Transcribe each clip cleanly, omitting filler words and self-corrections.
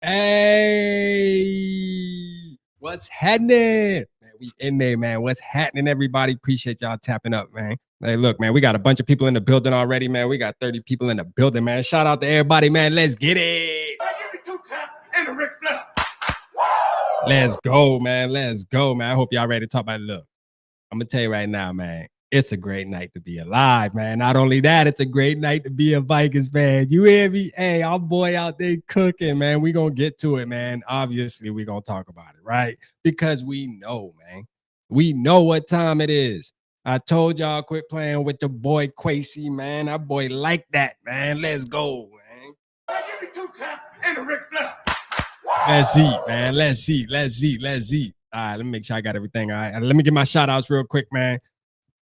Hey, what's happening? Man, we in there, man. What's happening, everybody? Appreciate y'all tapping up, man. Hey, look, man, we got a bunch of people in the building already, man. We got 30 people in the building, man. Shout out to everybody, man. Let's get it. Give me 2 taps and a Ric Flair. Let's go, man. Let's go, man. I hope y'all ready to talk about it. Look, I'm going to tell you right now, man. It's a great night to be alive, man. Not only that, it's a great night to be a Vikings fan. You hear me? Hey, our boy out there cooking, man. We going to get to it, man. Obviously, we going to talk about it, right? Because we know, man. We know what time it is. I told y'all quit playing with your boy Kwesi, man. That boy like that, man. Let's go, man. Give me 2 taps and a Ric Flair. Let's eat, man. Let's eat. Let's eat. Let's eat. All right, let me make sure I got everything. All right. Let me get my shout outs real quick, man.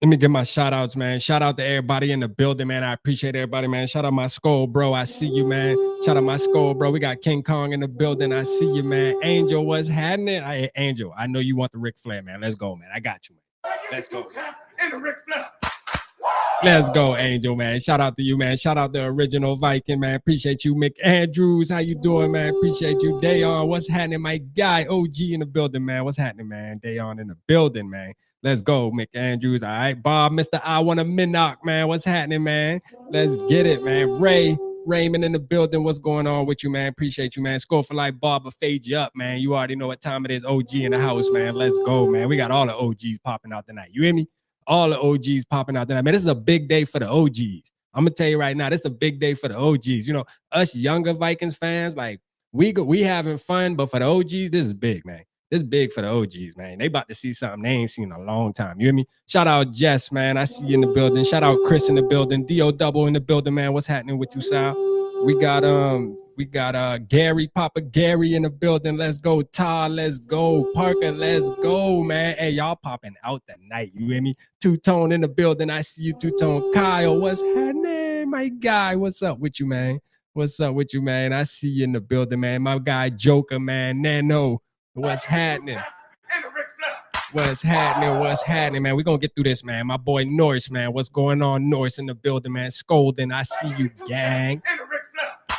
Let me give my shout outs, man. Shout out to everybody in the building, man. I appreciate everybody, man. Shout out my SKOL, bro. I see you, man. Shout out my SKOL, bro. We got King Kong in the building. I see you, man. Angel, what's happening? Hey, Angel, I know you want the Ric Flair, man. Let's go, man. I got you, man. Let's go. And a Ric Flair. Let's go, Angel, man. Shout out to you, man. Shout out the original Viking, man. Appreciate you, Mick Andrews. How you doing, man? Appreciate you. Dayon, what's happening? My guy, OG in the building, man. What's happening, man? Dayon in the building, man. Let's go, Mick Andrews. All right, Bob, Mr. I Want a Minnock, man. What's happening, man? Let's get it, man. Raymond in the building. What's going on with you, man? Appreciate you, man. Score for life, Bob. Will fade you up, man. You already know what time it is. OG in the house, man. Let's go, man. We got all the OGs popping out tonight. You hear me? All the OGs popping out tonight. Man, this is a big day for the OGs. I'm going to tell you right now, this is a big day for the OGs. You know, us younger Vikings fans, like, we having fun, but for the OGs, this is big, man. This is big for the OGs, man. They about to see something they ain't seen in a long time. You hear me? Shout out Jess, man. I see you in the building. Shout out Chris in the building. D.O. Double in the building, man. What's happening with you, Sal? We got Gary, Papa Gary in the building. Let's go. Todd, let's go. Parker, let's go, man. Hey, y'all popping out that night. You hear me? Two-Tone in the building. I see you, Two-Tone. Kyle, what's happening? My guy, what's up with you, man? What's up with you, man? I see you in the building, man. My guy, Joker, man. Nano. What's happening? What's happening? What's happening, man? We're going to get through this, man. My boy Norris, man. What's going on, Norris in the building, man? Scolding. I see you, gang.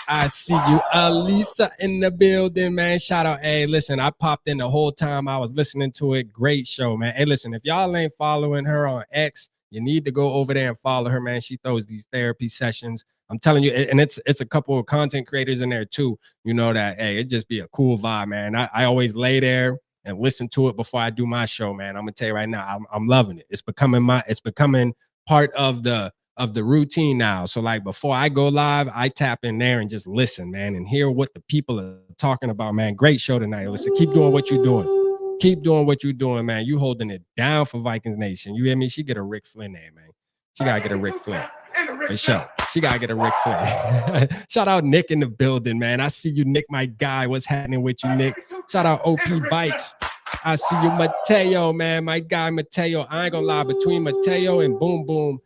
I see you. Alisa in the building, man. Shout out. Hey, listen, I popped in the whole time I was listening to it. Great show, man. Hey, listen, if y'all ain't following her on X, you need to go over there and follow her, man. She throws these therapy sessions. I'm telling you, and it's a couple of content creators in there too. You know that, hey, it just be a cool vibe, man. I always lay there and listen to it before I do my show, man. I'm gonna tell you right now, I'm loving it. It's becoming part of the routine now. So like before I go live, I tap in there and just listen, man, and hear what the people are talking about, man. Great show tonight. Listen, keep doing what you're doing. Keep doing what you're doing, man. You holding it down for Vikings Nation. You hear me? She get a Ric Flair name, man. She gotta get a Ric Flair. For sure. She gotta get a Ric Flair. Shout out Nick in the building, man. I see you, Nick, my guy. What's happening with you, Nick? Shout out OP Bikes. I see you, Mateo, man. My guy, Mateo. I ain't gonna lie, between Mateo and Boom Boom,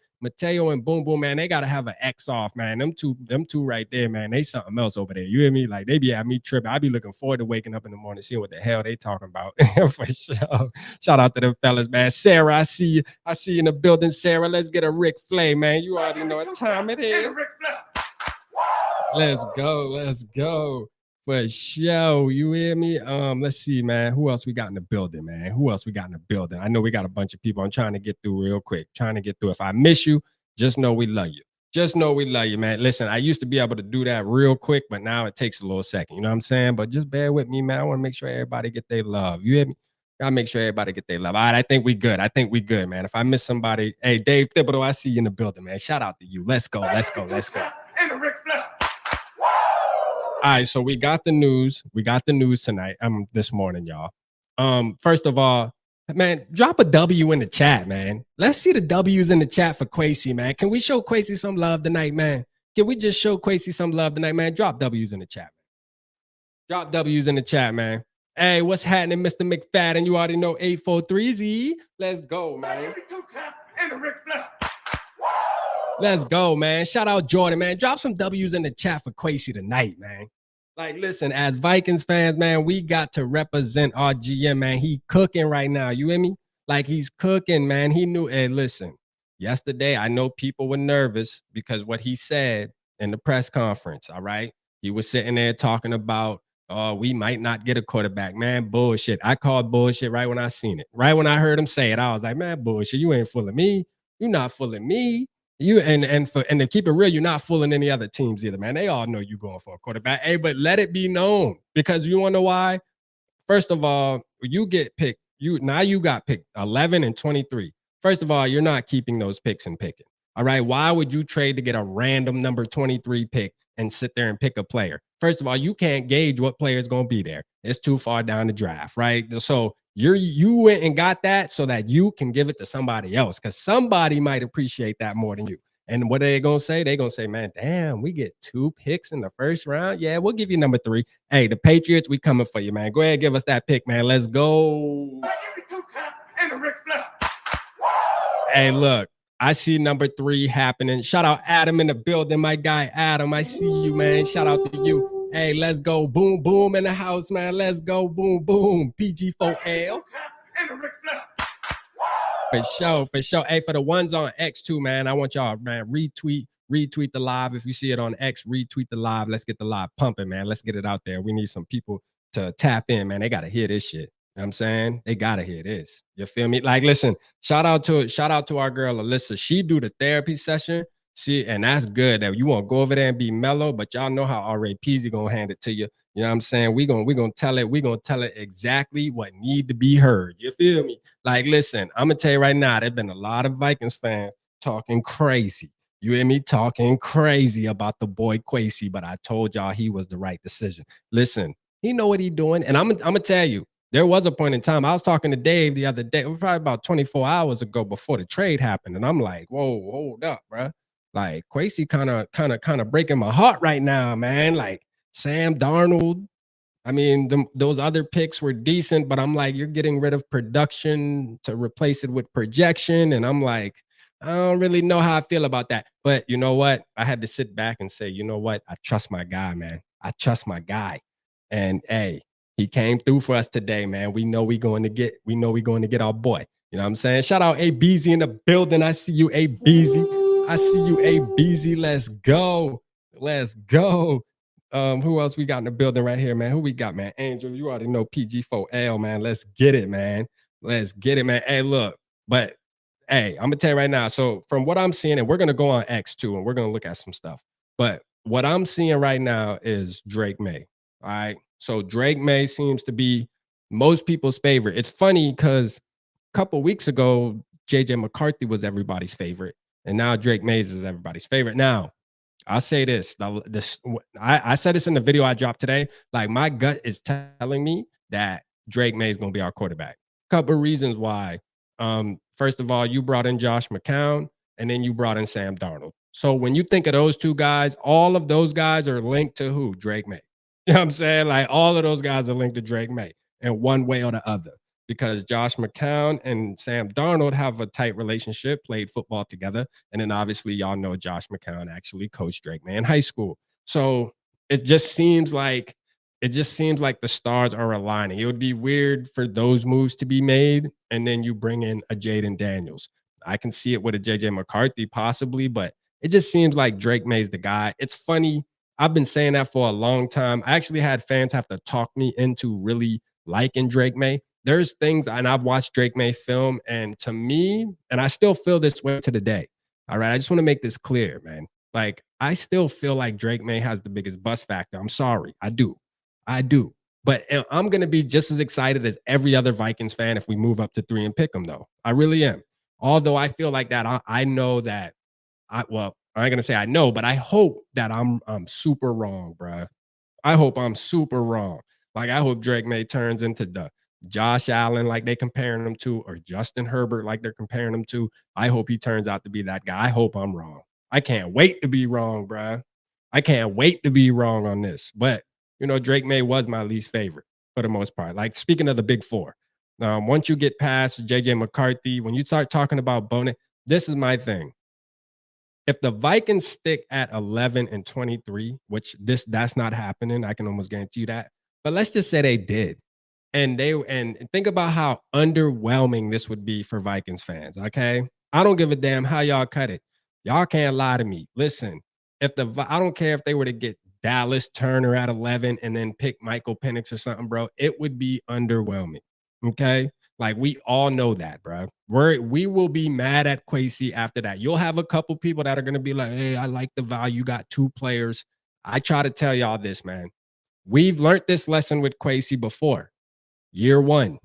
man, they gotta have an X off, man. Them two right there, man. They something else over there. You hear me? Like they be at me tripping. I be looking forward to waking up in the morning, seeing what the hell they talking about. For sure. Shout out to them fellas, man. Sarah, I see you. I see you in the building, Sarah. Let's get a Ric Flair, man. You already know what time it is. Let's go. Let's go. For sure. You hear me? Let's see, man. Who else we got in the building, man? Who else we got in the building? I know we got a bunch of people. I'm trying to get through real quick. Trying to get through. If I miss you, just know we love you. Just know we love you, man. Listen, I used to be able to do that real quick, but now it takes a little second. You know what I'm saying? But just bear with me, man. I want to make sure everybody get their love. You hear me? Gotta make sure everybody get their love. All right, I think we good. I think we good, man. If I miss somebody, hey, Dave Thibodeau, I see you in the building, man. Shout out to you. Let's go. Let's go. Let's go. All right, so we got the news. We got the news tonight. This morning, y'all. First of all, man, drop a W in the chat, man. Let's see the W's in the chat for Kwesi, man. Can we show Kwesi some love tonight, man? Can we just show Kwesi some love tonight, man? Drop W's in the chat, man. Drop W's in the chat, man. Hey, what's happening, Mr. McFadden? You already know 843Z. Let's go, man. Let's go, man. Shout out Jordan, man. Drop some W's in the chat for Kwesi tonight, man. Like, listen, as Vikings fans, man, we got to represent our GM, man. He cooking right now. You hear me? Like, he's cooking, man. He knew. Hey, listen, yesterday, I know people were nervous because what he said in the press conference, all right? He was sitting there talking about Oh, we might not get a quarterback, man. Bullshit. I called bullshit right when I seen it. Right when I heard him say it, I was like, man, bullshit. You ain't fooling me. You not fooling me. You and to keep it real, you're not fooling any other teams either, man. They all know you going for a quarterback. Hey, but let it be known because you wanna know why? First of all, you get picked. You got picked 11 and 23. First of all, you're not keeping those picks and picking. All right. Why would you trade to get a random number 23 pick and sit there and pick a player? First of all, you can't gauge what player is going to be there. It's too far down the draft, right? So you went and got that so that you can give it to somebody else because somebody might appreciate that more than you. And what are they gonna say? They're gonna say, man, damn, we get 2 picks in the first round. Yeah, we'll give you number 3. Hey, the Patriots, we coming for you, man. Go ahead, give us that pick, man. Let's go. Give me 2 taps and a Ric Flair. Hey, look, I see number 3 happening. Shout out Adam in the building, my guy Adam. I see you, man. Shout out to you. Hey, let's go. Boom, boom in the house, man. Let's go. Boom, boom. PG4L. And a Ric Flair. For sure. Hey, for the ones on X too, man, I want y'all, man, retweet the live. If you see it on X, retweet the live. Let's get the live pumping, man. Let's get it out there. We need some people to tap in, man. They got to hear this shit. You know what I'm saying? They got to hear this. You feel me? Like, listen, shout out to our girl, Alyssa. She do the therapy session. See, and that's good that you want to go over there and be mellow, but y'all know how R.A. Peasy gonna hand it to you. You know what I'm saying? We're gonna tell it exactly what need to be heard. You feel me? Like, listen, I'm gonna tell you right now, there's been a lot of Vikings fans talking crazy. You hear me talking crazy about the boy Kwesi, but I told y'all he was the right decision. Listen, he know what he doing, and I'm gonna tell you, there was a point in time. I was talking to Dave the other day, probably about 24 hours ago before the trade happened, and I'm like, whoa, hold up, bro. Like Kwesi kind of breaking my heart right now, man. Like Sam Darnold. I mean, those other picks were decent, but I'm like, you're getting rid of production to replace it with projection. And I'm like, I don't really know how I feel about that. But you know what? I had to sit back and say, you know what? I trust my guy, man. I trust my guy. And hey, he came through for us today, man. We know we're going to get our boy. You know what I'm saying? Shout out A Beezy in the building. I see you, A Beezy. I see you, A Beezy. Let's go. Let's go. Who else we got in the building right here, man? Who we got, man? Angel, you already know PG4L, man. Let's get it, man. Let's get it, man. Hey, look, but hey, I'm gonna tell you right now. So from what I'm seeing, and we're gonna go on X too, and we're gonna look at some stuff. But what I'm seeing right now is Drake May. All right. So Drake May seems to be most people's favorite. It's funny because a couple weeks ago, JJ McCarthy was everybody's favorite, and now Drake Mays is everybody's favorite. Now, I'll say this. I said this in the video I dropped today. Like, my gut is telling me that Drake May is going to be our quarterback. Couple reasons why. First of all, you brought in Josh McCown, and then you brought in Sam Darnold. So when you think of those two guys, all of those guys are linked to who? Drake May. You know what I'm saying? Like, all of those guys are linked to Drake May in one way or the other, because Josh McCown and Sam Darnold have a tight relationship, played football together. And then obviously y'all know Josh McCown actually coached Drake May in high school. So it just seems like the stars are aligning. It would be weird for those moves to be made, and then you bring in a Jayden Daniels. I can see it with a JJ McCarthy possibly, but it just seems like Drake May's the guy. It's funny. I've been saying that for a long time. I actually had fans have to talk me into really liking Drake May. There's things, and I've watched Drake May film, and to me, and I still feel this way to the day. All right. I just want to make this clear, man. Like, I still feel like Drake May has the biggest bust factor. I'm sorry. I do. But I'm going to be just as excited as every other Vikings fan if we move up to 3 and pick them, though. I really am. Although I feel like that, I know that I ain't gonna say I know, but I hope that I'm super wrong, bro. I hope I'm super wrong. Like, I hope Drake May turns into the Josh Allen like they comparing him to, or Justin Herbert like they're comparing him to. I hope he turns out to be that guy. I hope I'm wrong. I can't wait to be wrong, bro. I can't wait to be wrong on this. But you know, Drake May was my least favorite for the most part. Like, speaking of the big four, once you get past JJ McCarthy, when you start talking about bonus, this is my thing. If the Vikings stick at 11 and 23, which that's not happening, I can almost guarantee you that. But let's just say they did. And think about how underwhelming this would be for Vikings fans. Okay. I don't give a damn how y'all cut it. Y'all can't lie to me. Listen, I don't care if they were to get Dallas Turner at 11 and then pick Michael Penix or something, bro, it would be underwhelming. Okay. Like we all know that, bro. We will be mad at Kwesi after that. You'll have a couple people that are gonna be like, hey, I like the value. You got 2 players. I try to tell y'all this, man. We've learned this lesson with Kwesi before. Year 1.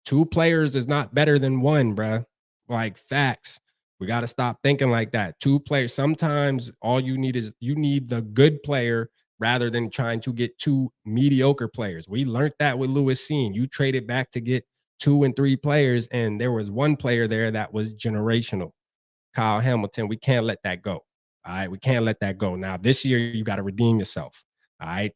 2 players is not better than 1, bruh. Like facts. We got to stop thinking like that. 2 players. Sometimes all you need is you need the good player rather than trying to get 2 mediocre players. We learned that with Lewis Seen. You traded back to get 2 and 3 players, and there was 1 player there that was generational. Kyle Hamilton. We can't let that go. All right. We can't let that go. Now, this year, you got to redeem yourself. All right.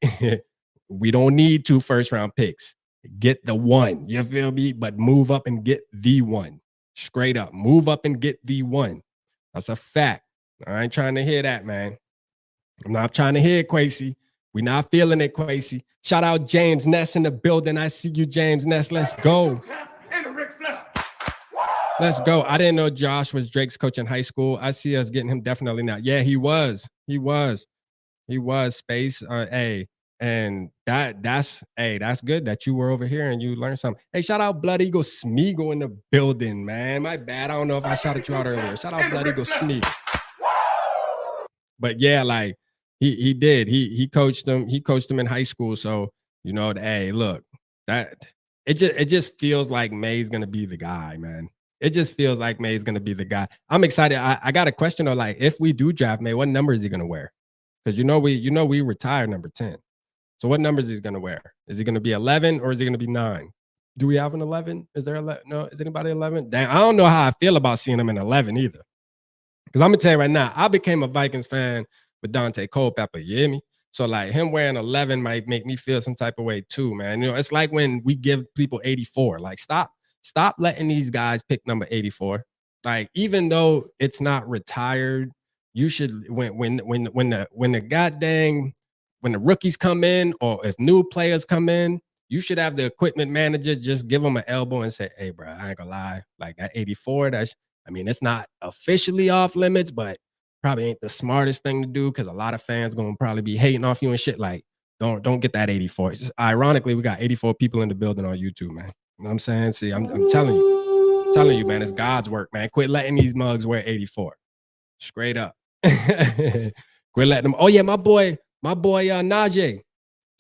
We don't need 2 first-round picks. Get the 1. You feel me? But move up and get the 1. Straight up. Move up and get the 1. That's a fact. I ain't trying to hear that, man. I'm not trying to hear it, Kwesi. We not feeling it, Kwesi. Shout out James Ness in the building. I see you, James Ness. Let's go. Let's go. I didn't know Josh was Drake's coach in high school. I see us getting him definitely now. Yeah, he was. He was Space. Hey. And that's good that you were over here and you learned something. Hey, shout out Blood Eagle Smeagol in the building, man. My bad. I don't know if I shouted you out earlier. Shout out Blood Eagle Smeagol. But yeah, like he did. He coached them. He coached them in high school. So you know, hey, look, that it just feels like May's gonna be the guy, man. It just feels like May's gonna be the guy. I'm excited. I got a question though. Like, if we do draft May, what number is he gonna wear? Because we retire number 10. So what numbers is he going to wear? Is he going to be 11 or is he going to be 9? Do we have an 11? Is there 11? No, is anybody 11? Damn, I don't know how I feel about seeing him in 11 either. Because I'm going to tell you right now, I became a Vikings fan with Dante Culpepper, you hear me? So like him wearing 11 might make me feel some type of way too, man. You know, it's like when we give people 84. Like stop letting these guys pick number 84. Like even though it's not retired, you should when the rookies come in or if new players come in, you should have the equipment manager just give them an elbow and say, hey, bro, I ain't gonna lie. Like that 84, it's not officially off limits, but probably ain't the smartest thing to do because a lot of fans gonna probably be hating off you and shit. Like, don't get that 84. It's just, ironically, we got 84 people in the building on YouTube, man. You know what I'm saying? See, I'm telling you, man, it's God's work, man. Quit letting these mugs wear 84. Straight up. Quit letting them. Oh, yeah, my boy Najee.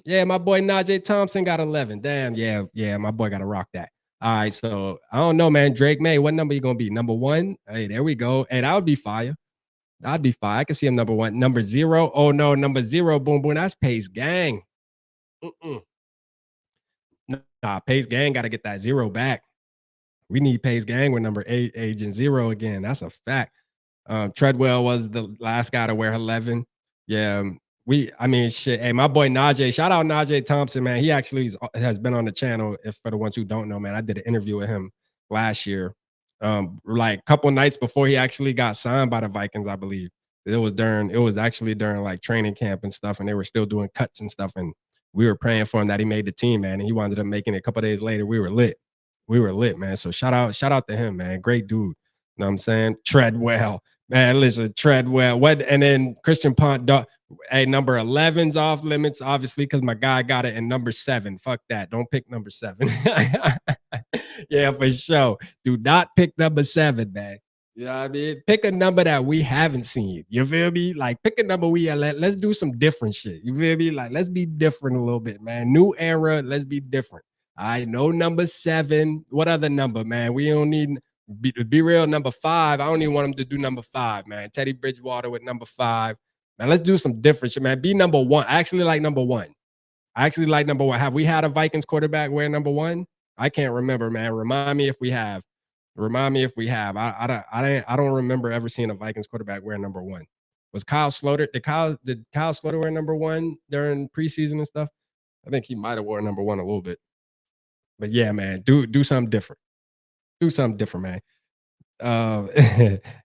Yeah, my boy Najee Thompson got 11. Damn, yeah, my boy got to rock that. All right, so I don't know, man. Drake May, what number you going to be? Number 1? Hey, there we go. Hey, that would be fire. That'd be fire. I can see him number 1. Number 0. Oh, no, number 0. Boom, boom. That's Pace Gang. Nah, Pace Gang got to get that 0 back. We need Pace Gang with number 8, Agent 0 again. That's a fact. Treadwell was the last guy to wear 11. Yeah, shit. Hey, my boy Najee, shout out Najee Thompson, man. He actually has been on the channel. If for the ones who don't know, man, I did an interview with him last year. Like a couple nights before he actually got signed by the Vikings, I believe. It was actually during like training camp and stuff, and they were still doing cuts and stuff. And we were praying for him that he made the team, man. And he wound up making it a couple days later. We were lit. Man. So shout out to him, man. Great dude. You know what I'm saying? Treadwell. Man, listen, Treadwell. What? And then Christian Pont. Hey, number 11's off limits, obviously, because my guy got it in number 7. Fuck that. Don't pick number 7. Yeah, for sure. Do not pick number 7, man. You know what I mean? Pick a number that we haven't seen. You feel me? Like, pick a number let's do some different shit. You feel me? Like, let's be different a little bit, man. New era, let's be different. I know number 7. What other number, man? We don't need be real. Number 5. I don't even want him to do number 5, man. Teddy Bridgewater with number 5. Man, let's do some different shit, man. Be number 1. I actually like number 1. Have we had a Vikings quarterback wear number 1? I can't remember, man. Remind me if we have. I don't remember ever seeing a Vikings quarterback wear number 1. Was Kyle Sloter? Did Kyle Sloter wear number 1 during preseason and stuff? I think he might have wore number 1 a little bit. But yeah, man, do something different. Do something different, man.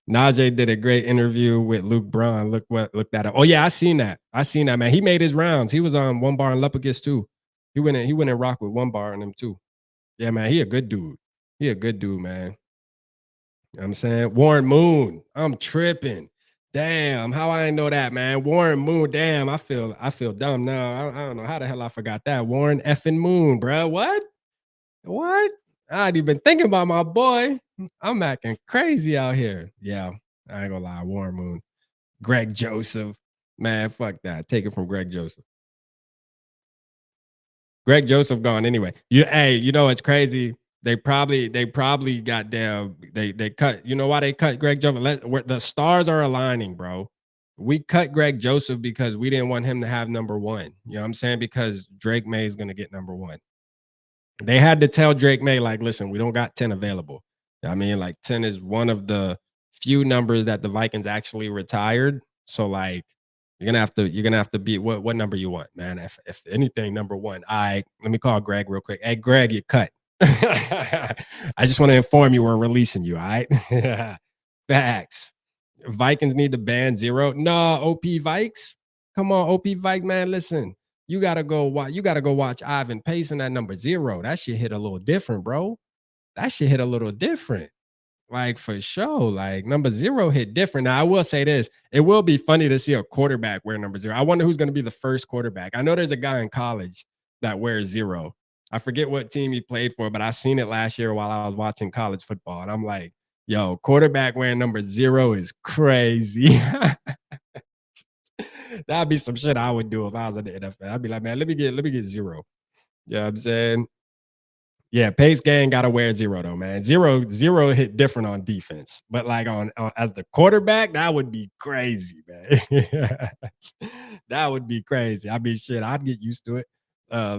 Najee did a great interview with Luke Braun. Look that up. Oh yeah, I seen that, man. He made his rounds. He was on One Bar and Lupicus too. He went and rock with One Bar and them too. Yeah, man, he a good dude. Man. You know what I'm saying? Warren Moon. I'm tripping. Damn, how I didn't know that, man. Warren Moon. Damn, I feel dumb now. I don't know how the hell I forgot that. Warren effing Moon, bro. What? What? I ain't even thinking about my boy. I'm acting crazy out here. Yeah, I ain't gonna lie. Warren Moon. Greg Joseph. Man, fuck that. Take it from Greg Joseph. Greg Joseph gone anyway. You know it's crazy. They probably got they cut. You know why they cut Greg Joseph? The stars are aligning, bro. We cut Greg Joseph because we didn't want him to have number one. You know what I'm saying? Because Drake May is gonna get number one. They had to tell Drake May, like, listen, we don't got 10 available. I mean, like 10 is one of the few numbers that the Vikings actually retired. So like you're gonna have to be what number you want, man. If anything, number one. Let me call Greg real quick. Hey Greg, you cut. I just want to inform you we're releasing you, all right? Facts. Vikings need to ban zero. No, OP Vikes. Come on, OP Vikes, man. Listen, you gotta go watch Ivan Pace in that number zero. That shit hit a little different, bro. That shit hit a little different. Like for sure. Like number zero hit different. Now I will say this. It will be funny to see a quarterback wear number zero. I wonder who's gonna be the first quarterback. I know there's a guy in college that wears zero. I forget what team he played for, but I seen it last year while I was watching college football. And I'm like, yo, quarterback wearing number zero is crazy. That'd be some shit I would do if I was in the NFL. I'd be like, man, let me get zero. You know what I'm saying? Yeah, Pace gang gotta wear zero though, man. Zero hit different on defense, but like on as the quarterback, that would be crazy, man. That would be crazy. I mean, shit, I'd get used to it.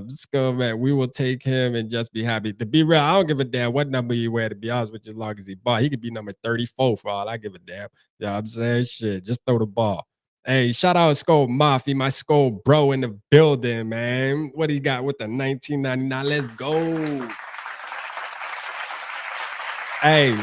Skull man, we will take him and just be happy. To be real, I don't give a damn what number he wear. To be honest with you, as long as he ball, he could be number 34 for all I give a damn. You know what I'm saying? Shit, just throw the ball. Hey, shout out SKOL Mafia, my SKOL bro in the building, man. What he got with the 1999? Let's go. Hey,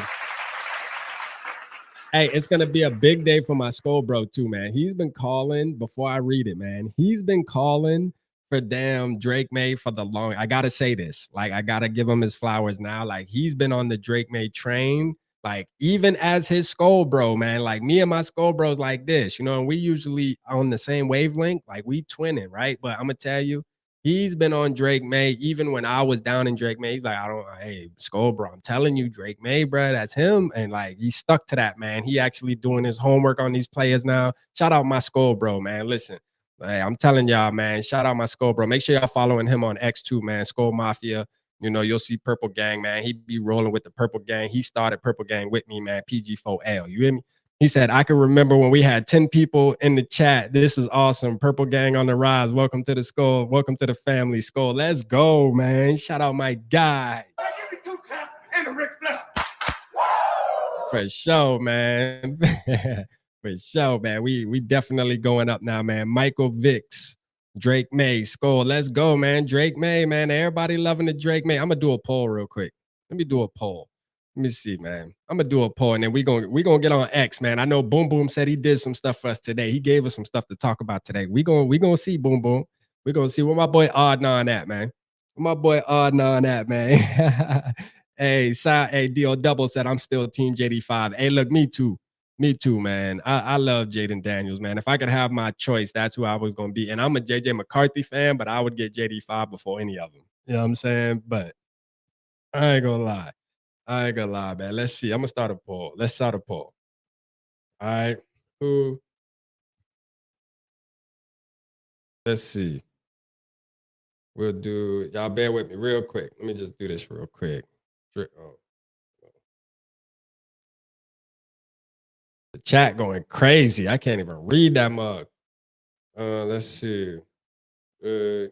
hey, it's gonna be a big day for my SKOL bro too, man. He's been calling before I read it, man. He's been calling for damn Drake May for the long. I gotta say this, like I gotta give him his flowers now. Like he's been on the Drake May train, like even as his SKOL bro, man. Like me and my SKOL bros like this, you know. And we usually on the same wavelength, like we twinning, right? But I'm gonna tell you, he's been on Drake May even when I was down in Drake May. He's like, I don't, hey, SKOL, bro, I'm telling you, Drake May, bro, that's him. And like, he stuck to that, man. He actually doing his homework on these players now. Shout out my SKOL, bro, man. Listen, hey, I'm telling y'all, man, shout out my SKOL, bro. Make sure y'all following him on X2, man. SKOL Mafia. You know, you'll see Purple Gang, man. He be rolling with the Purple Gang. He started Purple Gang with me, man. PG4L. You hear me? He said, I can remember when we had 10 people in the chat. This is awesome. Purple Gang on the rise. Welcome to the SKOL. Welcome to the family, SKOL. Let's go, man. Shout out my guy. Give me 2 claps and a Ric Flair. For sure, man. For sure, man. We definitely going up now, man. Michael Vicks, Drake May, SKOL. Let's go, man. Drake May, man. Everybody loving the Drake May. I'm gonna do a poll real quick. Let me do a poll. Let me see, man. I'm gonna do a poll and then we gonna get on X, man. I know Boom Boom said he did some stuff for us today. He gave us some stuff to talk about today. We gonna see Boom Boom. We gonna see where my boy Adnan at, man. Where my boy Adnan at, man. Hey, DO Double said I'm still Team JD5. Hey, look, me too. Me too, man. I love Jayden Daniels, man. If I could have my choice, that's who I was gonna be. And I'm a JJ McCarthy fan, but I would get JD5 before any of them. You know what I'm saying? But I ain't gonna lie. I ain't gonna lie, man. Let's see. I'm gonna start a poll. Let's start a poll. All right. Who? Let's see. We'll do. Y'all bear with me real quick. Let me just do this real quick. Oh. The chat going crazy. I can't even read that mug. Let's see. How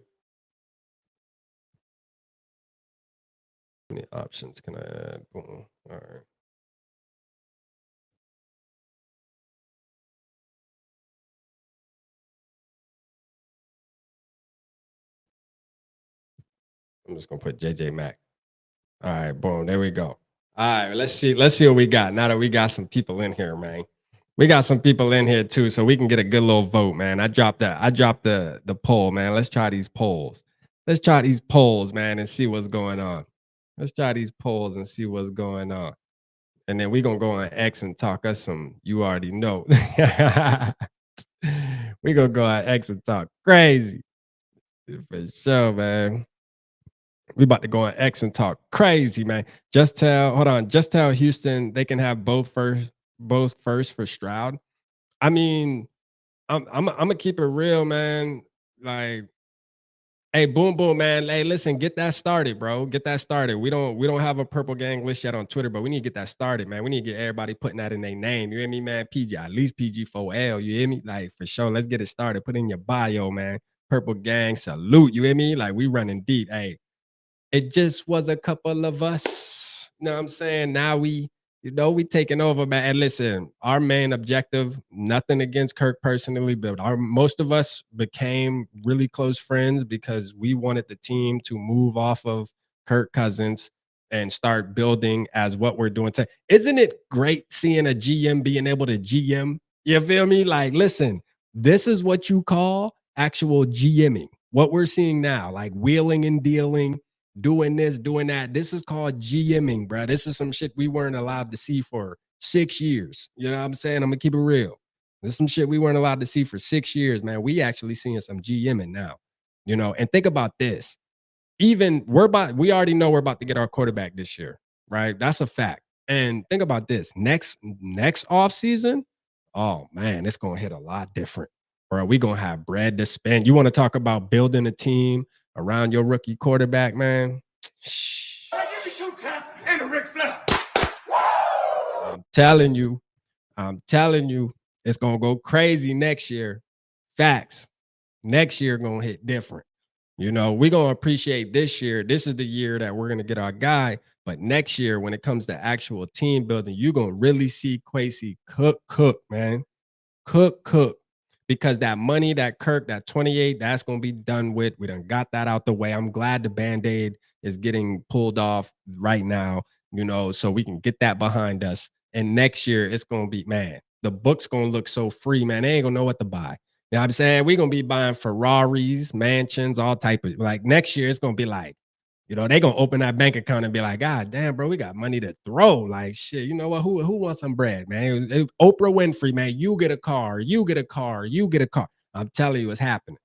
many options can I add? Boom. All right. I'm just gonna put JJ Mack. All right, boom. There we go. All right, let's see what we got. Now that we got some people in here, man. We got some people in here too, so we can get a good little vote, man. I dropped the poll, man. Let's try these polls. Let's try these polls, man, and see what's going on. Let's try these polls and see what's going on. And then we gonna go on X and talk us some. You already know. We gonna go on X and talk crazy for sure, man. We about to go on X and talk crazy, man. Just tell Houston they can have both first for Stroud. I mean, I'm gonna keep it real, man. Like, hey, boom, boom, man. Hey, listen, get that started, bro. Get that started. We don't have a purple gang list yet on Twitter, but we need to get that started, man. We need to get everybody putting that in their name. You hear me, man? PG, at least PG4L. You hear me? Like, for sure. Let's get it started. Put in your bio, man. Purple gang salute. You hear me? Like, we running deep. Hey, it just was a couple of us. You know what I'm saying? Now we taking over, man. And listen, our main objective, nothing against Kirk personally, but most of us became really close friends because we wanted the team to move off of Kirk Cousins and start building as what we're doing today. Isn't it great seeing a GM being able to GM? You feel me? Like, listen, this is what you call actual GMing. What we're seeing now, like wheeling and dealing, doing this, doing that. This is called GMing, bro. This is some shit we weren't allowed to see for 6 years. You know what I'm saying? I'm gonna keep it real. This is some shit we weren't allowed to see for 6 years, man. We actually seeing some GMing now. And think about this. Even we already know we're about to get our quarterback this year, right? That's a fact. And think about this. Next off season, oh man, it's gonna hit a lot different. Bro, we gonna have bread to spend. You want to talk about building a team around your rookie quarterback, man? I give you 2 taps and a Ric Flair. I'm telling you, it's gonna go crazy next year. Facts. Next year gonna hit different. We're gonna appreciate this year. This is the year that we're gonna get our guy. But next year, when it comes to actual team building, you're gonna really see Kwesi cook, man. Cook. Because that money, that Kirk, that 28, that's gonna be done with. We done got that out the way. I'm glad the band-aid is getting pulled off right now, so we can get that behind us. And next year, it's gonna be, man, the book's gonna look so free, man. They ain't gonna know what to buy. You know what I'm saying? We're gonna be buying Ferraris, mansions, all type of, like, next year, it's gonna be like, they gonna open that bank account and be like, God damn, bro, we got money to throw. Like, shit, you know what? Who wants some bread, man? Oprah Winfrey, man, you get a car, you get a car, you get a car. I'm telling you, it's happening.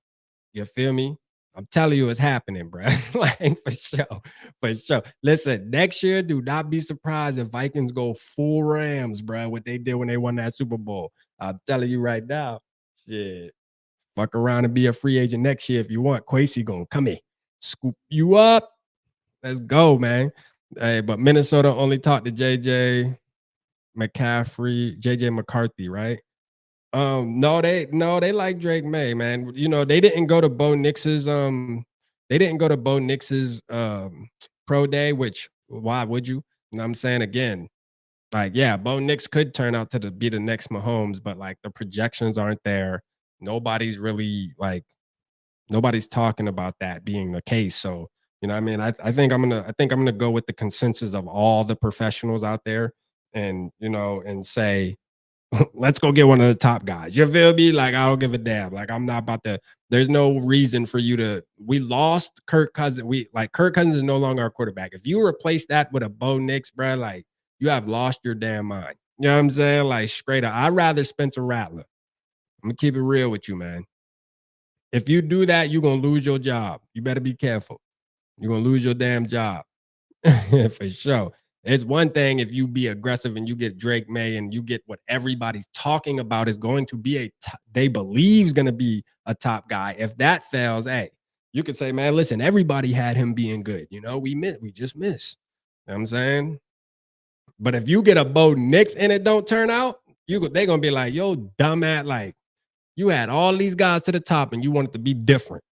You feel me? I'm telling you, it's happening, bro. Like, for sure. Listen, next year, do not be surprised if Vikings go full Rams, bro. What they did when they won that Super Bowl. I'm telling you right now, shit. Fuck around and be a free agent next year if you want. Kwesi gonna come in, scoop you up. Let's go, man. Hey, but Minnesota only talked to JJ McCarthy, right? No, they like Drake May, man. They didn't go to Bo Nix's pro day, which why would you? You know what I'm saying? Again, like, yeah, Bo Nix could turn out to be the next Mahomes, but like the projections aren't there. Nobody's really like nobody's talking about that being the case. So, what I mean? I think I'm gonna go with the consensus of all the professionals out there and say, let's go get one of the top guys. You feel me? Like, I don't give a damn. Like, I'm not about to, there's no reason for you to, we lost Kirk Cousins. Kirk Cousins is no longer our quarterback. If you replace that with a Bo Nix, bro, like, you have lost your damn mind. You know what I'm saying? Like, straight up. I'd rather Spencer Rattler. I'm gonna keep it real with you, man. If you do that, you're gonna lose your job. You better be careful. You're gonna lose your damn job. For sure. It's one thing if you be aggressive and you get Drake May and you get what everybody's talking about is going to be they believe is going to be a top guy. If that fails, hey, you could say, man, listen, everybody had him being good. We just missed. You know what I'm saying? But if you get a Bo Nix and it don't turn out, they're going to be like, yo, dumbass, like, you had all these guys to the top and you wanted to be different.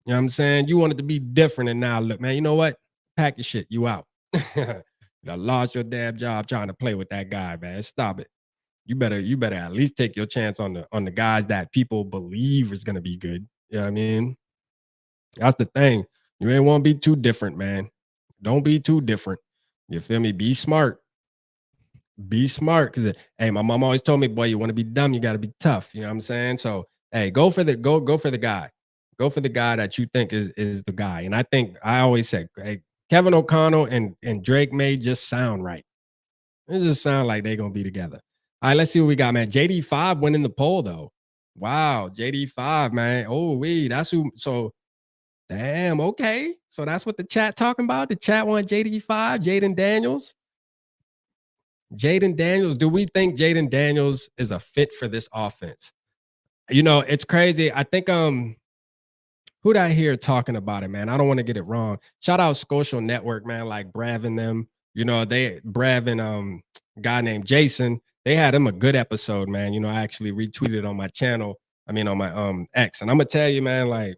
You know what I'm saying? You wanted to be different, and now look, man, you know what? Pack your shit. You out. You lost your damn job trying to play with that guy, man. Stop it. You better at least take your chance on the guys that people believe is gonna be good. You know what I mean? That's the thing. You ain't want to be too different, man. Don't be too different. You feel me? Be smart. Be smart. Cause hey, my mom always told me, boy, you want to be dumb, you gotta be tough. You know what I'm saying? So hey, go for the guy. Go for the guy that you think is the guy. And I always say, hey, Kevin O'Connell and Drake May just sound right. It just sounds like they're gonna be together. All right, let's see what we got, man. JD5 winning the poll though. Wow, JD5, man. Oh, wait, that's who. So, damn, okay. So that's what the chat talking about. The chat want JD5, Jayden Daniels. Jayden Daniels. Do we think Jayden Daniels is a fit for this offense? You know, it's crazy. I think who did I hear talking about it, man? I don't want to get it wrong. Shout out Social Network, man, like Brav and them. You know, they Brav and a guy named Jason. They had him a good episode, man. You know, I actually retweeted on my channel. I mean, on my X. And I'm gonna tell you, man, like,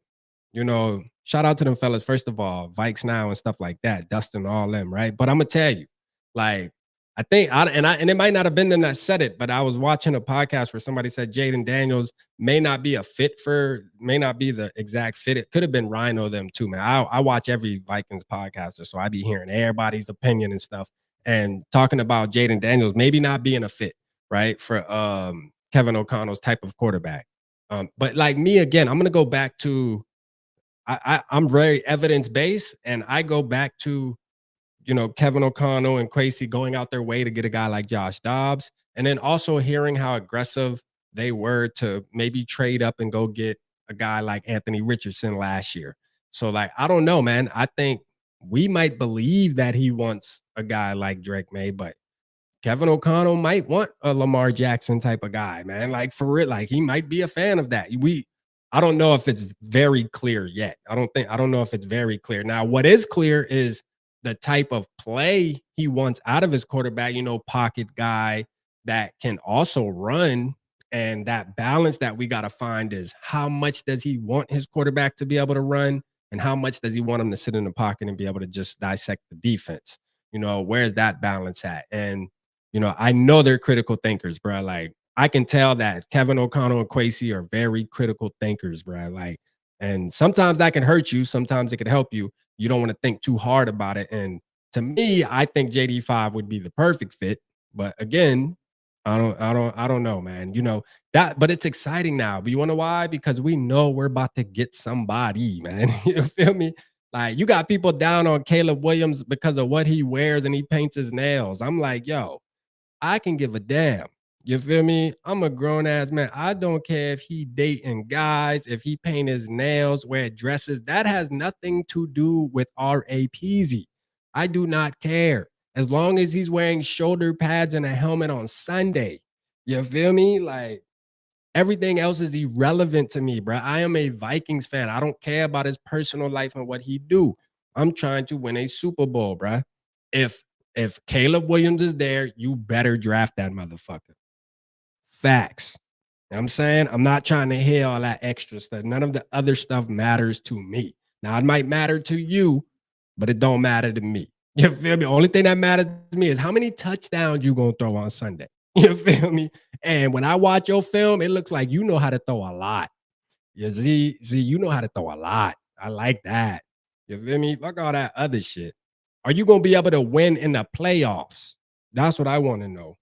you know, shout out to them fellas, first of all, Vikes now and stuff like that, Dustin, all them, right? But I'm gonna tell you, like, I think and it might not have been them that said it, but I was watching a podcast where somebody said Jayden Daniels may not be a fit for, may not be the exact fit. It could have been Rhino them too, man. I watch every Vikings podcaster, so I be hearing everybody's opinion and stuff. And talking about Jayden Daniels maybe not being a fit, right, for Kevin O'Connell's type of quarterback. But like me again, I'm gonna go back to I'm very evidence based, and I go back to, you know, Kevin O'Connell and Kwesi going out their way to get a guy like Josh Dobbs, and then also hearing how aggressive they were to maybe trade up and go get a guy like Anthony Richardson last year. So, like, I don't know, man. I think we might believe that he wants a guy like Drake May, but Kevin O'Connell might want a Lamar Jackson type of guy, man. Like for real, like he might be a fan of that. I don't know if it's very clear yet. I don't know if it's very clear. Now, what is clear is the type of play he wants out of his quarterback, you know, pocket guy that can also run. And that balance that we got to find is how much does he want his quarterback to be able to run, and how much does he want him to sit in the pocket and be able to just dissect the defense? You know, where's that balance at? And you know, I know they're critical thinkers, bro. Like I can tell that Kevin O'Connell and Kwesi are very critical thinkers, bro. Like, and sometimes that can hurt you. Sometimes it can help you. You don't want to think too hard about it. And to me, I think JD5 would be the perfect fit. But again, I don't know, man. You know that, but it's exciting now. But you want to know why? Because we know we're about to get somebody, man. You feel me? Like you got people down on Caleb Williams because of what he wears and he paints his nails. I'm like, yo, I can give a damn. You feel me? I'm a grown ass man. I don't care if he dating guys, if he paint his nails, wear dresses. That has nothing to do with R.A. Peasy. I do not care. As long as he's wearing shoulder pads and a helmet on Sunday. You feel me? Like everything else is irrelevant to me, bro. I am a Vikings fan. I don't care about his personal life and what he do. I'm trying to win a Super Bowl, bro. If if Caleb Williams is there, you better draft that motherfucker. Facts. You know what I'm saying? I'm not trying to hear all that extra stuff. None of the other stuff matters to me. Now, it might matter to you, but it don't matter to me. You feel me? Only thing that matters to me is how many touchdowns you gonna throw on Sunday. You feel me? And when I watch your film, it looks like you know how to throw a lot. Yeah, Z, you know how to throw a lot. I like that. You feel me? Fuck all that other shit. Are you gonna be able to win in the playoffs? That's what I want to know.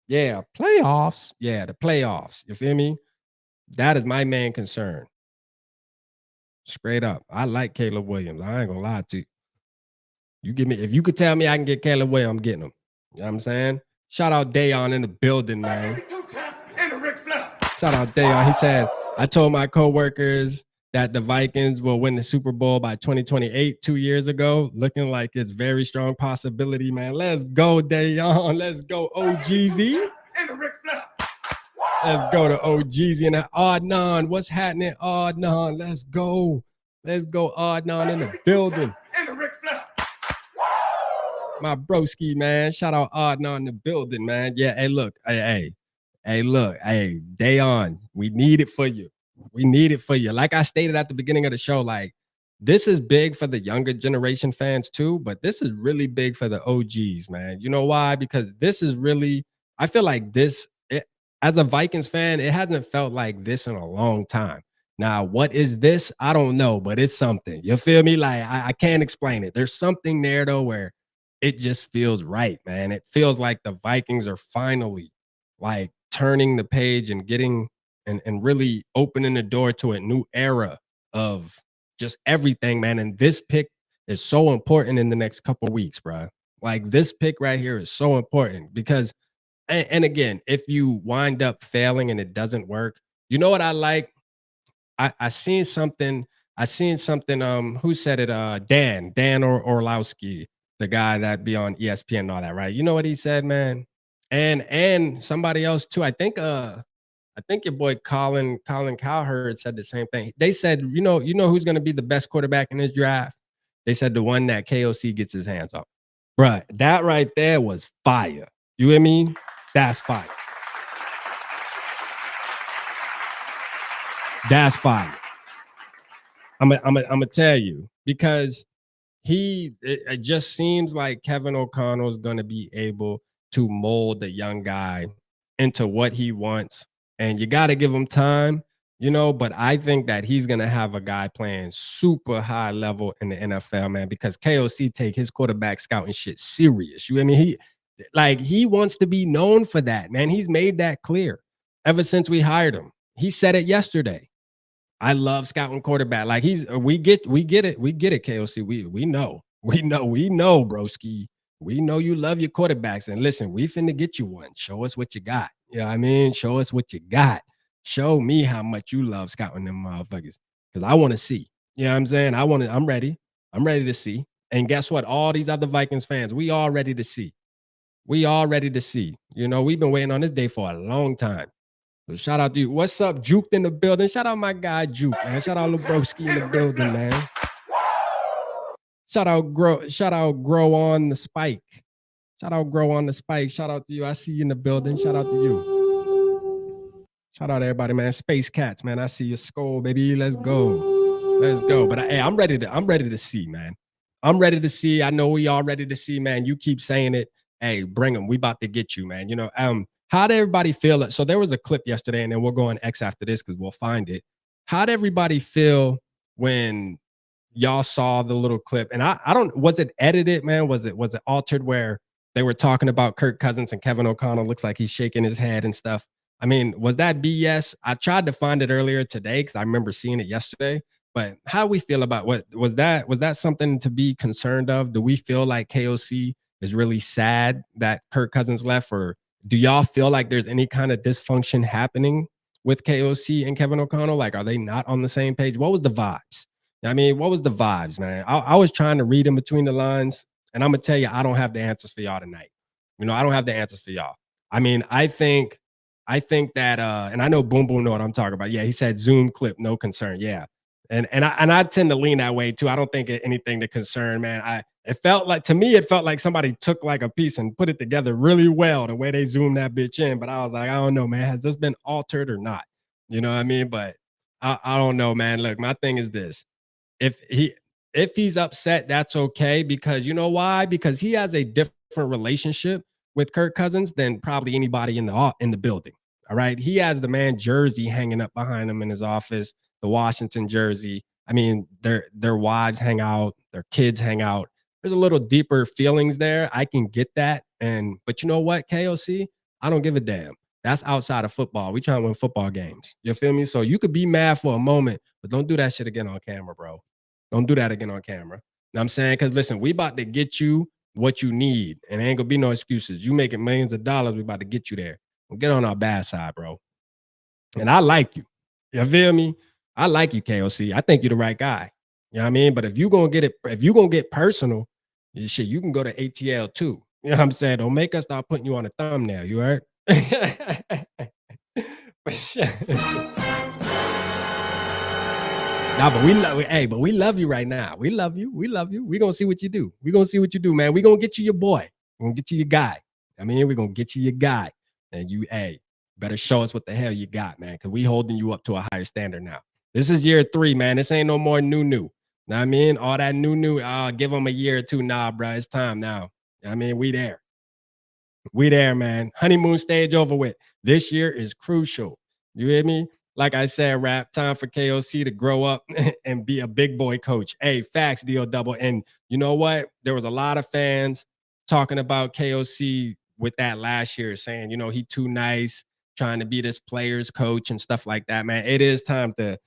Yeah, playoffs. Yeah, the playoffs. You feel me? That is my main concern. Straight up. I like Caleb Williams. I ain't gonna lie to you. You give me, if you could tell me I can get Caleb Williams, I'm getting him. You know what I'm saying? Shout out Dayon in the building, man. Shout out Dayon. He said, I told my coworkers that the Vikings will win the Super Bowl by 2028 2 years ago. Looking like it's very strong possibility, man. Let's go, Dayon. Let's go, OGZ. Let's go to OGZ and Adnan. What's happening, Adnan? Let's go. Let's go, Adnan in the building. My broski, man. Shout out Adnan in the building, man. Yeah, hey, look. Hey, look. Hey, Dayon, we need it for you. We need it for you. Like I stated at the beginning of the show, like, this is big for the younger generation fans too, but this is really big for the OGs, man. You know why? Because this is really, I feel like as a Vikings fan, it hasn't felt like this in a long time. Now, what is this? I don't know, but it's something. You feel me? Like, I can't explain it. There's something there, though, where it just feels right, man. It feels like the Vikings are finally like turning the page and getting and really opening the door to a new era of just everything, man. And this pick is so important in the next couple of weeks, bro. Like this pick right here is so important because and again, if you wind up failing and it doesn't work, you know what I like? I seen something, who said it? Dan or Orlowski, the guy that be on ESPN and all that, right? You know what he said, man? And somebody else too. I think your boy Colin Cowherd said the same thing. They said, you know who's gonna be the best quarterback in this draft? They said the one that KOC gets his hands on. Bruh, that right there was fire. You hear me? That's fire. That's fire. I'm gonna tell you because it just seems like Kevin O'Connell is going to be able to mold the young guy into what he wants, and you got to give him time, but I think that he's going to have a guy playing super high level in the NFL, man, because KOC take his quarterback scouting shit serious. You know what I mean? He wants to be known for that, man. He's made that clear ever since we hired him. He said it yesterday. I love scouting quarterback. Like we get it, KOC. We know. We know, broski. We know you love your quarterbacks. And listen, we finna get you one. Show us what you got. You know what I mean? Show us what you got. Show me how much you love scouting them motherfuckers. Because I want to see. You know what I'm saying? I'm ready. I'm ready to see. And guess what? All these other Vikings fans, we all ready to see. We all ready to see. We've been waiting on this day for a long time. So shout out to you. What's up, Juke in the building? Shout out my guy Juke, man. Shout out Lebroski in the building, man. Shout out Grow on the Spike. Shout out Grow on the Spike. Shout out to you. I see you in the building. Shout out to you. Shout out to everybody, man. Space Cats, man. I see you. SKOL, baby. Let's go. Let's go. But hey, I'm ready to see, man. I'm ready to see. I know we all ready to see, man. You keep saying it. Hey, bring them. We about to get you, man. How did everybody feel? So there was a clip yesterday, and then we'll go on X after this because we'll find it. How did everybody feel when y'all saw the little clip? And I don't, was it edited, man? Was it altered where they were talking about Kirk Cousins and Kevin O'Connell looks like he's shaking his head and stuff? I mean, was that BS? I tried to find it earlier today because I remember seeing it yesterday. But how we feel about what was that? Was that something to be concerned of? Do we feel like KOC is really sad that Kirk Cousins left, or do y'all feel like there's any kind of dysfunction happening with KOC and Kevin O'Connell? Like, are they not on the same page? What was the vibes? I mean, what was the vibes, man? I was trying to read in between the lines, and I'm gonna tell you, I don't have the answers for y'all tonight. I don't have the answers for y'all. I mean, I think that, and I know Boom Boom know what I'm talking about. Yeah, he said Zoom clip, no concern. Yeah, and I tend to lean that way too. I don't think anything to concern, man. It felt like somebody took like a piece and put it together really well the way they zoomed that bitch in. But I was like, I don't know, man. Has this been altered or not? You know what I mean? But I don't know, man. Look, my thing is this: if he's upset, that's okay, because you know why? Because he has a different relationship with Kirk Cousins than probably anybody in the building. All right, he has the man jersey hanging up behind him in his office, the Washington jersey. I mean, their wives hang out, their kids hang out. There's a little deeper feelings there. I can get that, but you know what, KOC, I don't give a damn. That's outside of football. We trying to win football games. You feel me? So you could be mad for a moment, but don't do that shit again on camera, bro. Don't do that again on camera. Know what I'm saying? Because listen, we about to get you what you need, and ain't gonna be no excuses. You making millions of dollars, we about to get you there. Don't get on our bad side, bro. And I like you. You feel me? I like you, KOC. I think you're the right guy. You know what I mean? But if you gonna get personal, shit, you can go to ATL too. You know what I'm saying? Don't make us start putting you on a thumbnail. You heard? Nah, but we love you right now. We love you. We love you. We gonna see what you do. We gonna see what you do, man. We gonna get you your boy. We gonna get you your guy. I mean, we gonna get you your guy. And you, better show us what the hell you got, man. Cause we holding you up to a higher standard now. This is year 3, man. This ain't no more new. Know what I mean? All that new. Give them a year or two. Nah, bro. It's time now. I mean, we there. We there, man. Honeymoon stage over with. This year is crucial. You hear me? Like I said, rap, time for KOC to grow up and be a big boy coach. Hey, facts, deal double. And you know what? There was a lot of fans talking about KOC with that last year, saying, he too nice, trying to be this player's coach and stuff like that, man. It is time to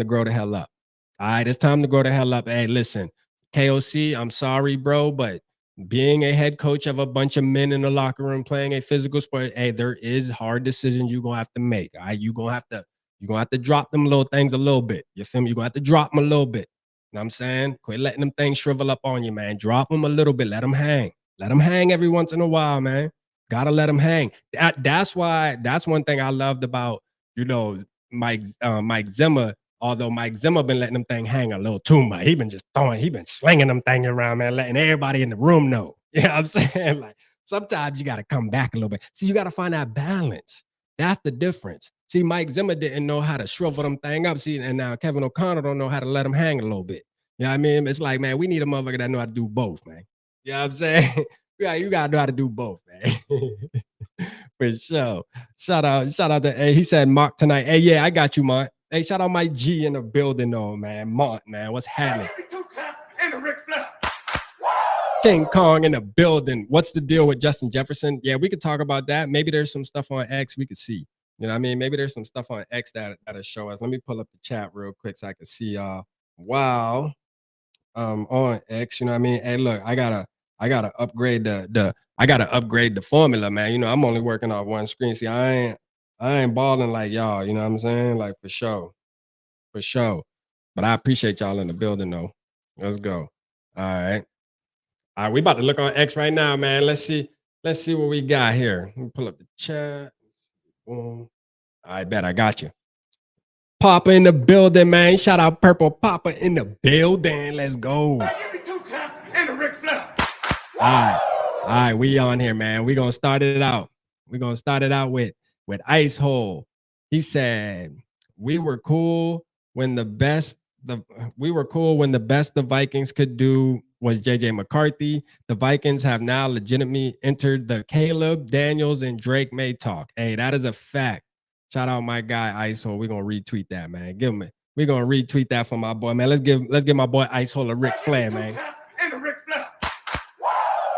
grow the hell up. All right, it's time to grow the hell up. Hey, listen, KOC, I'm sorry, bro, but being a head coach of a bunch of men in the locker room playing a physical sport, hey, there is hard decisions you're gonna have to make. All right, you're gonna have to drop them little things a little bit. You feel me? You're gonna have to drop them a little bit. You know what I'm saying? Quit letting them things shrivel up on you, man. Drop them a little bit. Let them hang. Let them hang every once in a while, man. Gotta let them hang. That's why. That's one thing I loved about Mike Zimmer. Although Mike Zimmer been letting them thing hang a little too much. He been slinging them thing around, man, letting everybody in the room know. You know what I'm saying? Like sometimes you got to come back a little bit. See, you got to find that balance. That's the difference. See, Mike Zimmer didn't know how to shrivel them thing up. See, and now Kevin O'Connell don't know how to let them hang a little bit. You know what I mean? It's like, man, we need a motherfucker that know how to do both, man. You know what I'm saying? Yeah, you gotta know how to do both, man. For sure. Shout out to he said Mark tonight. Hey, yeah, I got you, Mark. Hey, shout out my G in the building, though, man. Mont, man, what's happening? Give me 2 taps and a Ric Flair. King Kong in the building. What's the deal with Justin Jefferson? Yeah, we could talk about that. Maybe there's some stuff on X we could see. You know what I mean? Maybe there's some stuff on X that'll show us. Let me pull up the chat real quick so I can see y'all. Wow. On X, you know what I mean? Hey, look, I gotta upgrade the formula, man. You know, I'm only working off one screen. See, I ain't balling like y'all, you know what I'm saying? Like for sure. For sure. But I appreciate y'all in the building though. Let's go. All right. All right, we about to look on X right now, man. Let's see what we got here. Let me pull up the chat. Boom. I bet I got you. Papa in the building, man. Shout out Purple Papa in the building. Let's go. Give me 2 taps and a Ric Flair. All right, we on here, man. We're gonna start it out. We're gonna start it out with Ice Hole. He said, we were cool when the best the Vikings could do was JJ McCarthy. The Vikings have now legitimately entered the Caleb, Daniels, and Drake May talk. Hey, that is a fact. Shout out my guy Ice Hole. We're gonna retweet that, man. We're gonna retweet that for my boy, man. Let's give my boy Ice Hole a Ric Flair, man. And a Ric Flair.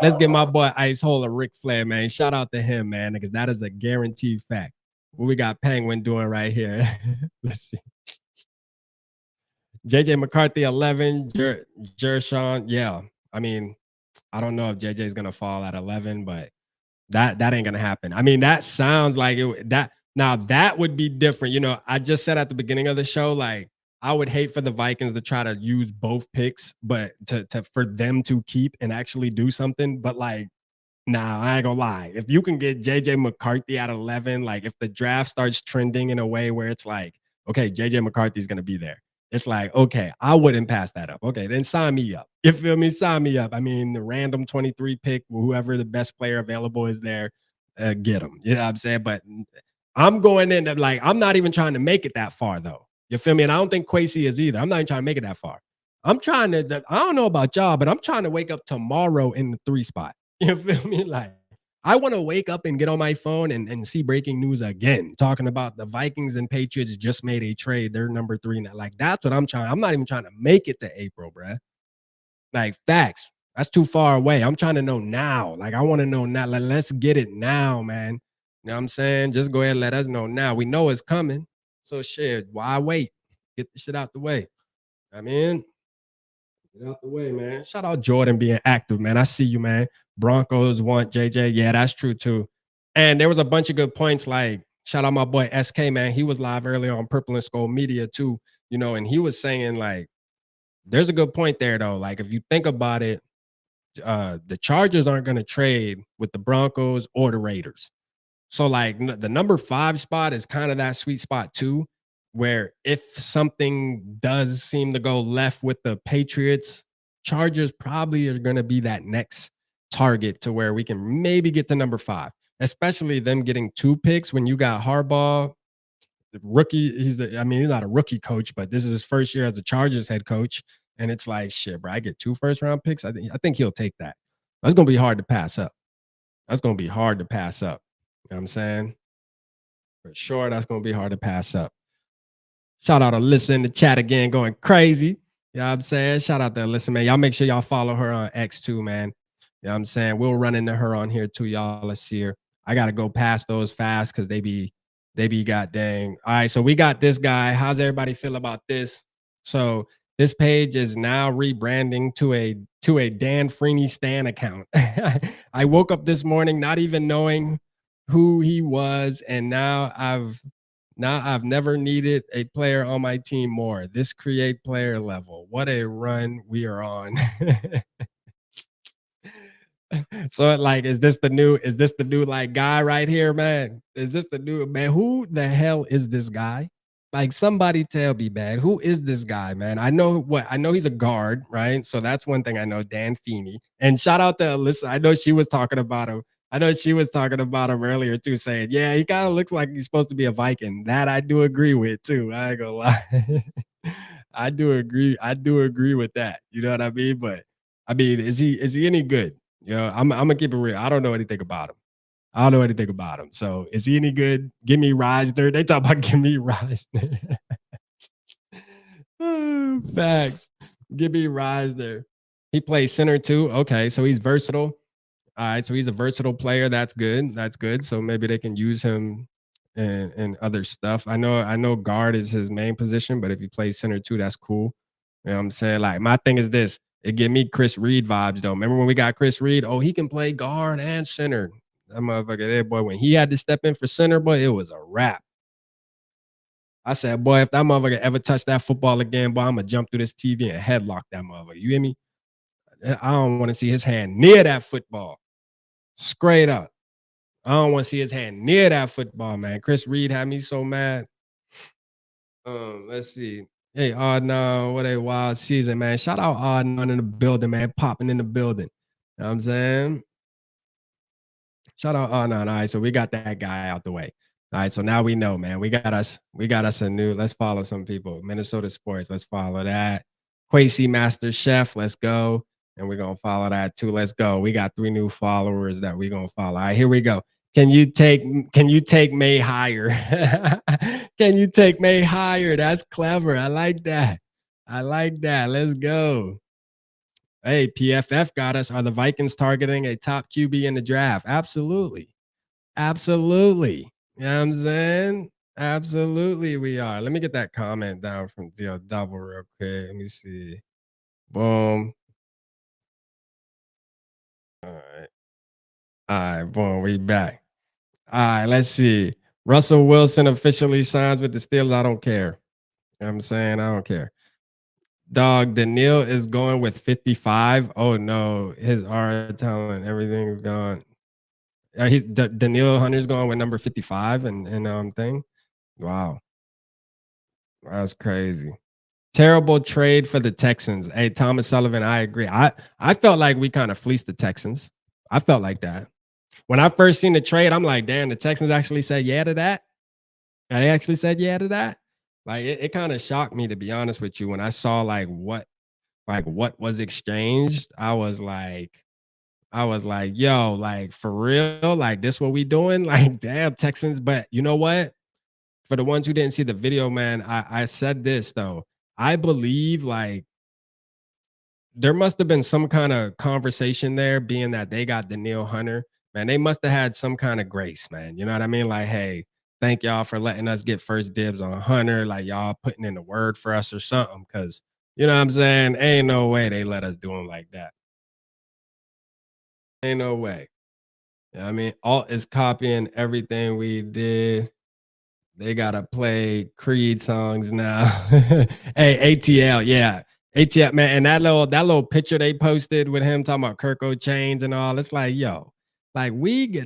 Let's give my boy Ice Hole a Ric Flair, man. Shout out to him, man, because that is a guaranteed fact. What we got Penguin doing right here. Let's see. JJ McCarthy 11, Jershon. Yeah, I mean, I don't know if JJ is gonna fall at 11, but that ain't gonna happen. I mean, that sounds like it. That would be different. You know, I just said at the beginning of the show, like I would hate for the Vikings to try to use both picks, but for them to keep and actually do something. But like, nah, I ain't gonna lie. If you can get JJ McCarthy at 11, like if the draft starts trending in a way where it's like, okay, JJ McCarthy's gonna be there. It's like, okay, I wouldn't pass that up. Okay, then sign me up. You feel me? Sign me up. I mean, the random 23 pick, whoever the best player available is there, get him. You know what I'm saying? But I'm going in like, I'm not even trying to make it that far though. You feel me? And I don't think Kwesi is either. I'm not even trying to make it that far. I'm trying to, I don't know about y'all, but I'm trying to wake up tomorrow in the 3 spot. You feel me? Like, I want to wake up and get on my phone and see breaking news again, talking about the Vikings and Patriots just made a trade. They're number 3 now. Like, that's what I'm trying. I'm not even trying to make it to April, bruh. Like, facts. That's too far away. I'm trying to know now. Like, I want to know now. Like, let's get it now, man. You know what I'm saying? Just go ahead and let us know now. We know it's coming. So, shit, why wait? Get the shit out the way. I mean, get out the way, man. Shout out Jordan being active, man. I see you, man. Broncos want JJ. Yeah, that's true too. And there was a bunch of good points. Like, shout out my boy SK, man. He was live earlier on Purple and SKOL Media too, you know, and he was saying, like, there's a good point there, though. Like, if you think about it, the Chargers aren't going to trade with the Broncos or the Raiders. So, like, the number 5 spot is kind of that sweet spot too, where if something does seem to go left with the Patriots, Chargers probably are going to be that next target to where we can maybe get to number 5, especially them getting 2 picks when you got Harbaugh, the rookie. He's not a rookie coach, but this is his first year as a Chargers head coach. And it's like, shit, bro, I get 2 first-round picks. I think he'll take that. That's going to be hard to pass up. That's going to be hard to pass up. You know what I'm saying? For sure, that's going to be hard to pass up. Shout out to Alyssa in the chat again, going crazy. You know what I'm saying? Shout out to Alyssa, man. Y'all make sure y'all follow her on X too, man. You know what I'm saying? We'll run into her on here too, y'all. Let's see her. I got to go past those fast because they be god dang. All right, so we got this guy. How's everybody feel about this? So this page is now rebranding to a to a Dan Freeney Stan account. I woke up this morning not even knowing who he was, and now I've never needed a player on my team more. This create player level. What a run we are on. So like, is this the new like guy right here, man? Is this the new man? Who the hell is this guy? Like somebody tell me, man, who is this guy, man? I know he's a guard, right? So that's one thing I know, Dan Feeney. And shout out to Alyssa. I know she was talking about him. I know she was talking about him earlier too, saying, yeah, he kind of looks like he's supposed to be a Viking. That I do agree with too. I ain't gonna lie. I do agree. I do agree with that. You know what I mean? But I mean, is he any good? You know, I'm gonna keep it real. I don't know anything about him. I don't know anything about him. So is he any good? Give me Reisner. They talk about give me Reisner. Facts. Give me Reisner. He plays center too. Okay, so he's versatile. All right, so he's a versatile player. That's good. That's good. So maybe they can use him in other stuff. I know guard is his main position, but if he plays center too, that's cool. You know what I'm saying? Like my thing is this. It give me Chris Reed vibes though. Remember when we got Chris Reed? Oh, he can play guard and center. That motherfucker there, boy. When he had to step in for center, boy, it was a wrap. I said, boy, if that motherfucker ever touch that football again, boy, I'm gonna jump through this TV and headlock that motherfucker. You hear me? I don't want to see his hand near that football. Straight up. I don't want to see his hand near that football, man. Chris Reed had me so mad. Let's see. Hey, Adnan, what a wild season, man. Shout out Adnan in the building, man. Popping in the building. You know what I'm saying? Shout out Adnan. All right, so we got that guy out the way. All right, so now we know, man. We got us a new. Let's follow some people. Minnesota sports. Let's follow that. Kwesi Master Chef. Let's go. And we're gonna follow that too. Let's go. We got 3 new followers that we're gonna follow. All right, here we go. Can you take May higher? Can you take May higher? That's clever. I like that. I like that. Let's go. Hey, PFF got us. Are the Vikings targeting a top QB in the draft? Absolutely. Absolutely. You know what I'm saying? Absolutely, we are. Let me get that comment down from Deal Double real quick. Let me see. Boom. All right. All right, boom. We back. All right, let's see. Russell Wilson officially signs with the Steelers. I don't care. You know what I'm saying? I don't care. Dog, Daniil is going with 55. Oh no, his R talent, everything's gone. Daniil Hunter's going with number 55 and thing. Wow, that's crazy. Terrible trade for the Texans. Hey, Thomas Sullivan, I agree. I felt like we kind of fleeced the Texans. I felt like that. When I first seen the trade, I'm like, damn, the Texans actually said yeah to that. And they actually said yeah to that. Like it kind of shocked me to be honest with you when I saw like what was exchanged. I was like, yo, like for real, like this what we doing? Like, damn, Texans. But you know what? For the ones who didn't see the video, man, I said this though. I believe like there must have been some kind of conversation there, being that they got Daniil Hunter. Man, they must have had some kind of grace, man. You know what I mean? Like, hey, thank y'all for letting us get first dibs on Hunter. Like y'all putting in the word for us or something. Cause you know what I'm saying? Ain't no way they let us do them like that. Ain't no way. You know what I mean? Alt is copying everything we did. They gotta play Creed songs now. Hey, ATL, yeah. ATL, man, and that little picture they posted with him talking about Kirk Chains and all. It's like, yo, like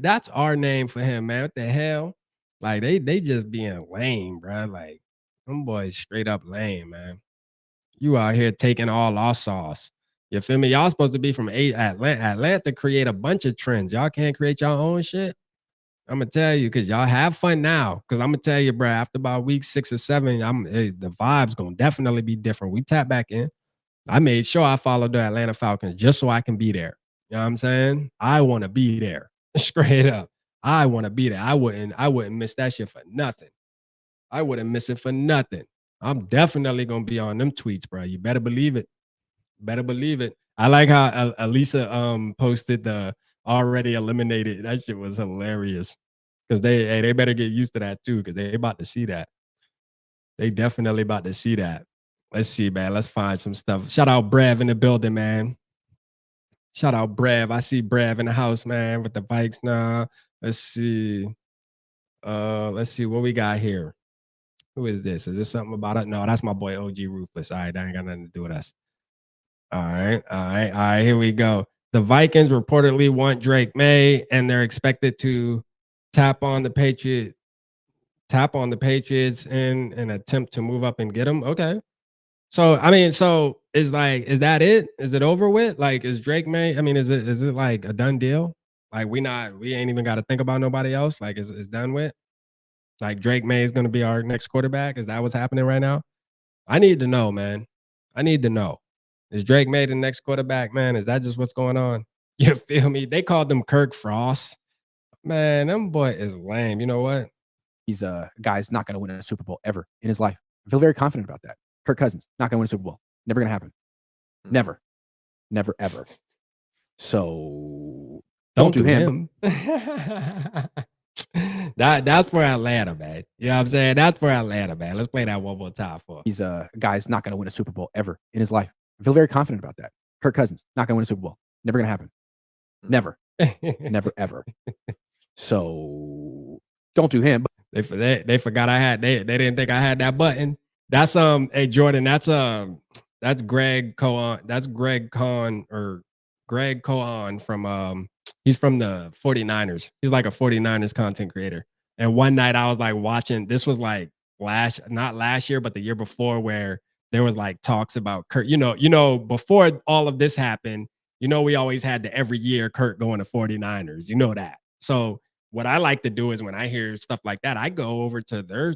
that's our name for him, man. What the hell? Like they just being lame, bro. Like them boys straight up lame, man. You out here taking all our sauce. You feel me? Y'all supposed to be from Atlanta create a bunch of trends. Y'all can't create your own shit. I'm gonna tell you because y'all have fun now. Because I'm gonna tell you, bro. After about week 6 or 7, the vibes gonna definitely be different. We tap back in. I made sure I followed the Atlanta Falcons just so I can be there. You know what I'm saying? I want to be there. Straight up. I want to be there. I wouldn't miss that shit for nothing. I wouldn't miss it for nothing. I'm definitely gonna be on them tweets, bro. You better believe it. Better believe it. I like how Elisa posted the already eliminated. That shit was hilarious. Cause they better get used to that too, because they about to see that. They definitely about to see that. Let's see, man. Let's find some stuff. Shout out Brev in the building, man. Shout out Brev. I see Brev in the house, man, with the bikes now. Let's see. Let's see what we got here. Who is this? Is this something about it? No, that's my boy OG Ruthless. All right, that ain't got nothing to do with us. All right. Here we go. The Vikings reportedly want Drake May, and they're expected to tap on the Patriots in an attempt to move up and get him. Okay. So I mean, so is that it? Is it over with? Like, is Drake May? I mean, is it like a done deal? Like we ain't even got to think about nobody else. Like, is done with? Like Drake May is going to be our next quarterback. Is that what's happening right now? I need to know, man. I need to know. Is Drake May the next quarterback, man? Is that just what's going on? You feel me? They called him Kirk Frost. Man, them boy is lame. You know what? He's a guy's not going to win a Super Bowl ever in his life. I feel very confident about that. Kirk Cousins, not going to win a Super Bowl. Never going to happen. Never. Never, ever. So don't do him. That's for Atlanta, man. You know what I'm saying? That's for Atlanta, man. Let's play that one more time for him. He's a guy's not going to win a Super Bowl ever in his life. I feel very confident about that. Kirk Cousins, not going to win a Super Bowl. Never going to happen. Never. Never, ever. So don't do him. They forgot I had they didn't think I had that button. That's hey Jordan, that's Greg Cohen. That's Greg Cohen from he's from the 49ers. He's like a 49ers content creator. And one night I was like watching, this was like not last year, but the year before, where there was like talks about Kirk. You know, before all of this happened, we always had the every year Kirk going to 49ers. You know that. So what I like to do is when I hear stuff like that, I go over to their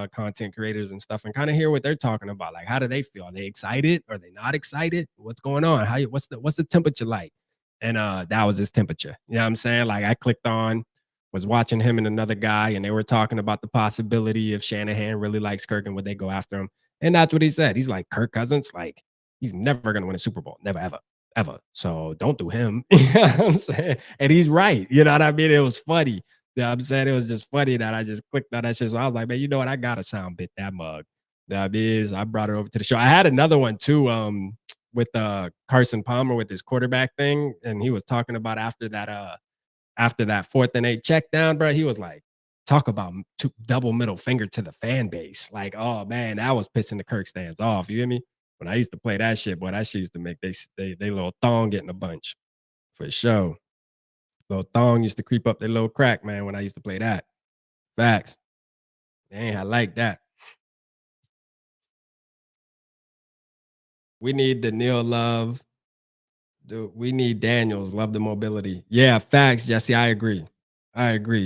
content creators and stuff and kind of hear what they're talking about. Like, how do they feel? Are they excited? Are they not excited? What's going on? What's the temperature like? And that was his temperature. You know what I'm saying? Like I clicked on, was watching him and another guy, and they were talking about the possibility if Shanahan really likes Kirk and would they go after him. And that's what he said. He's like, Kirk Cousins, like, he's never gonna win a Super Bowl. Never, ever. So don't do him. You know what I'm saying? And he's right. You know what I mean? It was funny. You know what I'm saying? It was just funny that I just clicked on that shit. So I was like, man, you know what? I gotta sound bit that mug. That is, I brought it over to the show. I had another one too, with Carson Palmer with his quarterback thing. And he was talking about after that 4th and 8 check down, bro. He was like, talk about double middle finger to the fan base. Like, oh man, that was pissing the Kirk stands off. You hear me? When I used to play that shit, boy, that shit used to make they little thong getting a bunch. For sure. Little thong used to creep up their little crack, man, when I used to play that. Facts. Dang, I like that. We need the Neil Love. Dude, we need Daniels. Love the mobility. Yeah, facts, Jesse. I agree.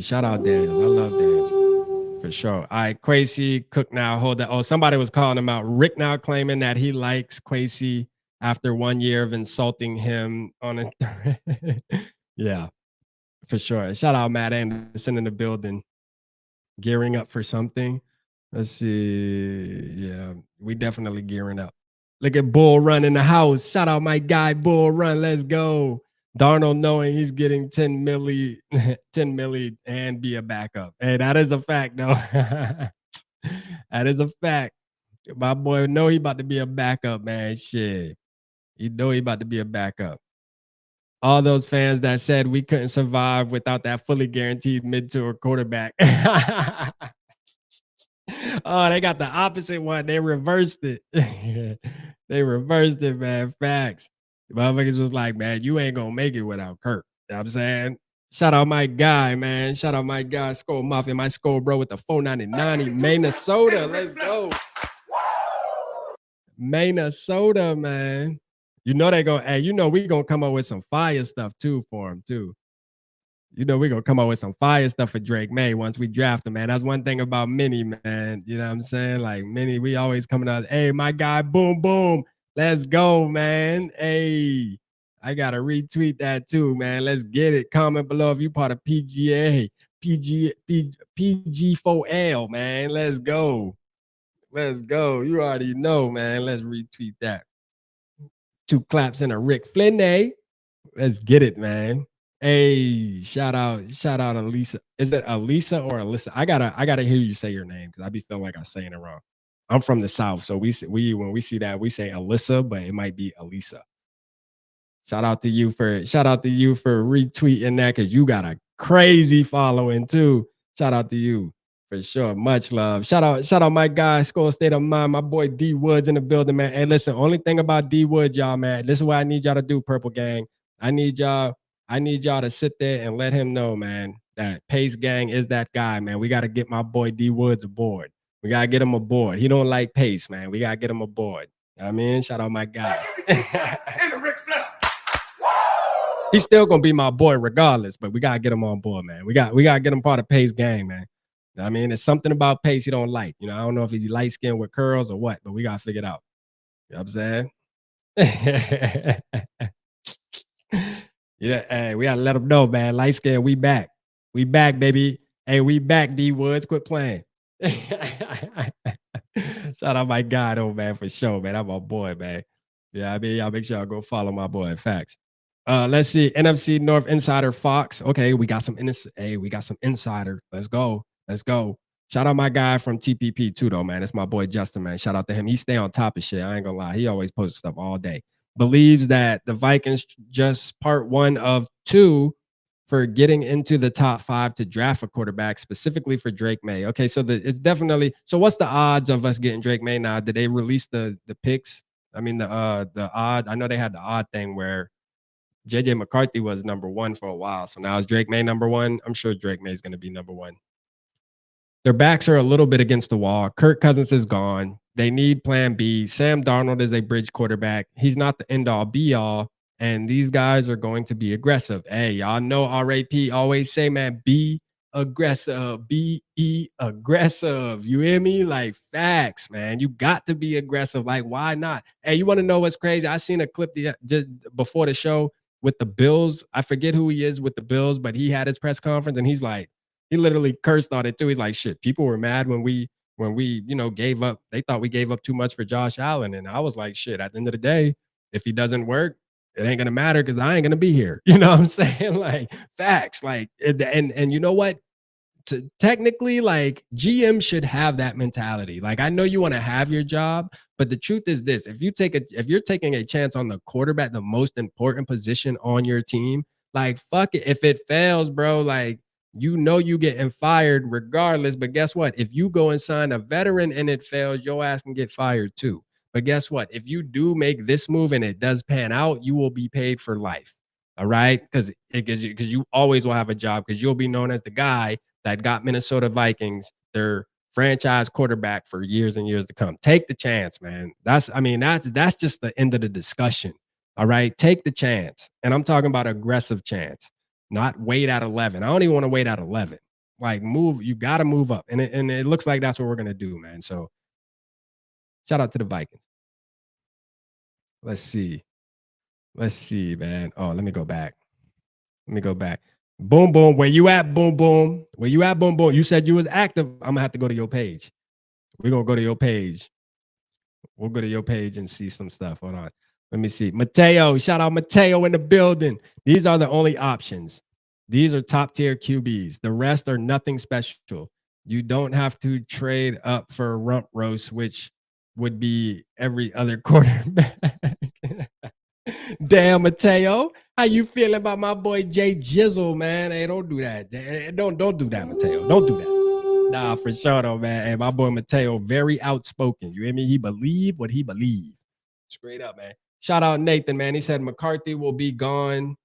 Shout out Daniels. I love Daniels. For sure. All right, Kwesi, Cook now. Hold that. Oh, somebody was calling him out. Rick now claiming that he likes Kwesi after 1 year of insulting him on a yeah, for sure. Shout out Matt Anderson in the building. Gearing up for something. Let's see. Yeah, we definitely gearing up. Look at Bull Run in the house. Shout out my guy, Bull Run. Let's go. Darnold knowing he's getting 10 milli and be a backup. Hey, that is a fact, though. That is a fact. My boy know he about to be a backup, man. Shit. You know he about to be a backup. All those fans that said we couldn't survive without that fully guaranteed mid-tour quarterback. Oh, they got the opposite one. They reversed it. They reversed it, man. Facts. Motherfuckers was like, man, you ain't gonna make it without Kirk. You know what I'm saying? Shout out my guy, man. Shout out my guy, SKOL Mafia, my SKOL bro with the 499 Minnesota. Let's go. Minnesota, man. You know they gonna, hey, you know we gonna come up with some fire stuff too for him too. You know, we're going to come up with some fire stuff for Drake May once we draft him, man. That's one thing about Minnie, man. You know what I'm saying? Like, Minnie, we always coming out, hey, my guy, boom, boom. Let's go, man. Hey, I got to retweet that too, man. Let's get it. Comment below if you part of PG4L, man. Let's go. Let's go. You already know, man. Let's retweet that. 2 claps and a Rick Flynn. Let's get it, man. Hey, shout out Elisa. Is it Elisa or Alyssa? I gotta hear you say your name because I be feeling like I'm saying it wrong. I'm from the South, so we when we see that we say Alyssa, but it might be Elisa. Shout out to you for retweeting that because you got a crazy following too. Shout out to you for sure. Much love. Shout out my guy, SKOL State of Mind, my boy D Woods in the building, man. Hey, listen, only thing about D Woods, y'all, man. This is what I need y'all to do, Purple Gang. I need y'all to sit there and let him know, man, that Pace Gang is that guy, man. We got to get my boy D Woods aboard. We got to get him aboard. He don't like Pace, man. We got to get him aboard. I mean, shout out my guy. And a Ric Flair. He's still gonna be my boy regardless, but we gotta get him on board, man. We gotta get him part of Pace gang, man. I mean, it's something about Pace he don't like. You know, I don't know if he's light skinned with curls or what, but we gotta figure it out. You know what I'm saying? Yeah, hey, we gotta let him know, man. Light skin, we back. We back, baby. Hey, we back, D Woods. Quit playing. Shout out my guy, though, man, for sure, man. I'm my boy, man. Yeah, I mean, y'all make sure y'all go follow my boy. Facts. Let's see. NFC North Insider Fox. Okay, we got some insider. Let's go. Shout out my guy from TPP too, though, man. It's my boy Justin, man. Shout out to him. He stay on top of shit. I ain't gonna lie. He always posts stuff all day. Believes that the Vikings just part 1 of 2 for getting into the top 5 to draft a quarterback, specifically for Drake May. Okay, so it's definitely. So what's the odds of us getting Drake May now? Did they release the picks? I mean the odd. I know they had the odd thing where JJ McCarthy was number 1 for a while. So now is Drake May number 1? I'm sure Drake May is going to be number 1. Their backs are a little bit against the wall. Kirk Cousins is gone. They need plan B. Sam Darnold is a bridge quarterback. He's not the end all be all. And these guys are going to be aggressive. Hey, y'all know RAP always say, man, be aggressive. Be aggressive. You hear me? Like facts, man. You got to be aggressive. Like, why not? Hey, you want to know what's crazy? I seen a clip just before the show with the Bills. I forget who he is with the Bills, but he had his press conference and he's like, he literally cursed on it too. He's like, shit, people were mad when we, gave up. They thought we gave up too much for Josh Allen. And I was like, shit, at the end of the day, if he doesn't work, it ain't gonna matter because I ain't gonna be here. You know what I'm saying? Like facts. Like, and you know what? Technically, like GM should have that mentality. Like, I know you want to have your job, but the truth is this: if you're taking a chance on the quarterback, the most important position on your team, like fuck it. If it fails, bro, like you getting fired regardless. But guess what? If you go and sign a veteran and it fails, your ass can get fired too. But guess what? If you do make this move and it does pan out, you will be paid for life. All right, because you always will have a job because you'll be known as the guy that got Minnesota Vikings their franchise quarterback for years and years to come. Take the chance, man. That's just the end of the discussion. All right, take the chance, and I'm talking about aggressive chance, not wait at 11. I don't even want to wait at 11. Like move, you got to move up, and it looks like that's what we're gonna do, man. So shout out to the Vikings. Let's see, man. Oh, let me go back. Boom, boom. Where you at, boom, boom? Where you at, boom, boom? You said you was active. I'm gonna have to go to your page. We're gonna go to your page. We'll go to your page and see some stuff. Hold on. Let me see. Mateo, shout out Mateo in the building. These are the only options. These are top tier QBs. The rest are nothing special. You don't have to trade up for a rump roast, which would be every other quarterback. Damn, Mateo. How you feeling about my boy Jay Jizzle, man? Hey, don't do that. Don't do that, Mateo. Don't do that. Nah, for sure though, man. Hey, my boy Mateo, very outspoken. You hear me? He believe what he believe. Straight up, man. Shout out Nathan, man. He said McCarthy will be gone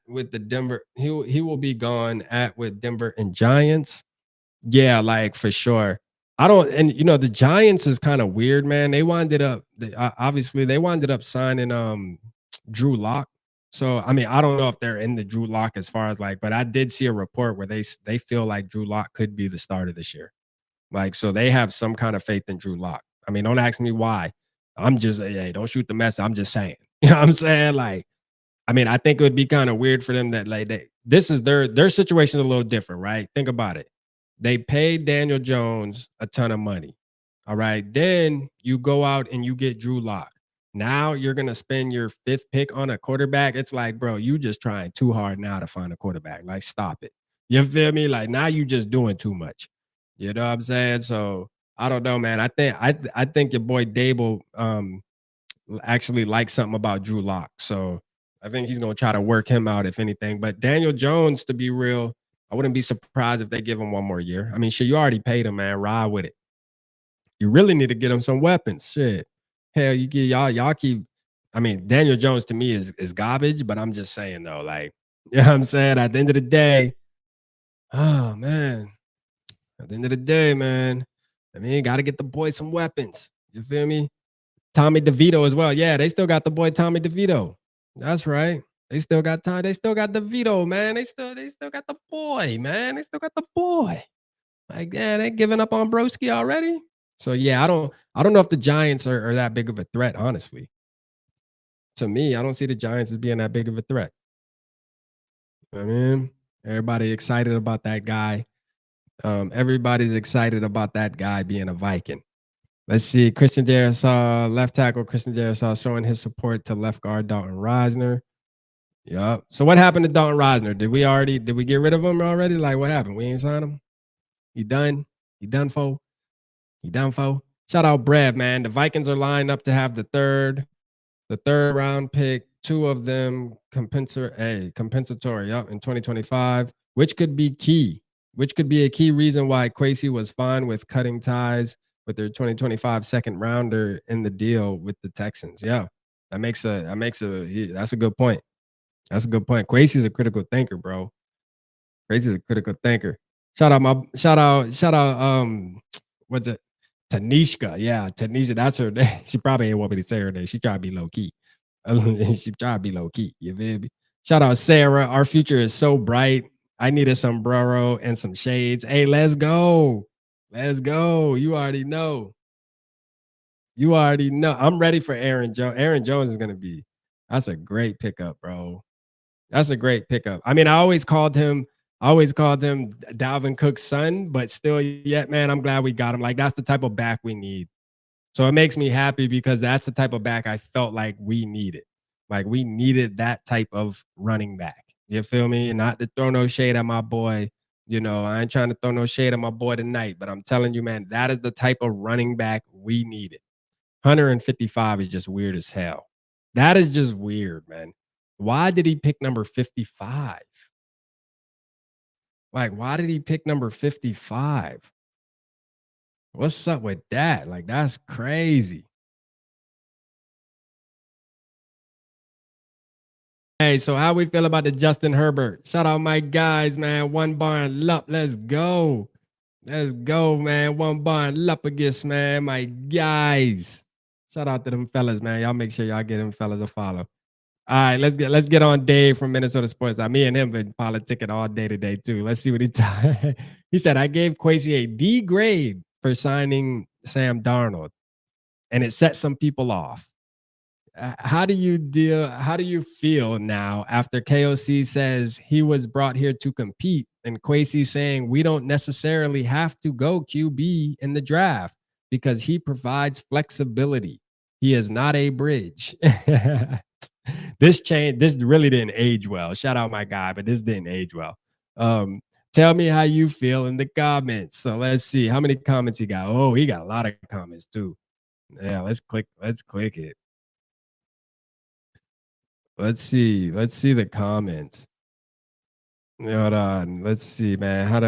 with the Denver. He will be gone with Denver and Giants. Yeah, like for sure. I don't, and the Giants is kind of weird, man. They winded up signing Drew Lock. So I mean, I don't know if they're in the Drew Lock as far as like, but I did see a report where they feel like Drew Lock could be the starter this year. Like, so they have some kind of faith in Drew Lock. I mean, don't ask me why. I'm just, hey, don't shoot the mess. I'm just saying. You know what I'm saying? Like, I mean, I think it would be kind of weird for them that like this is their situation is a little different, right? Think about it. They paid Daniel Jones a ton of money. All right. Then you go out and you get Drew Lock. Now you're going to spend your 5th pick on a quarterback. It's like, bro, you just trying too hard now to find a quarterback. Like, stop it. You feel me? Like, now you just doing too much. You know what I'm saying? So I don't know, man. I think your boy Dable actually likes something about Drew Lock. So I think he's gonna try to work him out, if anything. But Daniel Jones, to be real, I wouldn't be surprised if they give him one more year. I mean, shit, you already paid him, man. Ride with it. You really need to get him some weapons. Shit. Hell, you get y'all keep. I mean, Daniel Jones to me is garbage, but I'm just saying though, like, you know what I'm saying? At the end of the day, oh man. At the end of the day, man, I mean, gotta get the boy some weapons. You feel me? Tommy DeVito as well. Yeah, they still got the boy Tommy DeVito. That's right. They still got time. They still got DeVito, man. They still got the boy, man. They still got the boy. Like, yeah, they giving up on Broski already. So yeah, I don't know if the Giants are that big of a threat, honestly. To me, I don't see the Giants as being that big of a threat. I mean, everybody excited about that guy. Everybody's excited about that guy being a Viking. Let's see. Christian Darrisaw, left tackle Christian Darrisaw showing his support to left guard Dalton Risner. Yep. So what happened to Dalton Risner? Did we get rid of him already? Like, what happened? We ain't signed him? He done? He done for? He done for? Shout out Brev, man. The Vikings are lined up to have the third round pick, two of them compensatory, yep, in 2025, which could be key, which could be a key reason why Kwesi was fine with cutting ties with their 2025 second rounder in the deal with the Texans. Yeah, that's a good point. That's a good point. Kwesi's a critical thinker, bro. Kwesi's a critical thinker. Shout out, what's it? Tanishka. Yeah, Tanisha, that's her name. She probably ain't want me to say her name. She try to be low key. She try to be low key. You feel me? Shout out Sarah. Our future is so bright. I need a sombrero and some shades. Hey, let's go. Let's go. You already know. You already know. I'm ready for Aaron Jones. Aaron Jones is gonna be. That's a great pickup, bro. That's a great pickup. I mean, I always called him Dalvin Cook's son, but still, yet, man, I'm glad we got him. Like, that's the type of back we need. So it makes me happy because that's the type of back I felt like we needed. Like, we needed that type of running back. You feel me? Not to throw no shade at my boy. You know, I ain't trying to throw no shade at my boy tonight, but I'm telling you, man, that is the type of running back we needed. 155 is just weird as hell. That is just weird, man. Why did he pick number 55? Like, why did he pick number 55? What's up with that? Like, that's crazy. Hey, so how we feel about the Justin Herbert? Shout out my guys, man. One barn lup. Let's go. Let's go, man. One barn lupagus, man. My guys. Shout out to them fellas, man. Y'all make sure y'all get them fellas a follow. All right, let's get on Dave from Minnesota Sports. Me and him been politicking all day today too. Let's see what he he said. I gave Kwesi a D grade for signing Sam Darnold, and it set some people off. How do you feel now after KOC says he was brought here to compete, and Kwesi saying we don't necessarily have to go QB in the draft because he provides flexibility. He is not a bridge. This really didn't age well. Shout out my guy, but this didn't age well. Tell me how you feel in the comments. So let's see how many comments he got. Oh, he got a lot of comments too. Yeah, let's click it. Let's see the comments. Hold on. Let's see, man. How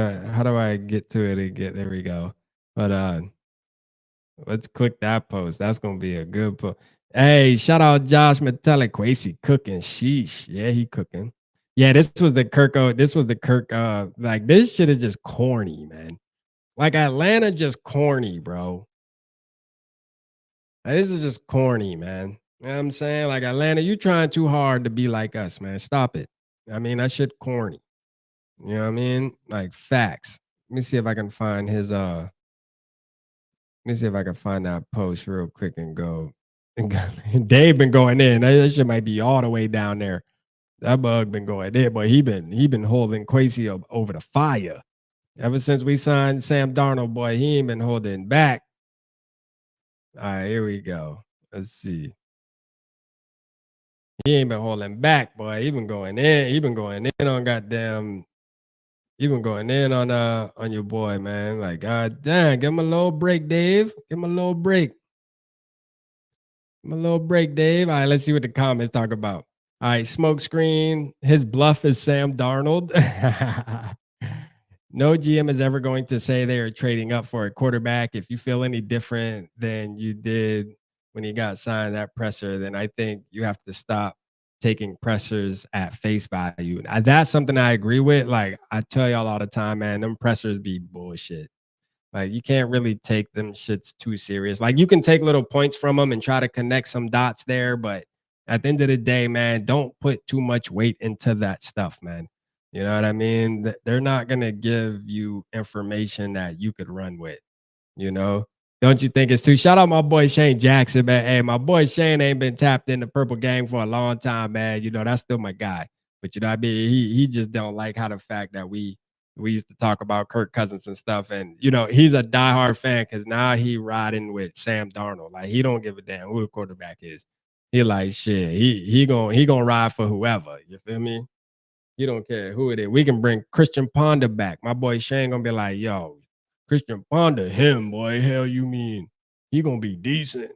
do I get to it again? There we go. Hold on. Let's click that post. That's gonna be a good post. Hey, shout out Josh Metallic. Kwesi cooking. Sheesh. Yeah, he cooking. Yeah, this was the Kirk. Like, this shit is just corny, man. Like, Atlanta just corny, bro. Like, this is just corny, man. You know what I'm saying? Like, Atlanta, you trying too hard to be like us, man. Stop it. I mean, that shit corny. You know what I mean? Like, facts. Let me see if I can find his let me see if I can find that post real quick and go. And Dave been going in. That shit might be all the way down there. That bug been going in, but he been holding Kwesi over the fire. Ever since we signed Sam Darnold, boy, he ain't been holding back. All right, here we go. Let's see. He ain't been holding back, boy. He been going in. He been going in on goddamn. He been going in on your boy, man. Like, god damn, give him a little break, Dave. Give him a little break. Give him a little break, Dave. All right, let's see what the comments talk about. All right, smoke screen. His bluff is Sam Darnold. No GM is ever going to say they are trading up for a quarterback. If you feel any different than you did when he got signed that presser, then I think you have to stop taking pressers at face value. That's something I agree with. Like I tell y'all all the time, man, them pressers be bullshit. Like you can't really take them shits too serious. Like you can take little points from them and try to connect some dots there, but at the end of the day, man, don't put too much weight into that stuff, man. You know what I mean? They're not gonna give you information that you could run with. You know, don't you think it's too? Shout out my boy Shane Jackson, man. Hey, my boy Shane ain't been tapped in the purple gang for a long time, man. You know that's still my guy. But you know, what I mean, he just don't like how the fact that we used to talk about Kirk Cousins and stuff, and you know he's a diehard fan because now he riding with Sam Darnold. Like he don't give a damn who the quarterback is. He like shit. He gonna ride for whoever. You feel me? He don't care who it is. We can bring Christian Ponder back. My boy Shane gonna be like, yo, Christian Ponder, him boy. Hell, you mean he gonna be decent?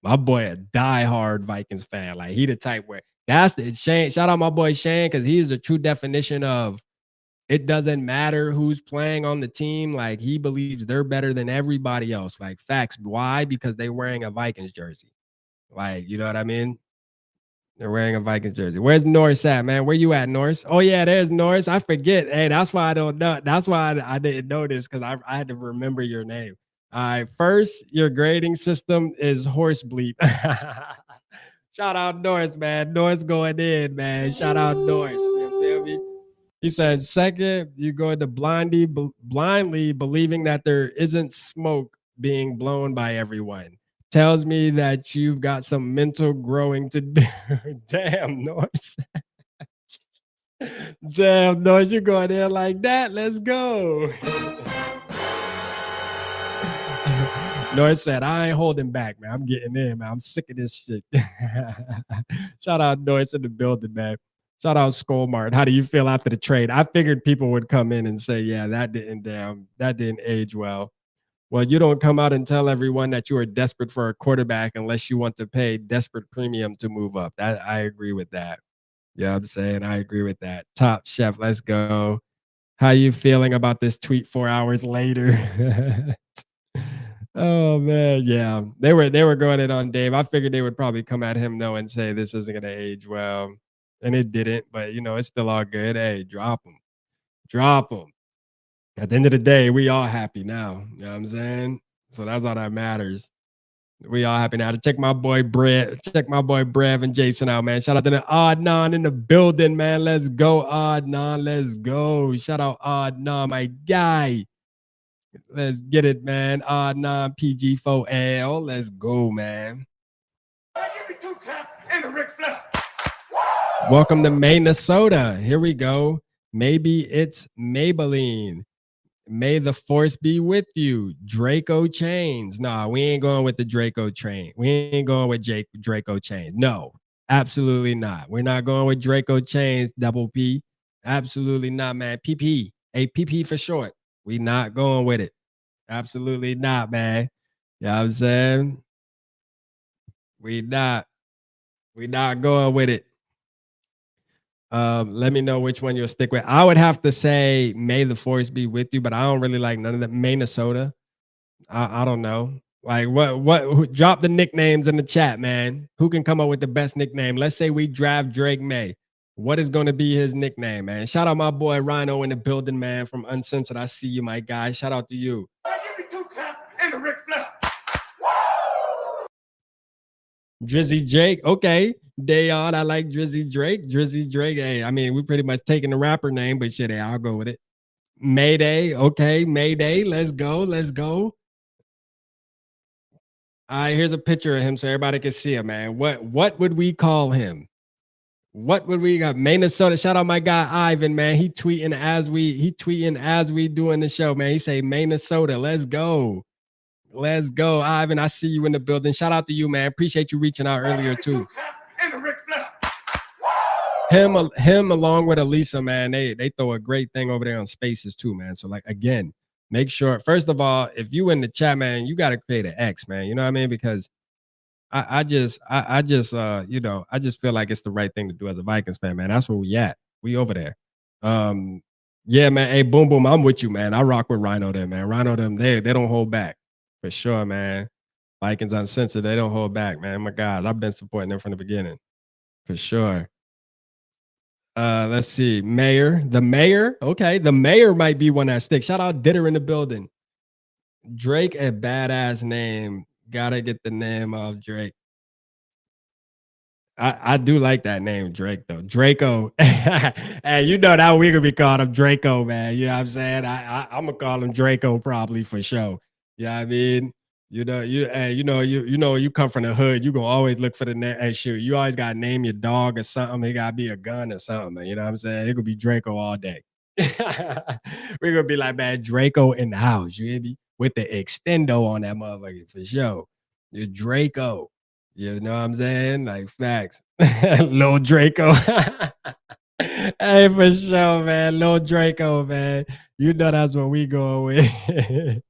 My boy a diehard Vikings fan. Like he the type where that's the Shane. Shout out my boy Shane because he's the true definition of it doesn't matter who's playing on the team. Like he believes they're better than everybody else. Like facts. Why? Because they're wearing a Vikings jersey. Like, you know what I mean? They're wearing a Vikings jersey. Where's Norris at, man? Where you at, Norris? Oh, yeah, there's Norris. I forget. Hey, that's why I don't know. That's why I didn't know this because I had to remember your name. All right. First, your grading system is horse bleep. Shout out Norris, man. Norris going in, man. Shout out Norris. You feel me? He said, second, you go into blindly believing that there isn't smoke being blown by everyone. Tells me that you've got some mental growing to do. Damn, Norris. Damn, Norris, you're going there like that. Let's go. Norris said, I ain't holding back, man. I'm getting in, man. I'm sick of this shit. Shout out Norris in the building, man. Shout out SKOL Mart. How do you feel after the trade? I figured people would come in and say, yeah, that didn't age well. Well, you don't come out and tell everyone that you are desperate for a quarterback unless you want to pay desperate premium to move up. That I agree with that. Yeah, I'm saying I agree with that. Top Chef, let's go. How you feeling about this tweet 4 hours later? Oh man, yeah. They were going it on Dave. I figured they would probably come at him though and say this isn't gonna age well. And it didn't, but you know, it's still all good. Hey, drop them. Drop them. At the end of the day, we all happy now. You know what I'm saying? So that's all that matters. We all happy now. To check my boy Brev and Jason out, man. Shout out to the Odd Non in the building, man. Let's go, Odd Non. Let's go. Shout out Odd Non, my guy. Let's get it, man. Odd Non PG4L. Let's go, man. Give me 2 taps and a Ric Flair. Welcome to Minnesota. Here we go. Maybe it's Maybelline. May the force be with you. Draco Chains. Nah, we ain't going with the Draco Chain. We ain't going with Draco Chains. No, absolutely not. We're not going with Draco Chains, double P. Absolutely not, man. PP. APP for short. We not going with it. Absolutely not, man. You know what I'm saying? We not going with it. Let me know which one you'll stick with. I would have to say may the force be with you, but I don't really like none of that. Minnesota. I don't know. Like what drop the nicknames in the chat, man. Who can come up with the best nickname? Let's say we draft Drake May. What is going to be his nickname, man? Shout out my boy Rhino in the building, man, from Uncensored. I see you, my guy. Shout out to you. Give me 2 taps and a Ric Flair. Drizzy Drake, okay. Dayon, I like Drizzy Drake. Drizzy Drake, hey, I mean, we pretty much taking the rapper name, but shit, hey, I'll go with it. Mayday, okay. Mayday, let's go. Let's go. All right, here's a picture of him so everybody can see him, man. What would we call him? What would we got? Minnesota. Shout out my guy Ivan, man. He tweeting as we doing the show, man. He say Minnesota. Let's go. Let's go, Ivan. I see you in the building. Shout out to you, man. Appreciate you reaching out earlier too. And a Ric Flair. Him along with Elisa, man. They throw a great thing over there on Spaces too, man. So like again, make sure first of all, if you in the chat, man, you got to create an X, man. You know what I mean? Because I just you know, I just feel like it's the right thing to do as a Vikings fan, man. That's where we at. We over there. Um, yeah, man. Hey, boom, boom. I'm with you, man. I rock with Rhino there, man. Rhino them, they don't hold back for sure, man. Vikings uncensored, they don't hold back, man. My God, I've been supporting them from the beginning for sure. Let's see, Mayor, the Mayor. Okay, the Mayor might be one that sticks. Shout out Ditter in the building. Drake, a badass name. Gotta get the name of Drake. I do like that name, Drake, though. Draco. Hey, you know that we gonna be calling him Draco, man. You know what I'm saying? I'm gonna call him Draco probably for sure. Yeah, I mean, you come from the hood, you gonna always look for the name. Hey, shoot, you always gotta name your dog or something. It gotta be a gun or something. You know what I'm saying? It could be Draco all day. We're gonna be like, man, Draco in the house. You hear me? With the extendo on that motherfucker for sure. You're Draco. You know what I'm saying? Like facts. Lil Draco. Hey, for sure, man. Lil Draco, man. You know that's what we going with.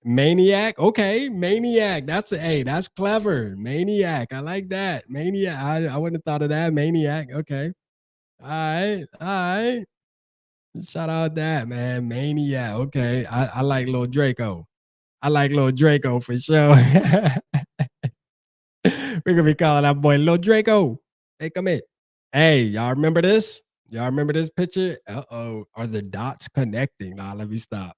Maniac. Okay, Maniac. That's clever. Maniac. I like that. Maniac. I wouldn't have thought of that. Maniac. Okay. All right. All right. Shout out that, man. Maniac. Okay. I like Lil Draco. I like Lil Draco for sure. We're gonna be calling that boy Lil Draco. Hey, come in. Hey, y'all remember this? Y'all remember this picture? Uh-oh. Are the dots connecting? Nah, let me stop.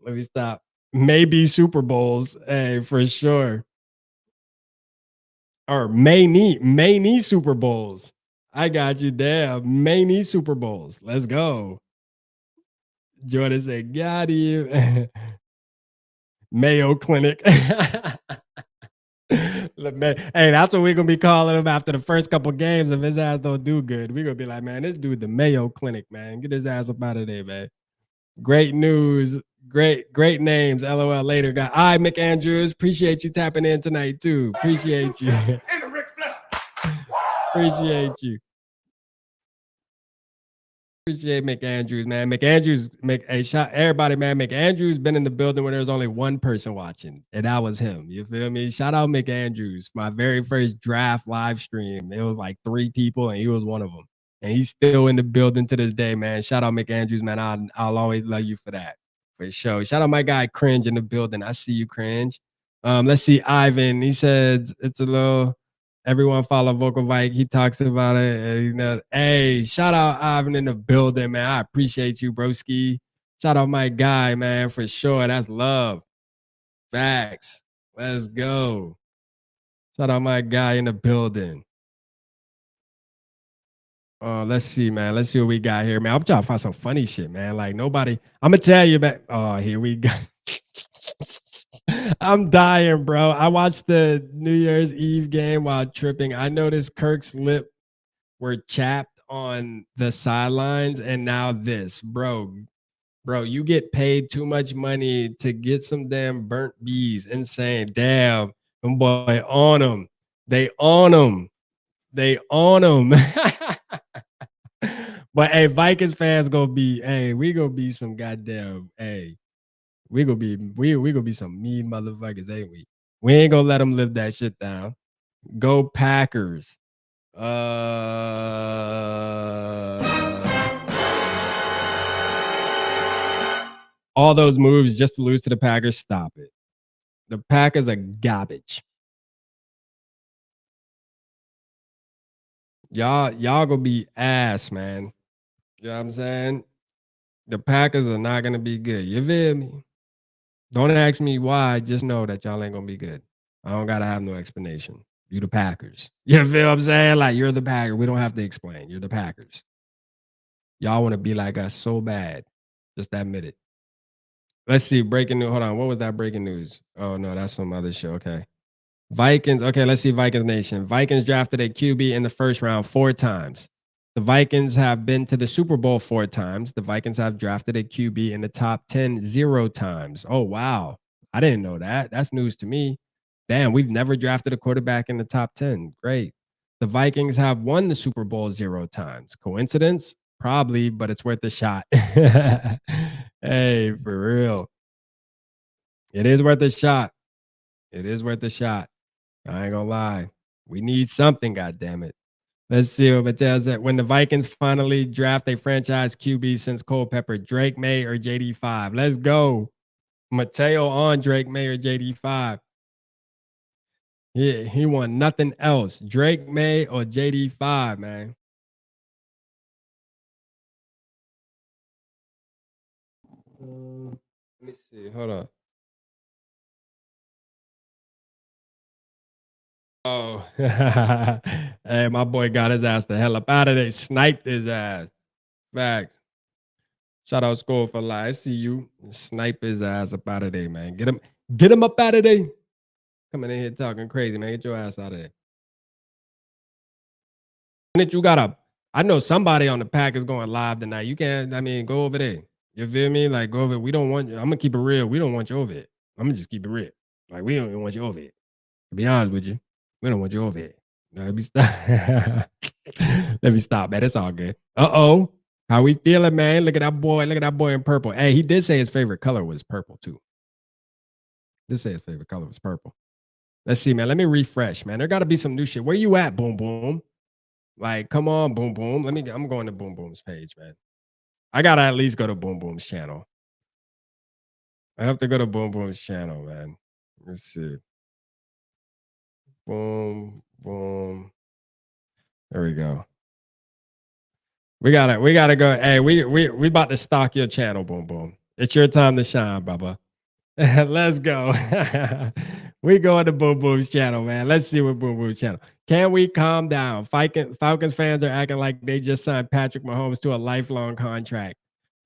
Let me stop. Maybe Super Bowls. Hey, for sure. Or may need Super Bowls. I got you. Damn. May need Super Bowls. Let's go. Jordan said, got you. Mayo Clinic. Hey, that's what we're gonna be calling him after the first couple games. If his ass don't do good, we're gonna be like, man, this dude, the Mayo Clinic, man, get his ass up out of there, man. Great news, great names. LOL later, guy. All right, McAndrews, appreciate you tapping in tonight too. Appreciate you. And the Ric Flair. Appreciate you. Appreciate McAndrews, man. Hey, shout everybody, man. McAndrews been in the building when there's only one person watching, and that was him. You feel me? Shout out McAndrews. My very first draft live stream, it was like 3 people, and he was one of them. And he's still in the building to this day, man. Shout out McAndrews, man. I'll always love you for that, for sure. Shout out my guy Cringe in the building. I see you, Cringe. Let's see, Ivan. He says it's a little. Everyone follow Vocal Vike. He talks about it. You know, hey, shout out Ivan in the building, man. I appreciate you, broski. Shout out my guy, man, for sure. That's love. Facts. Let's go. Shout out my guy in the building. Let's see, man. Let's see what we got here, man. I'm trying to find some funny shit, man. Like nobody. I'm gonna tell you, man. Oh, here we go. I'm dying, bro. I watched the New Year's Eve game while tripping. I noticed Kirk's lip were chapped on the sidelines, and now this, bro. You get paid too much money to get some damn burnt bees. Insane. Damn. Them boy on them. They on them. They on them. But hey, Vikings fans gonna be, hey, we gonna be some goddamn, hey, we gonna be some mean motherfuckers, ain't we? We ain't gonna let them live that shit down. Go Packers. All those moves just to lose to the Packers. Stop it. The Packers are garbage. Y'all gonna be ass, man. You know what I'm saying? The Packers are not gonna be good. You feel me? Don't ask me why. Just know that y'all ain't gonna be good. I don't gotta have no explanation. You the Packers. You feel what I'm saying? Like you're the Packers. We don't have to explain. You're the Packers. Y'all want to be like us so bad. Just admit it. Let's see. Breaking news. Hold on. What was that breaking news? Oh no, that's some other show. Okay. Vikings. Okay, let's see. Vikings Nation. Vikings drafted a QB in the first round 4 times. The Vikings have been to the Super Bowl 4 times. The Vikings have drafted a QB in the top 10 0 times. Oh, wow. I didn't know that. That's news to me. Damn, we've never drafted a quarterback in the top 10. Great. The Vikings have won the Super Bowl 0 times. Coincidence? Probably, but it's worth a shot. Hey, for real. It is worth a shot. It is worth a shot. I ain't gonna lie. We need something, goddammit. Let's see what it tells that when the Vikings finally draft a franchise QB since Culpepper, Drake May or JD5. Let's go. Mateo on Drake May or JD5. He want nothing else. Drake May or JD5, man. Let me see. Hold on. Oh, hey, my boy got his ass the hell up out of there. Sniped his ass. Facts. Shout out SKOL for life. I see you. Snipe his ass up out of there, man. Get him up out of there. Coming in here talking crazy, man. Get your ass out of there. And you got I know somebody on the pack is going live tonight. You can't, I mean, go over there. You feel me? Like, go over it. We don't want you. I'm gonna keep it real. We don't want you over it. I'm gonna just keep it real. Like, we don't even want you over it. To be honest with you, we don't want you over it. Let me stop. Let me stop, man. It's all good. Uh-oh. How we feeling, man? Look at that boy. Look at that boy in purple. Hey, he did say his favorite color was purple, too. Did say his favorite color was purple. Let's see, man. Let me refresh, man. There got to be some new shit. Where you at, Boom Boom? Like, come on, Boom Boom. I'm going to Boom Boom's page, man. I got to at least go to Boom Boom's channel. I have to go to Boom Boom's channel, man. Let's see. Boom, boom. There we go. We gotta go. Hey, we about to stock your channel, Boom Boom. It's your time to shine, Bubba. Let's go. We going to Boom Boom's channel, man. Let's see what Boom Boom's channel. Can we calm down? Falcons fans are acting like they just signed Patrick Mahomes to a lifelong contract.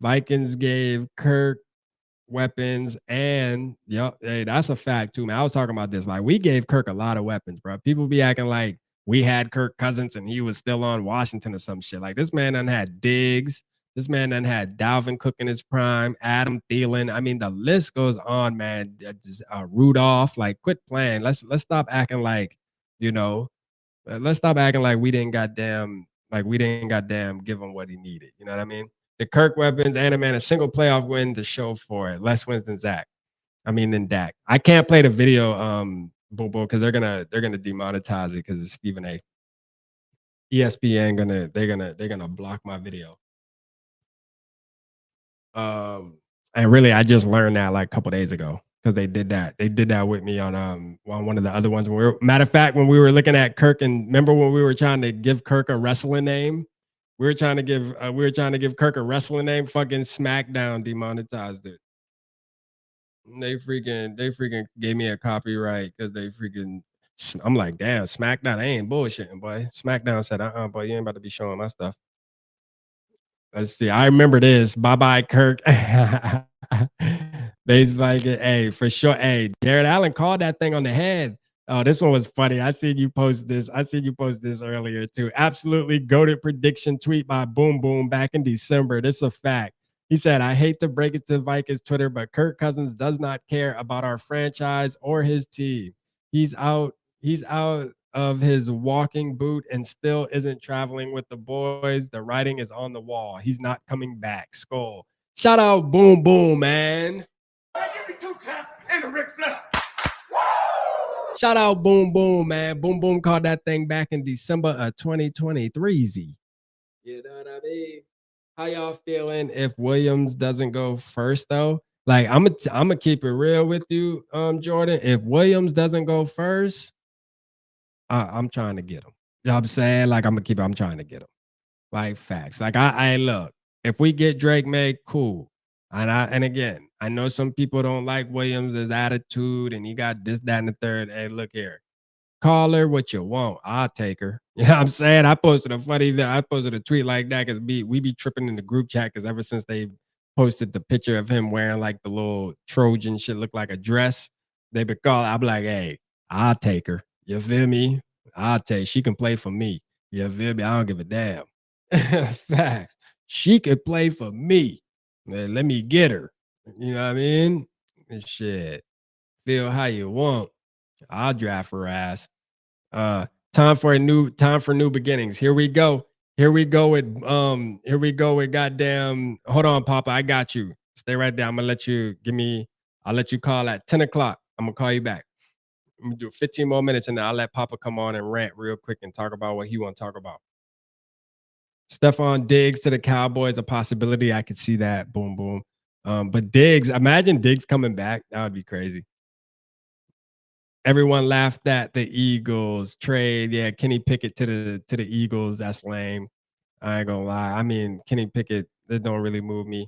Vikings gave Kirk weapons and hey, that's a fact too, man. I was talking about this. Like, we gave Kirk a lot of weapons, bro. People be acting like we had Kirk Cousins and he was still on Washington or some shit. Like, this man done had Diggs. This man done had Dalvin Cook in his prime, Adam Thielen. I mean, the list goes on, man. Rudolph. Like, quit playing. Let's stop acting like, let's stop acting like we didn't goddamn give him what he needed. You know what I mean? The Kirk weapons and a single playoff win to show for it. Less wins than than Dak. I can't play the video, Boom Boom, because they're gonna demonetize it because it's Stephen A. ESPN they're gonna block my video. And really, I just learned that like a couple days ago because they did that. They did that with me on one of the other ones. Matter of fact, when we were looking at Kirk, and remember when we were trying to give Kirk a wrestling name? We were trying to give Kirk a wrestling name. Fucking SmackDown demonetized it. They freaking gave me a copyright because they freaking. I'm like, damn, SmackDown, I ain't bullshitting, boy. SmackDown said, boy, you ain't about to be showing my stuff. Let's see. I remember this. Bye-bye, Kirk. Base Viking. Hey, for sure. Hey, Jared Allen called that thing on the head. Oh, this one was funny. I seen you post this earlier too. Absolutely goated prediction tweet by Boom Boom back in December. This is a fact. He said, I hate to break it to Vikings Twitter, but Kirk Cousins does not care about our franchise or his team. He's out of his walking boot and still isn't traveling with the boys. The writing is on the wall. He's not coming back. SKOL. Shout out Boom Boom, man. Give me 2 taps and a Ric Flair. Shout out Boom Boom, man. Boom Boom called that thing back in December of 2023. Z. You know what I mean? How y'all feeling if Williams doesn't go first, though? Like, I'm gonna keep it real with you, Jordan. If Williams doesn't go first, I'm trying to get him. You know what I'm saying? Like, I'm trying to get him. Like, facts. Like, I look, if we get Drake May, cool. And again, I know some people don't like Williams' attitude and he got this, that, and the third. Hey, look here. Call her what you want. I'll take her. You know what I'm saying? I posted a tweet like that because we be tripping in the group chat because ever since they posted the picture of him wearing like the little Trojan shit look like a dress, they be calling. I'm like, hey, I'll take her. You feel me? I'll take. She can play for me. You feel me? I don't give a damn. Facts. She could play for me. Man, let me get her. You know what I mean? Shit. Feel how you want. I'll draft her ass. Time for new beginnings. Here we go. Here we go with goddamn. Hold on, Papa. I got you. Stay right there. I'll let you call at 10 o'clock. I'm gonna call you back. I'm gonna do 15 more minutes and then I'll let Papa come on and rant real quick and talk about what he want to talk about. Stephon Diggs to the Cowboys, a possibility. I could see that. Boom, boom. But Diggs, imagine Diggs coming back. That would be crazy. Everyone laughed at the Eagles trade. Yeah, Kenny Pickett to the Eagles. That's lame. I ain't gonna lie. I mean, Kenny Pickett, that don't really move me.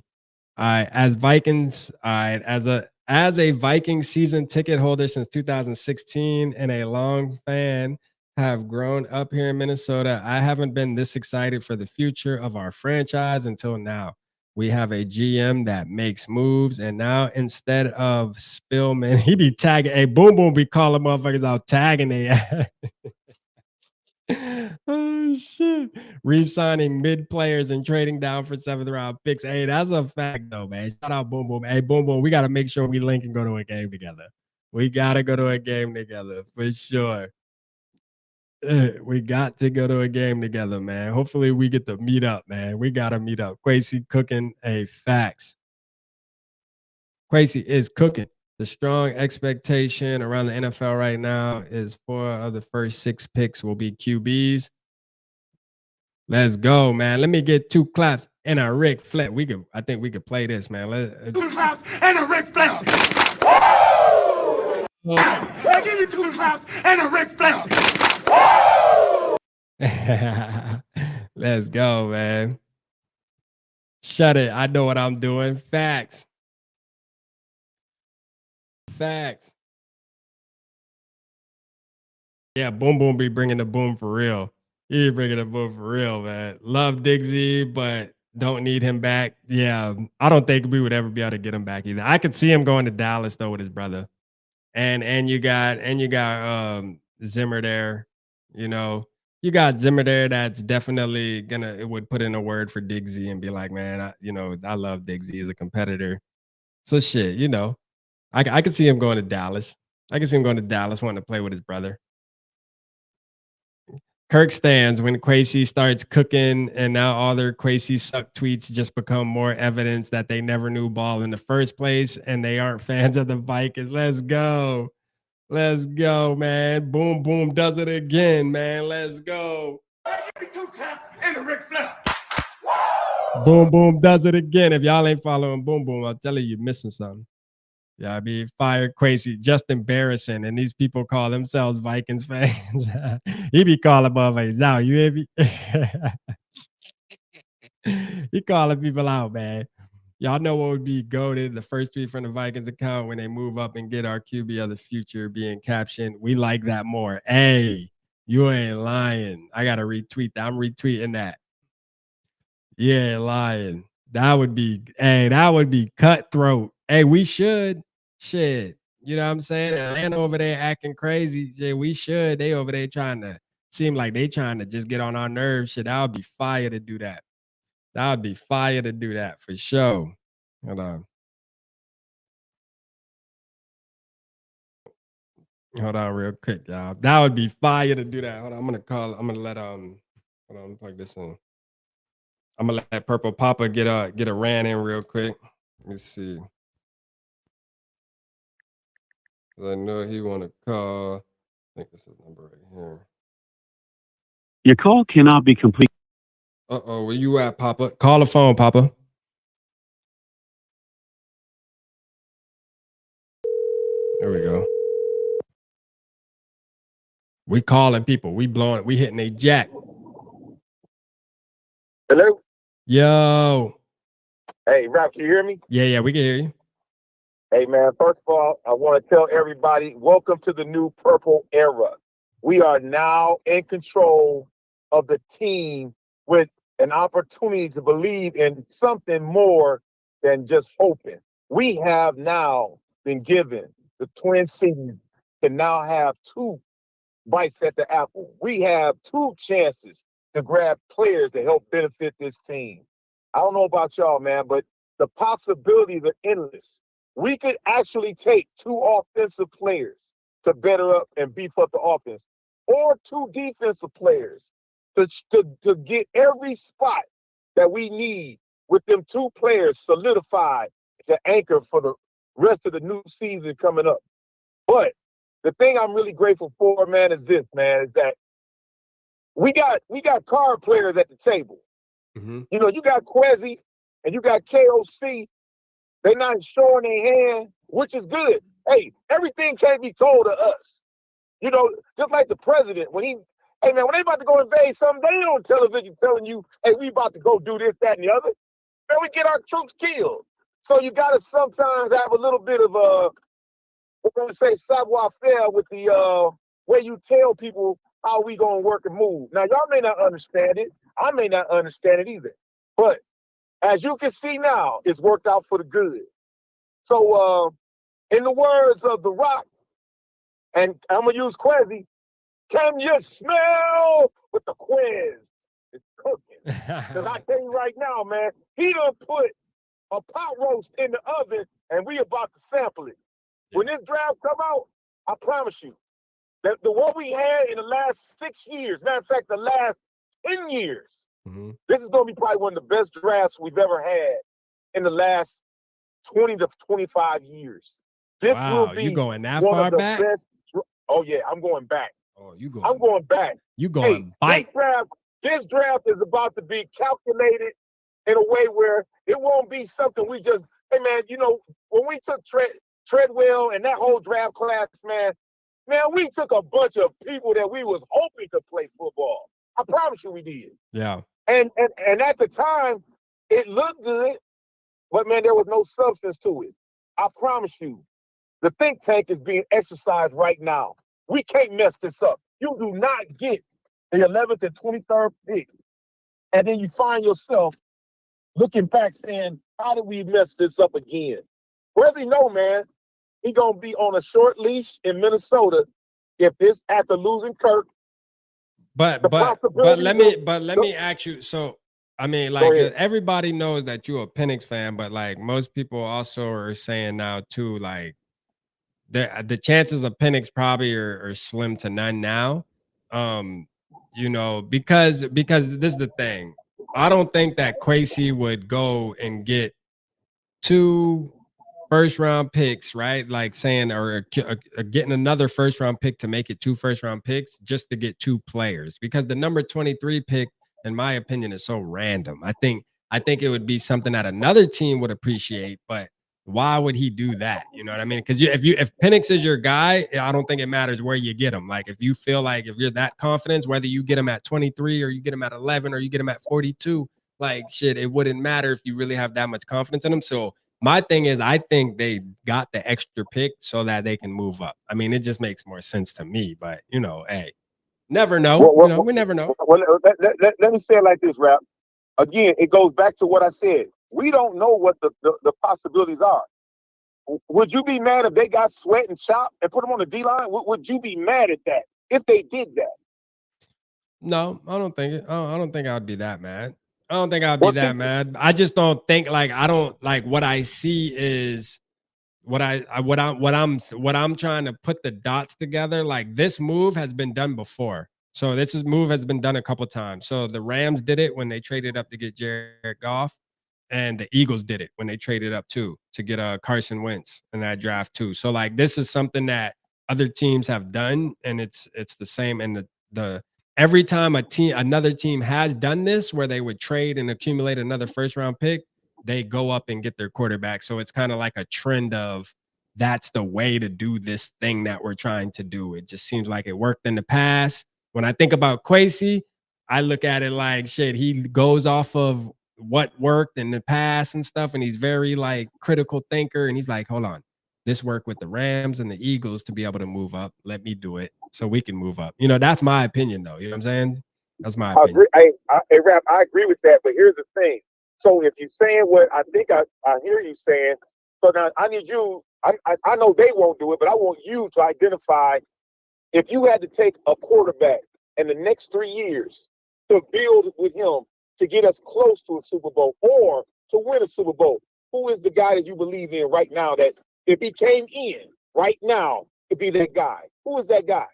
As Vikings, as a Viking season ticket holder since 2016 and a long fan, have grown up here in Minnesota. I haven't been this excited for the future of our franchise until now. We have a GM that makes moves, and now instead of Spillman, he be tagging. Hey, Boom Boom be calling motherfuckers out tagging they. Oh shit. Re-signing mid players and trading down for 7th round picks. Hey, that's a fact though, man. Shout out Boom Boom. Hey, Boom Boom, we gotta make sure we link and go to a game together. We gotta go to a game together for sure. We got to go to a game together, man. Hopefully we get to meet up, man. We gotta meet up. Kwesi cooking a facts. Kwesi is cooking. The strong expectation around the NFL right now is 4 of the first 6 picks will be QBs. Let's go, man. Let me get 2 claps and a Ric Flair. I think we could play this, man. 2 claps and a Ric Flair. I give you 2 claps and a Ric Flair. Let's go, man. Shut it. I know what I'm doing. Facts. Facts. Yeah, Boom Boom be bringing the boom for real. He be bringing the boom for real, man. Love Diggsy, but don't need him back. Yeah, I don't think we would ever be able to get him back either. I could see him going to Dallas though with his brother, and you got Zimmer there. You know, you got Zimmer there. That's definitely it would put in a word for Diggsy and be like, man, I love Diggsy as a competitor. So shit, I could see him going to Dallas. I could see him going to Dallas wanting to play with his brother. Kirk stands when Kwesi starts cooking, and now all their Kwesi suck tweets just become more evidence that they never knew ball in the first place, and they aren't fans of the Vikings. Let's go. Let's go, man. Boom, boom does it again, man. Let's go. Give me 2 claps and a Ric Flair. Boom, boom does it again. If y'all ain't following Boom Boom, I'll tell you, you're missing something. Yeah, I mean, fired Kwesi, just embarrassing. And these people call themselves Vikings fans. He be calling motherfuckers out. You hear me? He calling people out, man. Y'all know what would be goated? The first tweet from the Vikings account when they move up and get our QB of the future being captioned. We like that more. Hey, you ain't lying. I got to retweet that. I'm retweeting that. Yeah, lying. That would be cutthroat. Hey, we should. Shit. You know what I'm saying? Atlanta over there acting crazy. Shit, we should. They over there seem like they trying to just get on our nerves. Shit, that would be fire to do that. That would be fire to do that for sure. Hold on. Hold on real quick, y'all. That would be fire to do that. Hold on. I'm gonna let hold on, plug this in. I'm gonna let Purple Papa get a rant in real quick. Let me see. I know he want to call. I think this is the number right here. Your call cannot be complete. Uh-oh, where you at, Papa? Call the phone, Papa. There we go. We calling people. We hitting a jack. Hello? Yo. Hey, Rap, can you hear me? Yeah, we can hear you. Hey, man, first of all, I want to tell everybody, welcome to the new purple era. We are now in control of the team with an opportunity to believe in something more than just hoping. We have now been given the Twin Cities to now have 2 bites at the apple. We have 2 chances to grab players to help benefit this team. I don't know about y'all, man, but the possibilities are endless. We could actually take 2 offensive players to better up and beef up the offense, or 2 defensive players to get every spot that we need with them 2 players solidified to anchor for the rest of the new season coming up. But the thing I'm really grateful for, man, is this, man, is that we got card players at the table. Mm-hmm. You know, you got Kwesi and you got KOC. They not showing their hand, which is good. Hey, everything can't be told to us. You know, just like the president, hey man, when they about to go invade something, they ain't on television telling you, hey, we about to go do this, that, and the other. Man, we get our troops killed. So you gotta sometimes have a little bit of we're gonna say savoir faire with the way you tell people how we gonna work and move. Now y'all may not understand it. I may not understand it either. But as you can see now, it's worked out for the good. So in the words of The Rock, and I'm gonna use Kwesi, can you smell what the quiz is cooking? Because I tell you right now, man, he done put a pot roast in the oven and we about to sample it. Yeah. When this draft come out, I promise you, that the one we had in the last 6 years, matter of fact, the last 10 years, this is going to be probably one of the best drafts we've ever had in the last 20 to 25 years. This will be you going that one far of the back? best. Oh, yeah, I'm going back. Oh, you going? I'm going back. You going back? This draft is about to be calculated in a way where it won't be something we just, hey, man, you know, when we took Treadwell and that whole draft class, man, we took a bunch of people that we was hoping to play football. I promise you we did. Yeah. And at the time, it looked good, but, man, there was no substance to it. I promise you, the think tank is being exercised right now. We can't mess this up. You do not get the 11th and 23rd pick, and then you find yourself looking back saying, how did we mess this up again? Where's he know, man? He going to be on a short leash in Minnesota if this, after losing Kirk. But let me ask you, so I mean, like, everybody knows that you're a Penix fan, but like most people also are saying now too, like the chances of Penix probably are slim to none now. You know, because this is the thing. I don't think that Kwesi would go and get 2 first-round picks, right? Like saying, or getting another first-round pick to make it 2 first-round picks just to get 2 players, because the number 23 pick, in my opinion, is so random. I think it would be something that another team would appreciate, but why would he do that? You know what I mean? Because if Penix is your guy, I don't think it matters where you get him. Like if you feel like if you're that confident, whether you get him at 23 or you get him at 11 or you get him at 42, like shit, it wouldn't matter if you really have that much confidence in him. So my thing is, I think they got the extra pick so that they can move up. I mean, it just makes more sense to me. But you know, hey, never know. We never know. Well, let me say it like this, Rap. Again, it goes back to what I said. We don't know what the possibilities are. Would you be mad if they got Sweat and Chop and put them on the D-line? Would you be mad at that if they did that? No, I don't think it. I don't think I'd be that mad. I don't think I'd be that mad. I just don't think like I don't like what I see is what I'm trying to put the dots together. Like this move has been done before. So move has been done a couple times. So the Rams did it when they traded up to get Jared Goff, and the Eagles did it when they traded up too to get Carson Wentz in that draft too. So like this is something that other teams have done, and it's the same. And the every time another team has done this where they would trade and accumulate another first round pick, they go up and get their quarterback. So it's kind of like a trend of that's the way to do this thing that we're trying to do. It just seems like it worked in the past. When I think about Kwesi, I look at it like shit. He goes off of what worked in the past and stuff, and he's very like critical thinker. And he's like, hold on, this worked with the Rams and the Eagles to be able to move up. Let me do it so we can move up. You know, that's my opinion, though. You know what I'm saying? That's my opinion. Hey, Rap, I agree with that. But here's the thing. So if you're saying what I think I hear you saying, so now I need you. I know they won't do it, but I want you to identify if you had to take a quarterback in the next 3 years to build with him to get us close to a Super Bowl or to win a Super Bowl, who is the guy that you believe in right now that if he came in right now to be that guy? Who is that guy?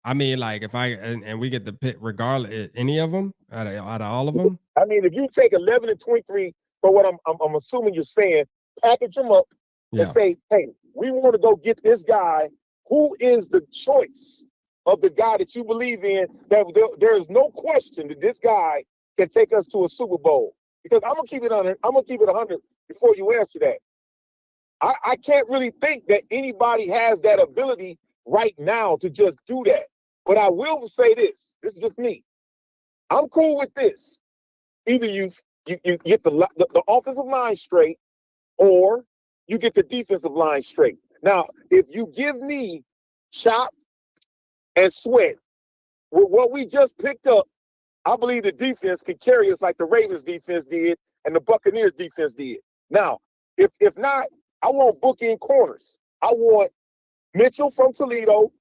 I mean, like if and we get the pick regardless, any of them out of all of them. I mean, if you take 11 and 23, for what I'm assuming you're saying, package them up and say, hey, we want to go get this guy who is the choice of the guy that you believe in, that there is no question that this guy can take us to a Super Bowl? Because I'm gonna keep it 100 before you answer that. I can't really think that anybody has that ability right now to just do that. But I will say this. This is just me. I'm cool with this. Either you get the offensive line straight, or you get the defensive line straight. Now, if you give me Chop and Sweat with what we just picked up, I believe the defense can carry us like the Ravens defense did and the Buccaneers defense did. Now, if not, I want bookend corners. I want Mitchell from Toledo.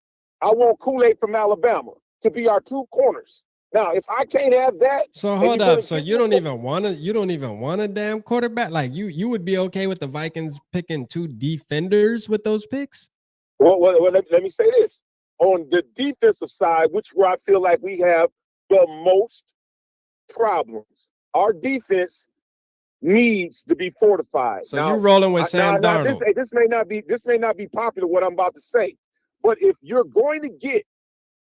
I want Kool-Aid from Alabama to be our two corners. Now, if I can't have that, so hold up. So you don't even want a damn quarterback? Like you would be okay with the Vikings picking 2 defenders with those picks? Well, let me say this. On the defensive side, where I feel like we have the most problems, our defense needs to be fortified. So you're rolling with Sam Darnold. This may not be popular, what I'm about to say, but if you're going to get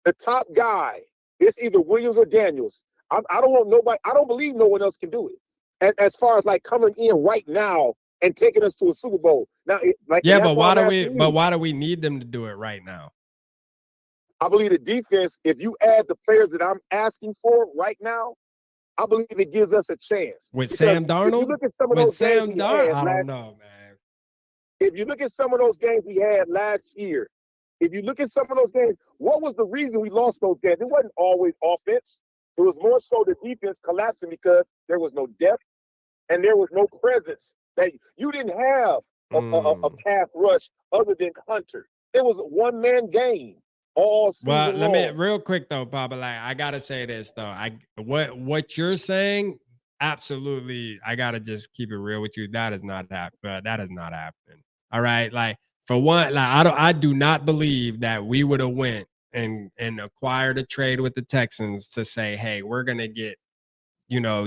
the top guy, it's either Williams or Daniels. I don't want nobody. I don't believe no one else can do it. As far as like coming in right now and taking us to a Super Bowl. Now, but why do we need them to do it right now? I believe the defense, if you add the players that I'm asking for right now, I believe it gives us a chance. With Sam Darnold? If you look at some of those games we had I don't know, man. If you look at some of those games we had last year, if you look at some of those games, what was the reason we lost those games? It wasn't always offense. It was more so the defense collapsing because there was no depth and there was no presence. That you didn't have a pass rush other than Hunter. It was a one-man game all season long. Let me real quick though, Papa. Like I gotta say this though. What you're saying, absolutely. I gotta just keep it real with you. That is not happening. That is not happening. All right, like. For one, like I do not believe that we would have went and acquired a trade with the Texans to say, hey, we're gonna get,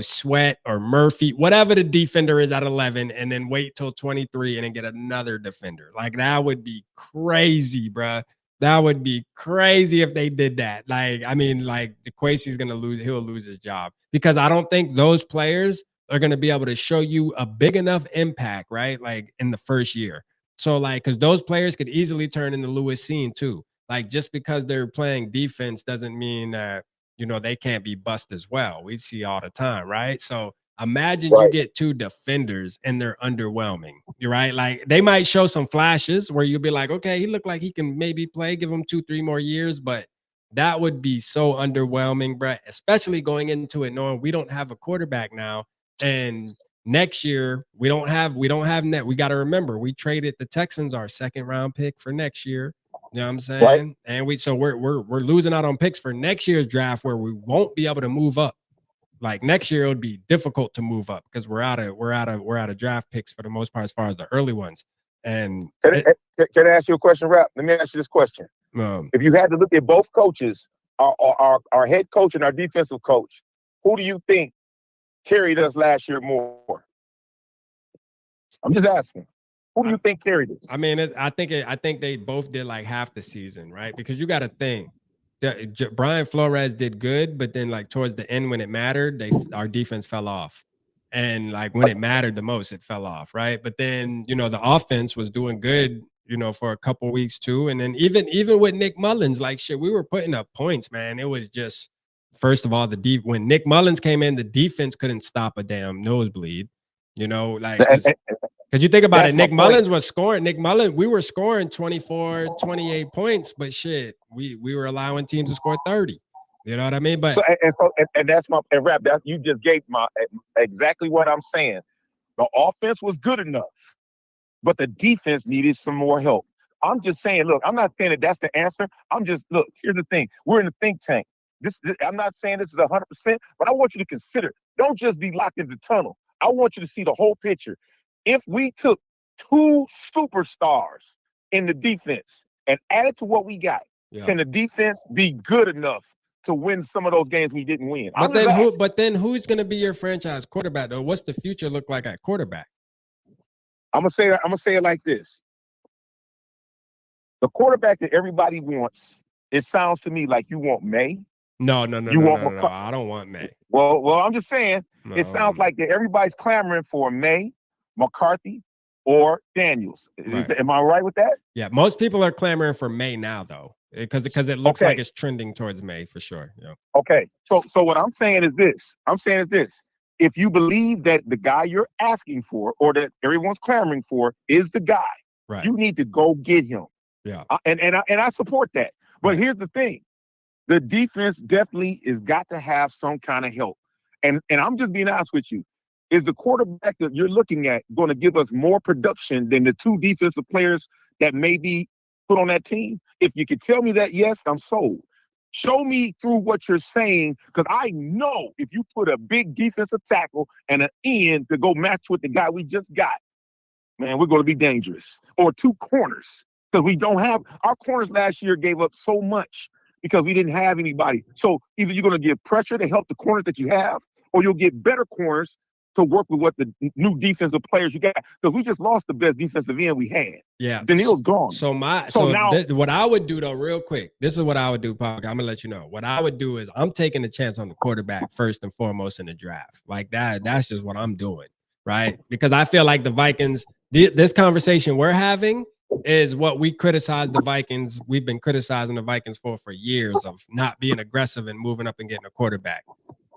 Sweat or Murphy, whatever the defender is at 11, and then wait till 23 and then get another defender. Like that would be crazy, bruh. That would be crazy if they did that. Like, I mean, like the Kwesi's gonna lose, he'll lose his job because I don't think those players are gonna be able to show you a big enough impact, right? Like in the first year. So like, because those players could easily turn into Lewis Scene too. Like just because they're playing defense doesn't mean that, they can't be bust as well. We see all the time, right? So imagine you get 2 defenders and they're underwhelming. You're right. Like they might show some flashes where you'll be like, okay, he looked like he can maybe play, give him 2-3 more years, but that would be so underwhelming, bro. Especially going into it knowing we don't have a quarterback now. And next year, we don't have net. We got to remember, we traded the Texans our 2nd round pick for next year. You know what I'm saying? Right. And we're losing out on picks for next year's draft where we won't be able to move up. Like next year, it would be difficult to move up because we're out of draft picks for the most part as far as the early ones. And can I ask you a question, Rap? Let me ask you this question: if you had to look at both coaches, our head coach and our defensive coach, who do you think carried us last year more? I'm just asking. Who do you think carried us? I mean, I think they both did like half the season, right? Because you got to think Brian Flores did good, but then like towards the end when it mattered, our defense fell off. And like when it mattered the most, it fell off, right? But then, the offense was doing good, for a couple weeks too. And then even with Nick Mullins, like shit, we were putting up points, man. It was just, first of all, when Nick Mullins came in, the defense couldn't stop a damn nosebleed, like because you think about it, Nick Mullins was scoring. We were scoring 24, 28 points, but shit, we were allowing teams to score 30. You know what I mean? But that's Rap, that you just gave exactly what I'm saying. The offense was good enough, but the defense needed some more help. I'm just saying, look, I'm not saying that that's the answer. Look, here's the thing. We're in a think tank. I'm not saying this is 100%, but I want you to consider. Don't just be locked in the tunnel. I want you to see the whole picture. If we took 2 superstars in the defense and added to what we got, can the defense be good enough to win some of those games we didn't win? But then who's going to be your franchise quarterback though? What's the future look like at quarterback? I'm gonna say it like this. The quarterback that everybody wants, it sounds to me like you want May. No. You want No. I don't want May. Well, I'm just saying, No, it sounds like that everybody's clamoring for May, McCarthy, or Daniels. Right. Am I right with that? Yeah, most people are clamoring for May now, though, because it looks Okay. like it's trending towards May for sure. Yeah. Okay. So what I'm saying is this. If you believe that the guy you're asking for or that everyone's clamoring for is the guy, Right. you need to go get him. Yeah. And I support that. But Right. here's the thing. The defense definitely has got to have some kind of help. And I'm just being honest with you. Is the quarterback that you're looking at going to give us more production than the two defensive players that may be put on that team? If you could tell me that, yes, I'm sold. Show me through what you're saying, because I know if you put a big defensive tackle and an end to go match with the guy we just got, man, we're going to be dangerous. Or two corners, because we don't have – our corners last year gave up so much because we didn't have anybody. So either you're going to give pressure to help the corners that you have, or you'll get better corners to work with what the new defensive players you got. Because we just lost the best defensive end we had. Yeah. Daniel's gone. So what I would do though, real quick, this is what I would do, Paul. I'm gonna let you know. What I would do is I'm taking a chance on the quarterback first and foremost in the draft. Like that's just what I'm doing, right? Because I feel like the Vikings, this conversation we're having is what we criticize the Vikings. We've been criticizing the Vikings for years of not being aggressive and moving up and getting a quarterback.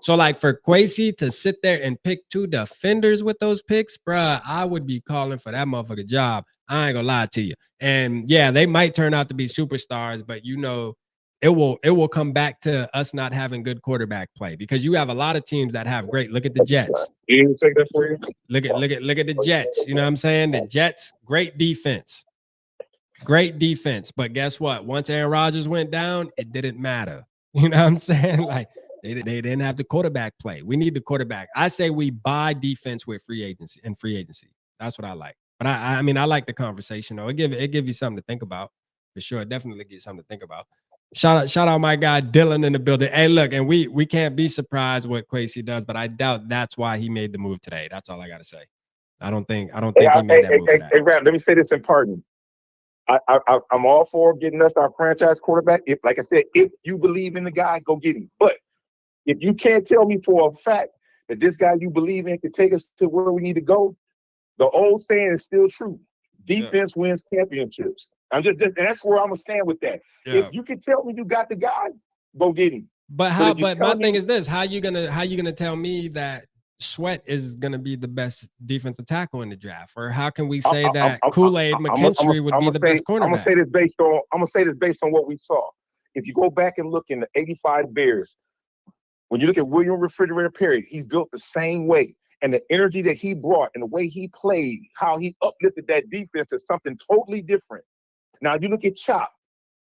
So, like, for Kwesi to sit there and pick two defenders with those picks, bruh, I would be calling for that motherfucker job. I ain't gonna lie to you. And yeah, they might turn out to be superstars, but you know, it will come back to us not having good quarterback play, because you have a lot of teams that have great. Look at the Jets. You didn't take that for you? Look at the Jets. You know what I'm saying? The Jets, great defense. Great defense. But guess what? Once Aaron Rodgers went down, it didn't matter. You know what I'm saying? Like, they didn't have the quarterback play. We need the quarterback. I say we buy defense with free agency. That's what I like. But I mean, I like the conversation though. It give you something to think about for sure. It definitely gives you something to think about. Shout out my guy Dylan in the building. Hey, look, and we can't be surprised what Kwesi does, but I doubt that's why he made the move today. That's all I gotta say. I don't think he made that move for that. Hey, Rap, let me say this in pardon. I'm all for getting us our franchise quarterback. If, like I said, if you believe in the guy, go get him. But if you can't tell me for a fact that this guy you believe in can take us to where we need to go, the old saying is still true. Defense wins championships. And that's where I'm gonna stand with that. Yeah. If you can tell me you got the guy, go get him. But my thing is this: how you gonna tell me that Sweat is gonna be the best defensive tackle in the draft, or how can we say that Kool-Aid McKinstry would be the best cornerback? I'm gonna say this based on what we saw. If you go back and look in the '85 Bears, when you look at William Refrigerator Perry, he's built the same way. And the energy that he brought and the way he played, how he uplifted that defense is something totally different. Now, you look at Chop.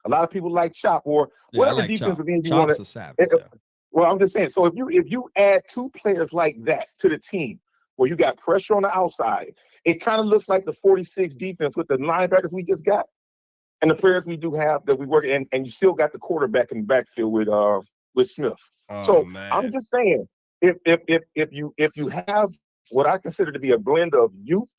A lot of people like Chop or whatever defensive end you want to. Well, I'm just saying. So if you add two players like that to the team, where you got pressure on the outside, it kind of looks like the 46 defense with the linebackers we just got and the players we do have that we work and you still got the quarterback in the backfield with Smith. Man. I'm just saying, if you have what I consider to be a blend of youth,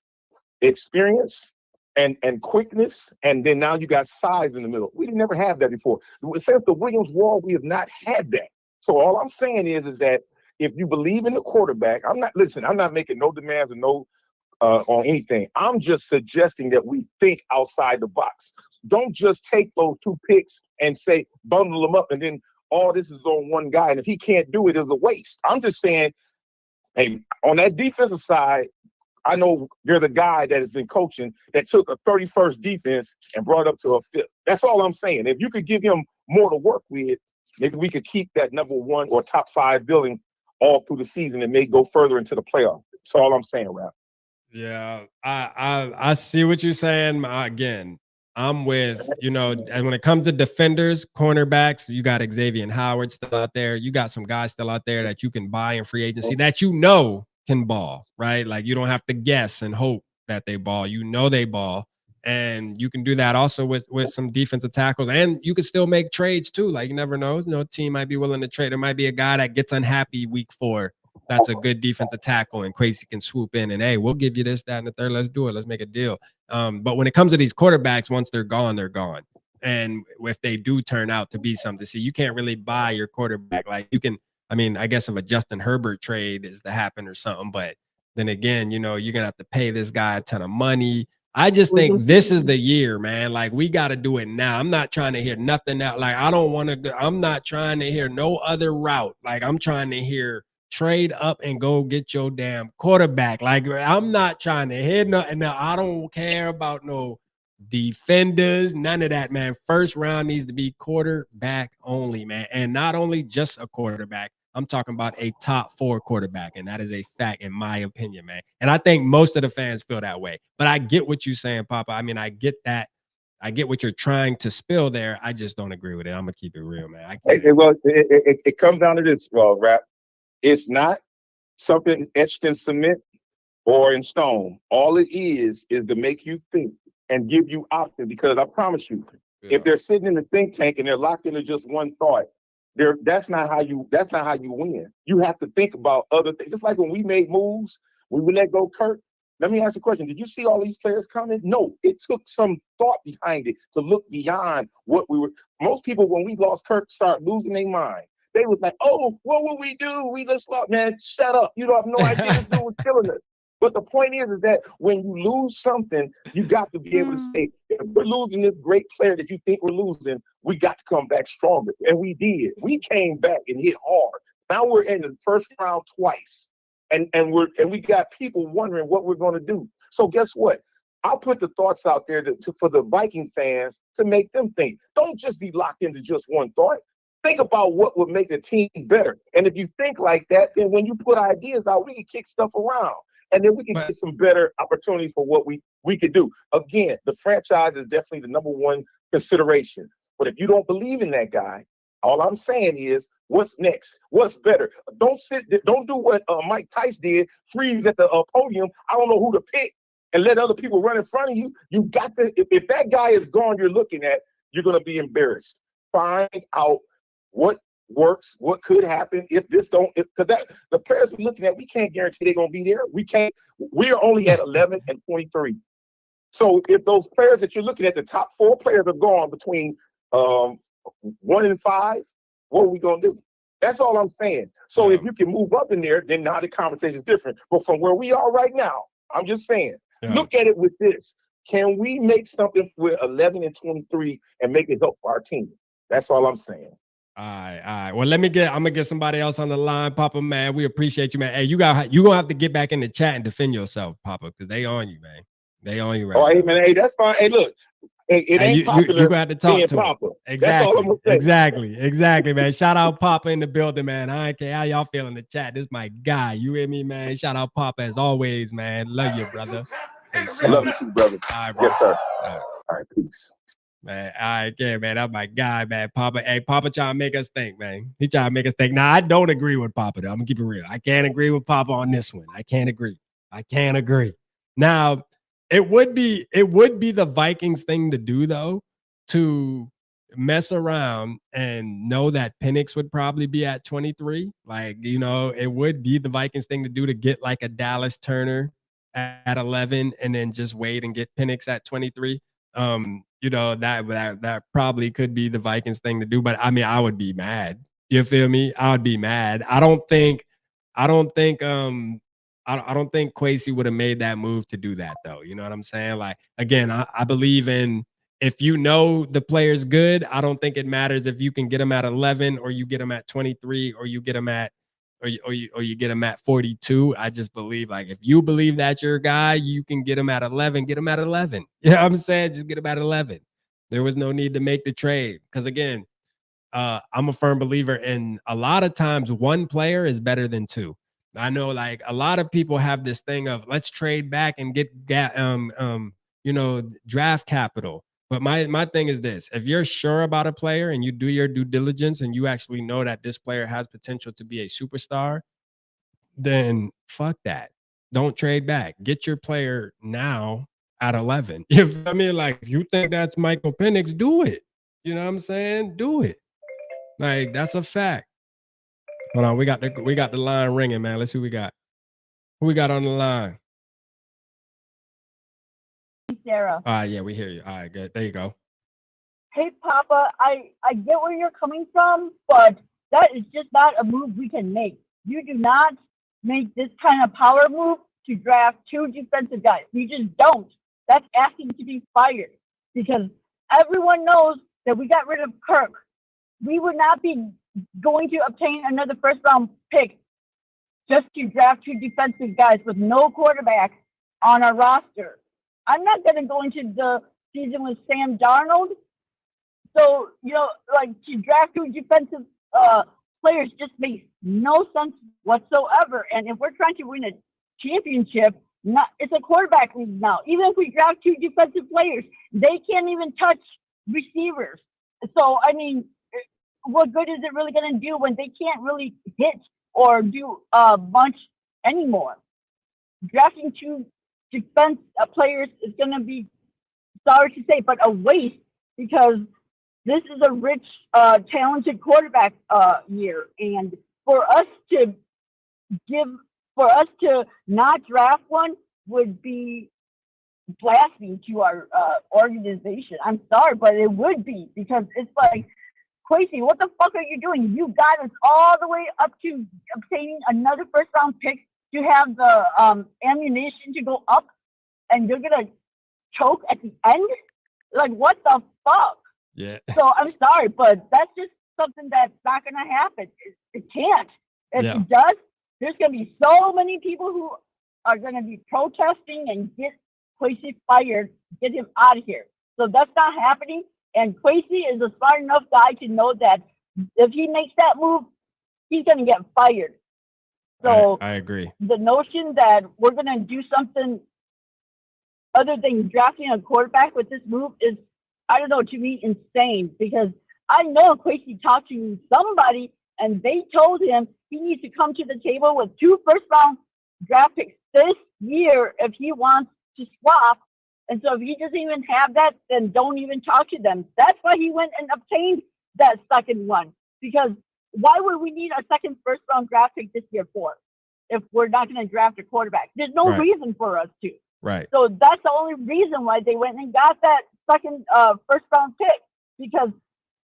experience, and quickness, and then now you got size in the middle. We didn't never have that before. Since the Williams wall, we have not had that. So all I'm saying is that if you believe in the quarterback, I'm not making no demands and no on anything. I'm just suggesting that we think outside the box. Don't just take those two picks and say bundle them up and then all this is on one guy. And if he can't do it, it's a waste. I'm just saying, hey, on that defensive side, I know you're the guy that has been coaching that took a 31st defense and brought it up to a 5th. That's all I'm saying. If you could give him more to work with, maybe we could keep that number 1 or top 5 building all through the season and may go further into the playoff. That's all I'm saying, Rap. Yeah, I see what you're saying. Again, I'm with, and when it comes to defenders, cornerbacks, you got Xavier Howard still out there. You got some guys still out there that you can buy in free agency that can ball, right? Like you don't have to guess and hope that they ball. They ball. And you can do that also with some defensive tackles. And you can still make trades too. Like you never know. Team might be willing to trade. There might be a guy that gets unhappy week 4 that's a good defensive tackle and Kwesi can swoop in and, hey, we'll give you this, that, and the third. Let's do it. Let's make a deal. But when it comes to these quarterbacks, once they're gone, they're gone. And if they do turn out to be something, see, you can't really buy your quarterback. Like you can, I mean, I guess if a Justin Herbert trade is to happen or something, but then again, you know, you're going to have to pay this guy a ton of money. I just think this is the year, man. Like we got to do it now. I'm not trying to hear nothing out. Like I don't want to, I'm not trying to hear no other route. Like I'm trying to hear trade up and go get your damn quarterback. Like I'm not trying to hear nothing. No, I don't care about no defenders, none of that, man. First round needs to be quarterback only, man. And not only just a quarterback, I'm talking about a top 4 quarterback, and that is a fact in my opinion, man. And I think most of the fans feel that way. But I get what you're saying, Papa. I mean, I get that. I get what you're trying to spill there. I just don't agree with it. I'm gonna keep it real, man. It comes down to this, Rap. It's not something etched in cement or in stone. All it is to make you think and give you options. Because I promise you, if they're sitting in the think tank and they're locked into just one thought, that's not how you win. You have to think about other things. Just like when we made moves, when we let go Kirk. Let me ask you a question. Did you see all these players coming? No, it took some thought behind it to look beyond what we were. Most people, when we lost Kirk, start losing their mind. They was like, oh, what will we do? We just lost, man, shut up. You don't have no idea this dude was killing us. But the point is that when you lose something, you got to be able to say, if we're losing this great player that you think we're losing, we got to come back stronger. And we did. We came back and hit hard. Now we're in the first round twice. And we got people wondering what we're going to do. So guess what? I'll put the thoughts out there for the Viking fans to make them think. Don't just be locked into just one thought. Think about what would make the team better. And if you think like that, then when you put ideas out, we can kick stuff around. And then we can get some better opportunities for what we could do. Again, the franchise is definitely the number one consideration. But if you don't believe in that guy, all I'm saying is, what's next? What's better? Don't do what Mike Tice did, freeze at the podium. I don't know who to pick and let other people run in front of you. You got to, if that guy is gone, you're looking at, you're going to be embarrassed. Find out what works, what could happen if this don't, because the players we're looking at, we can't guarantee they're going to be there. We're only at 11 and 23. So if those players that you're looking at, the top 4 players are gone between 1 and 5, what are we going to do? That's all I'm saying. So if you can move up in there, then now the conversation is different. But from where we are right now, I'm just saying, look at it with this. Can we make something with 11 and 23 and make it help our team? That's all I'm saying. All right. Well, I'm gonna get somebody else on the line, Papa, man. We appreciate you, man. Hey, you gonna have to get back in the chat and defend yourself, Papa, because they on you, man. They on you right now. Hey, man. Hey, that's fine. Hey, look. It ain't popular. You gonna have to talk to Papa. Him. That's all I'm gonna say. Exactly, man. Shout out Papa in the building, man. I don't care how y'all feel in the chat. This is my guy. You hear me, man? Shout out Papa as always, man. Love you, brother. Hey, love you too, brother. All right, bro. Yes, sir. All right, peace. Man, all right, yeah, man. That's my guy, man. Papa, hey, Papa trying to make us think, man. He trying to make us think. Now, I don't agree with Papa, though. I'm gonna keep it real. I can't agree with Papa on this one. I can't agree. Now, it would be the Vikings thing to do, though, to mess around and know that Penix would probably be at 23. Like, you know, it would be the Vikings thing to do to get like a Dallas Turner at 11 and then just wait and get Penix at 23. You know, that probably could be the Vikings thing to do, but I mean, I would be mad. You feel me? I would be mad. I don't think Kwesi would have made that move to do that, though. You know what I'm saying? Like, again, I believe in, if you know the player's good, I don't think it matters if you can get him at 11 or you get him at 23 or you get him at or you get him at 42. I just believe, like, if you believe that's your guy, you can get him at 11, get him at 11. You know what I'm saying? Just get him at 11. There was no need to make the trade. Because again, I'm a firm believer in, a lot of times one player is better than two. I know, like, a lot of people have this thing of, let's trade back and get you know, draft capital. But my thing is this: if you're sure about a player and you do your due diligence and you actually know that this player has potential to be a superstar, then fuck that. Don't trade back. Get your player now at 11. If I mean, like, if you think that's Michael Penix, do it. You know what I'm saying? Do it. Like, that's a fact. Hold on, we got the line ringing, man. Let's see who we got. Who we got on the line? Sarah. All right, yeah, we hear you. All right, good. There you go. Hey, Papa, I get where you're coming from, but that is just not a move we can make. You do not make this kind of power move to draft 2 defensive guys. You just don't. That's asking to be fired because everyone knows that we got rid of Kirk. We would not be going to obtain another first-round pick just to draft 2 defensive guys with no quarterback on our roster. I'm not going to go into the season with Sam Darnold. So, like to draft 2 defensive players just makes no sense whatsoever. And if we're trying to win a championship, it's a quarterback league now. Even if we draft 2 defensive players, they can't even touch receivers. So, I mean, what good is it really going to do when they can't really hit or do much anymore? Drafting 2 defense players is going to be, sorry to say, but a waste because this is a rich, talented quarterback year, and for us to not draft one would be blasphemy to our organization. I'm sorry, but it would be because it's like, Kwesi, what the fuck are you doing? You got us all the way up to obtaining another first-round pick to have the ammunition to go up, and you're gonna choke at the end? Like, what the fuck? Yeah. So I'm sorry, but that's just something that's not going to happen. It can't. If it does, there's going to be so many people who are going to be protesting and get Kwesi fired, get him out of here. So that's not happening. And Kwesi is a smart enough guy to know that if he makes that move, he's going to get fired. So I agree. The notion that we're going to do something other than drafting a quarterback with this move is, I don't know, to me, insane because I know Kwesi talked to somebody and they told him he needs to come to the table with 2 first-round draft picks this year if he wants to swap. And so if he doesn't even have that, then don't even talk to them. That's why he went and obtained that second one. Because why would we need a second first-round draft pick this year for if we're not going to draft a quarterback? There's no reason for us to. Right. So that's the only reason why they went and got that second first-round pick, because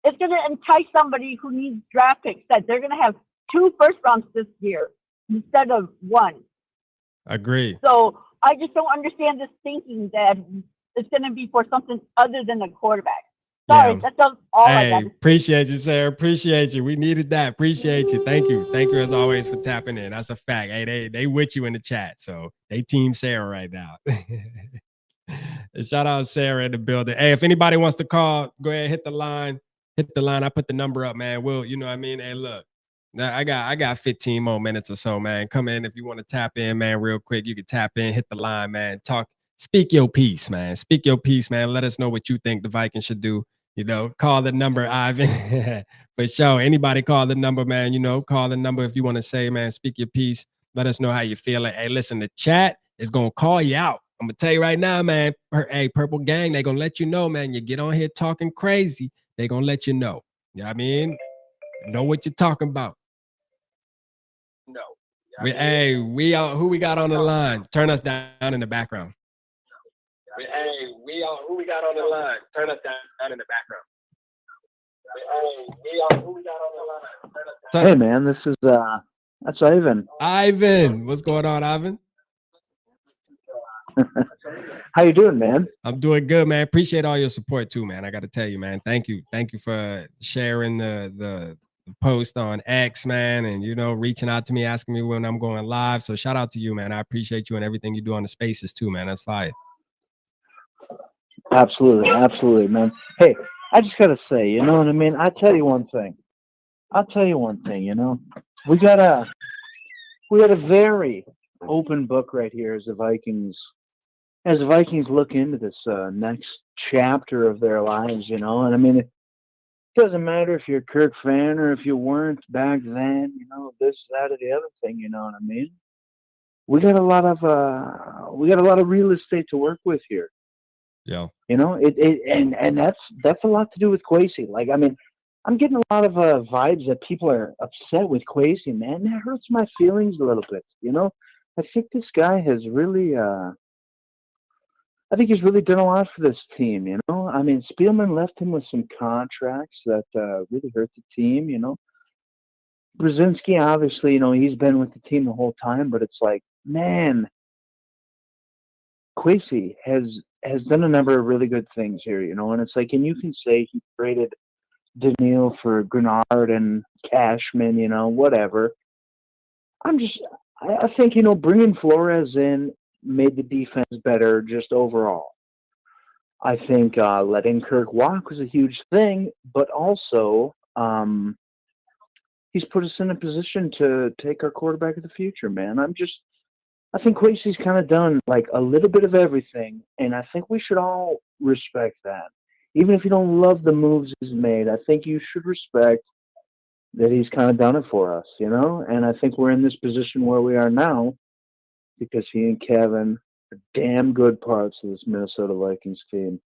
it's going to entice somebody who needs draft picks that they're going to have 2 first rounds this year instead of 1. Agree. So I just don't understand this thinking that it's going to be for something other than a quarterback. Sorry, that's all I got. Appreciate you, Sarah. Appreciate you. We needed that. Appreciate you. Thank you. Thank you as always for tapping in. That's a fact. Hey, they with you in the chat. So they team Sarah right now. Shout out Sarah in the building. Hey, if anybody wants to call, go ahead, hit the line. Hit the line. I put the number up, man. We'll, you know what I mean? Hey, look. Now I got 15 more minutes or so, man. Come in if you want to tap in, man, real quick. You can tap in, hit the line, man. Speak your piece, man. Speak your piece, man. Let us know what you think the Vikings should do. Call the number, Ivan. For sure. Anybody call the number, man. Call the number if you want to say, man, speak your piece. Let us know how you feel. Hey, listen, the chat is going to call you out. I'm going to tell you right now, man. Hey, Purple Gang, they're going to let you know, man. You get on here talking crazy, they're going to let you know. You know what I mean? Know what you're talking about. No. Who we got on the line? Turn us down in the background. Who we got on the line? Turn us down in the background. Who we got on the line? Hey man, this is that's Ivan. Ivan, what's going on, Ivan? How you doing, man? I'm doing good, man. Appreciate all your support too, man. I got to tell you, man. Thank you for sharing the post on X, man, and reaching out to me, asking me when I'm going live. So shout out to you, man. I appreciate you and everything you do on the spaces too, man. That's fire. Absolutely, man. Hey, I just gotta say, you know what I mean? I'll tell you one thing. We got a very open book right here as the Vikings look into this next chapter of their lives, and I mean, it doesn't matter if you're a Kirk fan or if you weren't back then, this, that, or the other thing, you know what I mean? We got a lot of real estate to work with here. Yeah. And that's a lot to do with Kwesi. Like, I mean, I'm getting a lot of vibes that people are upset with Kwesi, man. That hurts my feelings a little bit, you know. I think this guy has really, I think he's really done a lot for this team, you know. I mean, Spielman left him with some contracts that really hurt the team, you know. Brzezinski, obviously, you know, he's been with the team the whole time, but it's like, man, Kwesi has done a number of really good things here, you know. And it's like, and you can say he traded Daniil for Grenard and Cashman, you know, whatever. I think, you know, bringing Flores in made the defense better just overall. I think letting Kirk walk was a huge thing, but also he's put us in a position to take our quarterback of the future, man. I think Kwesi's kind of done like a little bit of everything, and I think we should all respect that. Even if you don't love the moves he's made, I think you should respect that he's kind of done it for us, you know? And I think we're in this position where we are now because he and Kevin are damn good parts of this Minnesota Vikings team.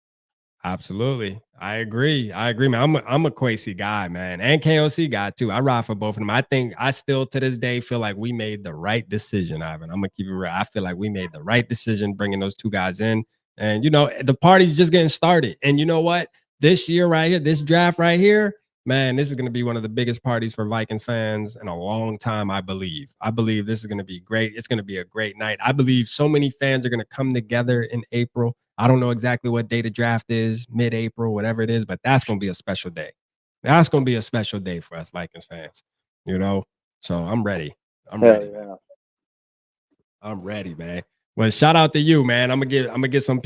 Absolutely. I agree, man. I'm a Kwesi guy, man, and KOC guy too. I ride for both of them. I think I still to this day feel like we made the right decision, Ivan. I'm gonna keep it real. I feel like we made the right decision bringing those two guys in. And you know, the party's just getting started. And you know what? This year right here, this draft right here, man, this is going to be one of the biggest parties for Vikings fans in a long time, I believe. I believe this is going to be great. It's going to be a great night. I believe so many fans are going to come together in April. I don't know exactly what day the draft is, mid-April, whatever it is, but that's going to be a special day. That's going to be a special day for us Vikings fans, you know? So I'm ready. I'm ready. Yeah. I'm ready, man. Well, shout out to you, man. I'm gonna get some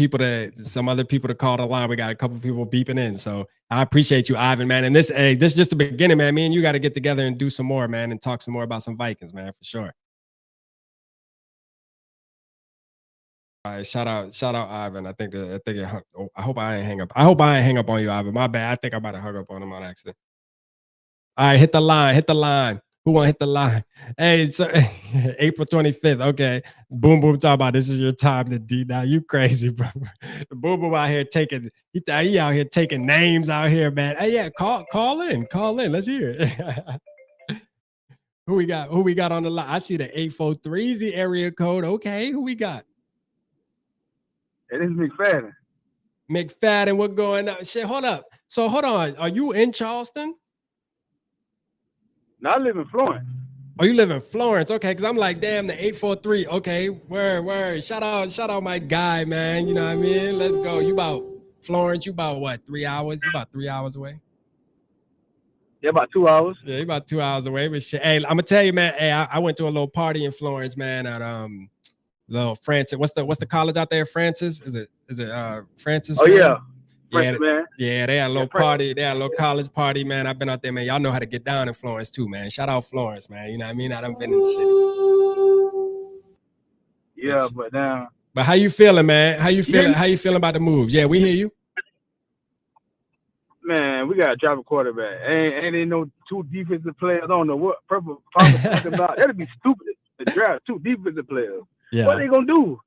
other people to call the line. We got a couple people beeping in, so I appreciate you, Ivan, man. And this is just the beginning, man. Me and you got to get together and do some more, man, and talk some more about some Vikings, man, for sure. All right, shout out, Ivan. I hope I ain't hang up. I hope I ain't hang up on you, Ivan. My bad. I think I might have hung up on him on accident. All right, hit the line. Who want to hit the line? Hey, so April 25th. Okay. Boom Boom talk about this is your time to D. Now you crazy, bro. Boom Boom out here he out here taking names out here, man. Hey, yeah, call in. Let's hear it. Who we got on the line? I see the 843 the area code. Okay, who we got? It is McFadden. McFadden, what going on? Shit, hold up. So hold on. Are you in Charleston? Now I live in Florence. Oh, you live in Florence. Okay, because I'm like, damn, the 843. Okay, word. Shout out my guy, man. You know what I mean? Let's go. You about Florence, you about what, 3 hours? You about 3 hours away? Yeah, about 2 hours. Yeah, you about 2 hours away. But shit. Hey, I'm gonna tell you, man. Hey, I went to a little party in Florence, man, at little Francis. What's the college out there? Francis? Is it Francis? Oh, man? yeah. Yeah, man. Yeah, they had a little party. They had a little college party, man. I've been out there, man. Y'all know how to get down in Florence too, man. Shout out Florence, man. You know what I mean? I done been in the city. Yeah, but now. But how you feeling, man? How you feeling? How you feeling about the moves? Yeah, we hear you. Man, we gotta drop a quarterback. Ain't no two defensive players. I don't know what purple talking about. That'd be stupid to draft two defensive players. Yeah. What they gonna do?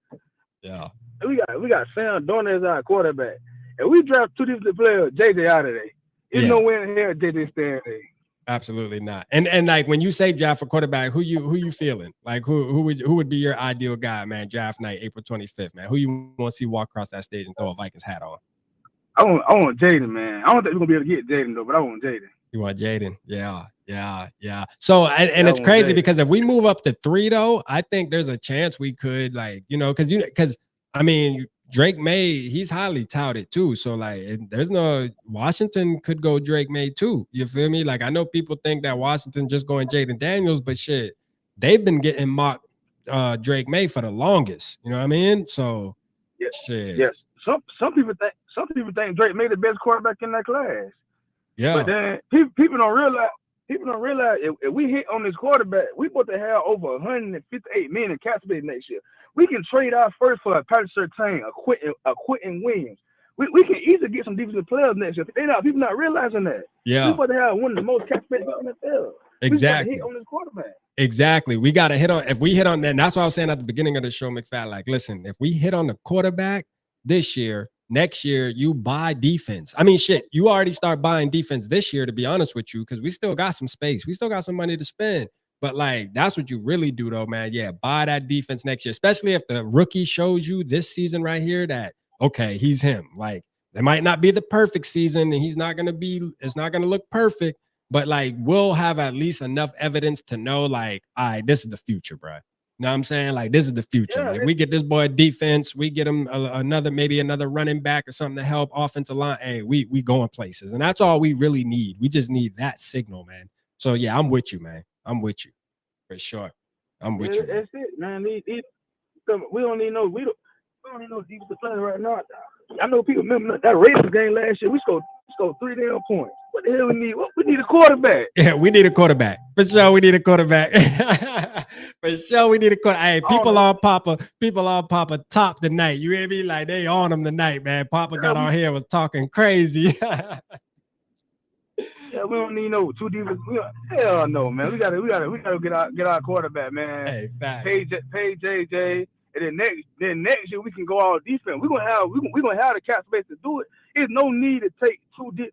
Yeah. We got Sam Darnold as our quarterback. And we draft two defensive players, JJ out of there. There's no way in hell JJ staying there. Absolutely not. And like when you say draft a quarterback, who you feeling? Like who would be your ideal guy, man? Draft night, April 25th, man. Who you want to see walk across that stage and throw a Vikings hat on? I want Jayden, man. I don't think we're gonna be able to get Jayden though, but I want Jayden. You want Jayden? Yeah. So and it's crazy because if we move up to 3 though, I think there's a chance we could because I mean Drake May, he's highly touted too. So like there's no Washington could go Drake May too. You feel me? Like I know people think that Washington just going Jayden Daniels, but shit, they've been getting mocked Drake May for the longest. You know what I mean? So shit. Yes. Some people think Drake May the best quarterback in that class. Yeah. But then people don't realize if we hit on this quarterback, we about to have over 158 million in cap space next year. We can trade our first for a Patrick Surtain, a Quentin Williams. We can easily get some defensive players next year. People not realizing that. Yeah. We about to have one of the most cap space in the NFL. Exactly. We got to hit on this quarterback. Exactly. We got to hit on. If we hit on that, and that's what I was saying at the beginning of the show, McFadden. Like, listen, if we hit on the quarterback this year, next year you buy defense. I mean, shit, you already start buying defense this year, to be honest with you, because we still got some space. We still got some money to spend. But like, that's what you really do, though, man. Yeah, buy that defense next year, especially if the rookie shows you this season right here that, okay, he's him. Like, it might not be the perfect season, and it's not gonna look perfect, but like, we'll have at least enough evidence to know, like, all right, this is the future, bro. You know what I'm saying? Like, this is the future. Yeah, like, we get this boy defense, we get him maybe another running back or something to help offensive line. Hey, we going places, and that's all we really need. We just need that signal, man. So yeah, I'm with you, man. I'm with you for sure. I'm with you. That's it, man. We don't need no defensive player right now. I know people remember that Raiders game last year. We scored 3 damn points. What the hell we need? We need a quarterback. Yeah, we need a quarterback. For sure, we need a quarterback. For sure, we need a quarterback. Hey, people on Papa top tonight. You hear me? Like, they on him tonight, man. Papa got on here, was talking crazy. Yeah, we don't need no 2 defense. Hell no, man. We gotta get our quarterback, man. Hey, fact. Pay JJ, and then next year we can go all defense. We're gonna have the cap space to do it. There's no need to take 2 deep.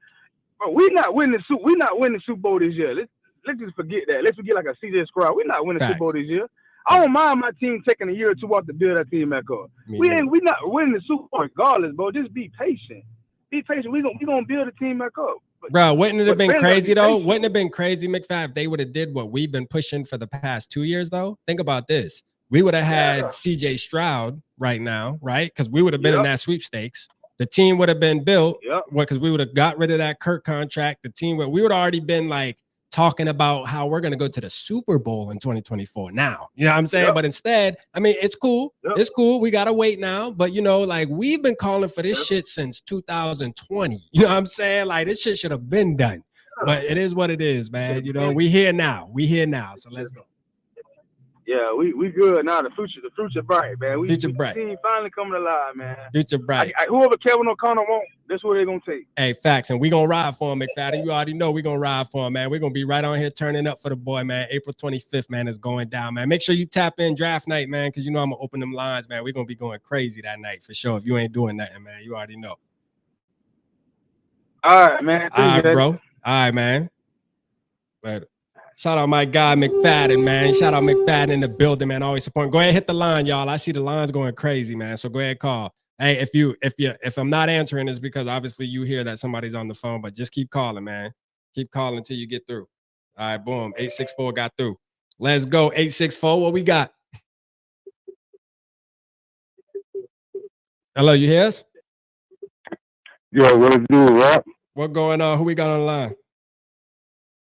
We're not winning Super Bowl this year. Let's just forget that. Let's forget like a CJ Stroud. We're not winning Super Bowl this year. I don't mind my team taking a year or 2 off to build that team back up. We're not winning the Super Bowl regardless, bro. Just be patient. Be patient. We gonna build the team back up. Bro, wouldn't it have been crazy though? Wouldn't it have been crazy, McFadden, if they would have did what we've been pushing for the past 2 years though? Think about this. We would have had CJ Stroud right now, right? Because we would have been in that sweepstakes. The team would have been built because we would have got rid of that Kirk contract. The team we would have already been like talking about how we're going to go to the Super Bowl in 2024 now. You know what I'm saying? But instead, I mean, it's cool. It's cool. We got to wait now. But, you know, like we've been calling for this shit since 2020. You know what I'm saying? Like this shit should have been done. But it is what it is, man. You know, we here now. So let's go. Yeah, we good now. The future bright, man. Future bright. Team finally coming alive, man. Future bright. Whoever Kevin O'Connor wants, that's what they're gonna take. Hey, facts, and we gonna ride for him, McFadden. You already know we gonna ride for him, man. We're gonna be right on here turning up for the boy, man. April 25th, man, is going down, man. Make sure you tap in draft night, man, because you know I'm gonna open them lines, man. We're gonna be going crazy that night for sure. If you ain't doing nothing, man, you already know. All right, man. All right, bro. All right, man. Later. Shout out my guy McFadden, man. Shout out McFadden in the building, man. Always supporting. Go ahead, hit the line, y'all. I see the lines going crazy, man. So go ahead, call. Hey, if I'm not answering, it's because obviously you hear that somebody's on the phone, but just keep calling, man. Keep calling until you get through. All right, boom. 864 got through. Let's go. 864. What we got? Hello, you hear us? Yo, what it do, Rob? What going on? Who we got on the line?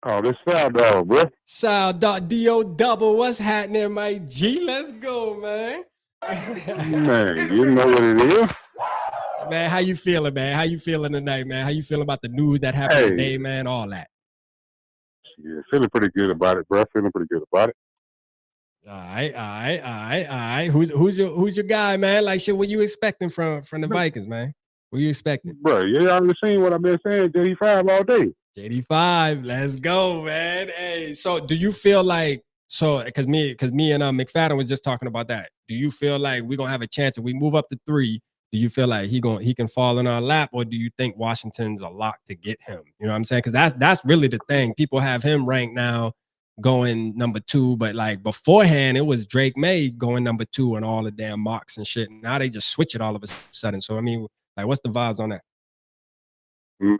Oh, this Sal Dog, bro. Sal Dog, D-O double. What's happening, my G? Let's go, man. Man, you know what it is. Man, how you feeling, man? How you feeling tonight, man? How you feeling about the news that happened today, man? All that. Yeah, feeling pretty good about it, bro. Feeling pretty good about it. All right. Who's your guy, man? Like, shit, what you expecting from the Vikings, man? What you expecting? Bro, you already seen what I've been saying, JD5 all day. JD5, let's go, man. Hey, so do you feel like, because me and McFadden was just talking about that. Do you feel like we're gonna have a chance if we move up to 3? Do you feel like he can fall in our lap, or do you think Washington's a lock to get him? You know what I'm saying? Because that's really the thing. People have him ranked now going number 2, but like beforehand, it was Drake May going number 2 and all the damn mocks and shit. Now they just switch it all of a sudden. So I mean, like, what's the vibes on that? Man,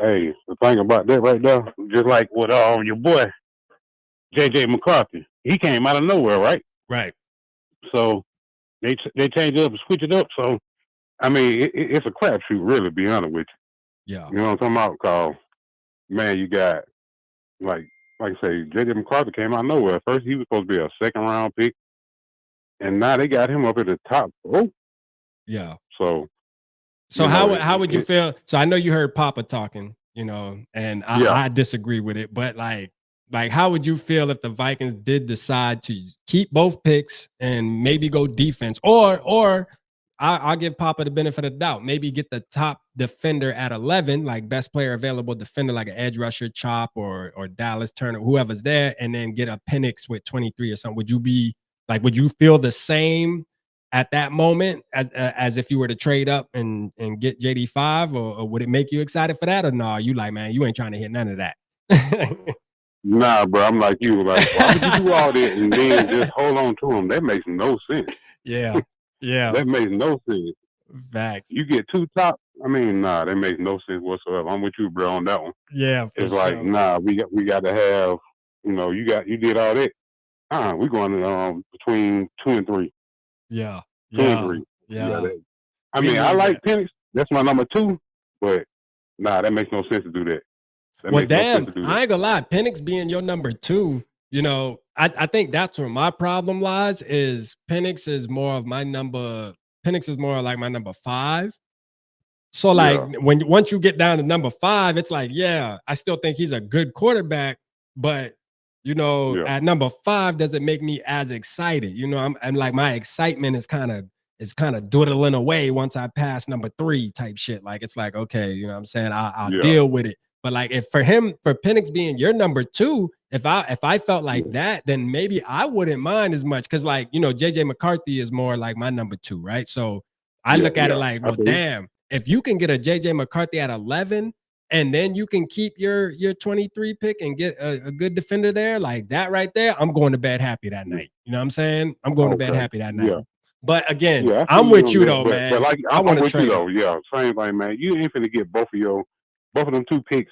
hey, the thing about that right there, just like with your boy JJ McCarthy, he came out of nowhere, right? Right. So they change it up and switch it up. So I mean, it's a crapshoot, really. To be honest with you. Yeah. You know what I'm talking about? Cause man, you got like I say, JJ McCarthy came out of nowhere. First, he was supposed to be a 2nd round pick, and now they got him up at the top. Oh, yeah. So how would you feel? So I know you heard Papa talking, you know, and I disagree with it, but like how would you feel if the Vikings did decide to keep both picks and maybe go defense, or I'll give Papa the benefit of the doubt, maybe get the top defender at 11, like best player available defender, like an edge rusher, Chop or Dallas Turner, whoever's there, and then get a Penix with 23 or something. Would you feel the same at that moment as if you were to trade up and get JD5, or would it make you excited for that, or no? You like, man, you ain't trying to hit none of that. Nah, bro, I'm like you. Like, why would you do all this and then just hold on to them? That makes no sense. Yeah, yeah, That makes no sense. facts. You get 2 top. I mean, nah, that makes no sense whatsoever. I'm with you, bro, on that one. Yeah, for It's like, sure. nah, we got to have, you did all that. We're going between 2 and 3. Yeah, 2 and yeah, 3. yeah. I We mean, I need like that. Penix. That's my number 2, but nah, that makes no sense to do that. That Well, makes no sense damn, to do I that. ain't gonna lie. Penix being your number 2, I think that's where my problem lies. Is Penix is more like my number 5. So like Yeah, once you get down to number 5, it's like, yeah, I still think he's a good quarterback, but yeah, at number 5 doesn't make me as excited. I'm like, my excitement is kind of dwindling away once I pass number 3 type shit. Like, it's like, okay, you know what I'm saying? I'll yeah, deal with it. But like, if for Penix being your number 2, if I felt like yeah, that, then maybe I wouldn't mind as much. Cause like, JJ McCarthy is more like my number 2, right? So I yeah, look at it yeah. like, I well, feel you. damn, if you can get a JJ McCarthy at 11, and then you can keep your 23 pick and get a good defender there, like that right there, I'm going to bed happy that night. You know what I'm saying? I'm going to bed Okay. happy that night. Yeah, But again, yeah. I feel I'm you with on you that, though, but man. like I want I'm to with you trade though. up. Yeah, same thing, man. You ain't finna get both of them 2 picks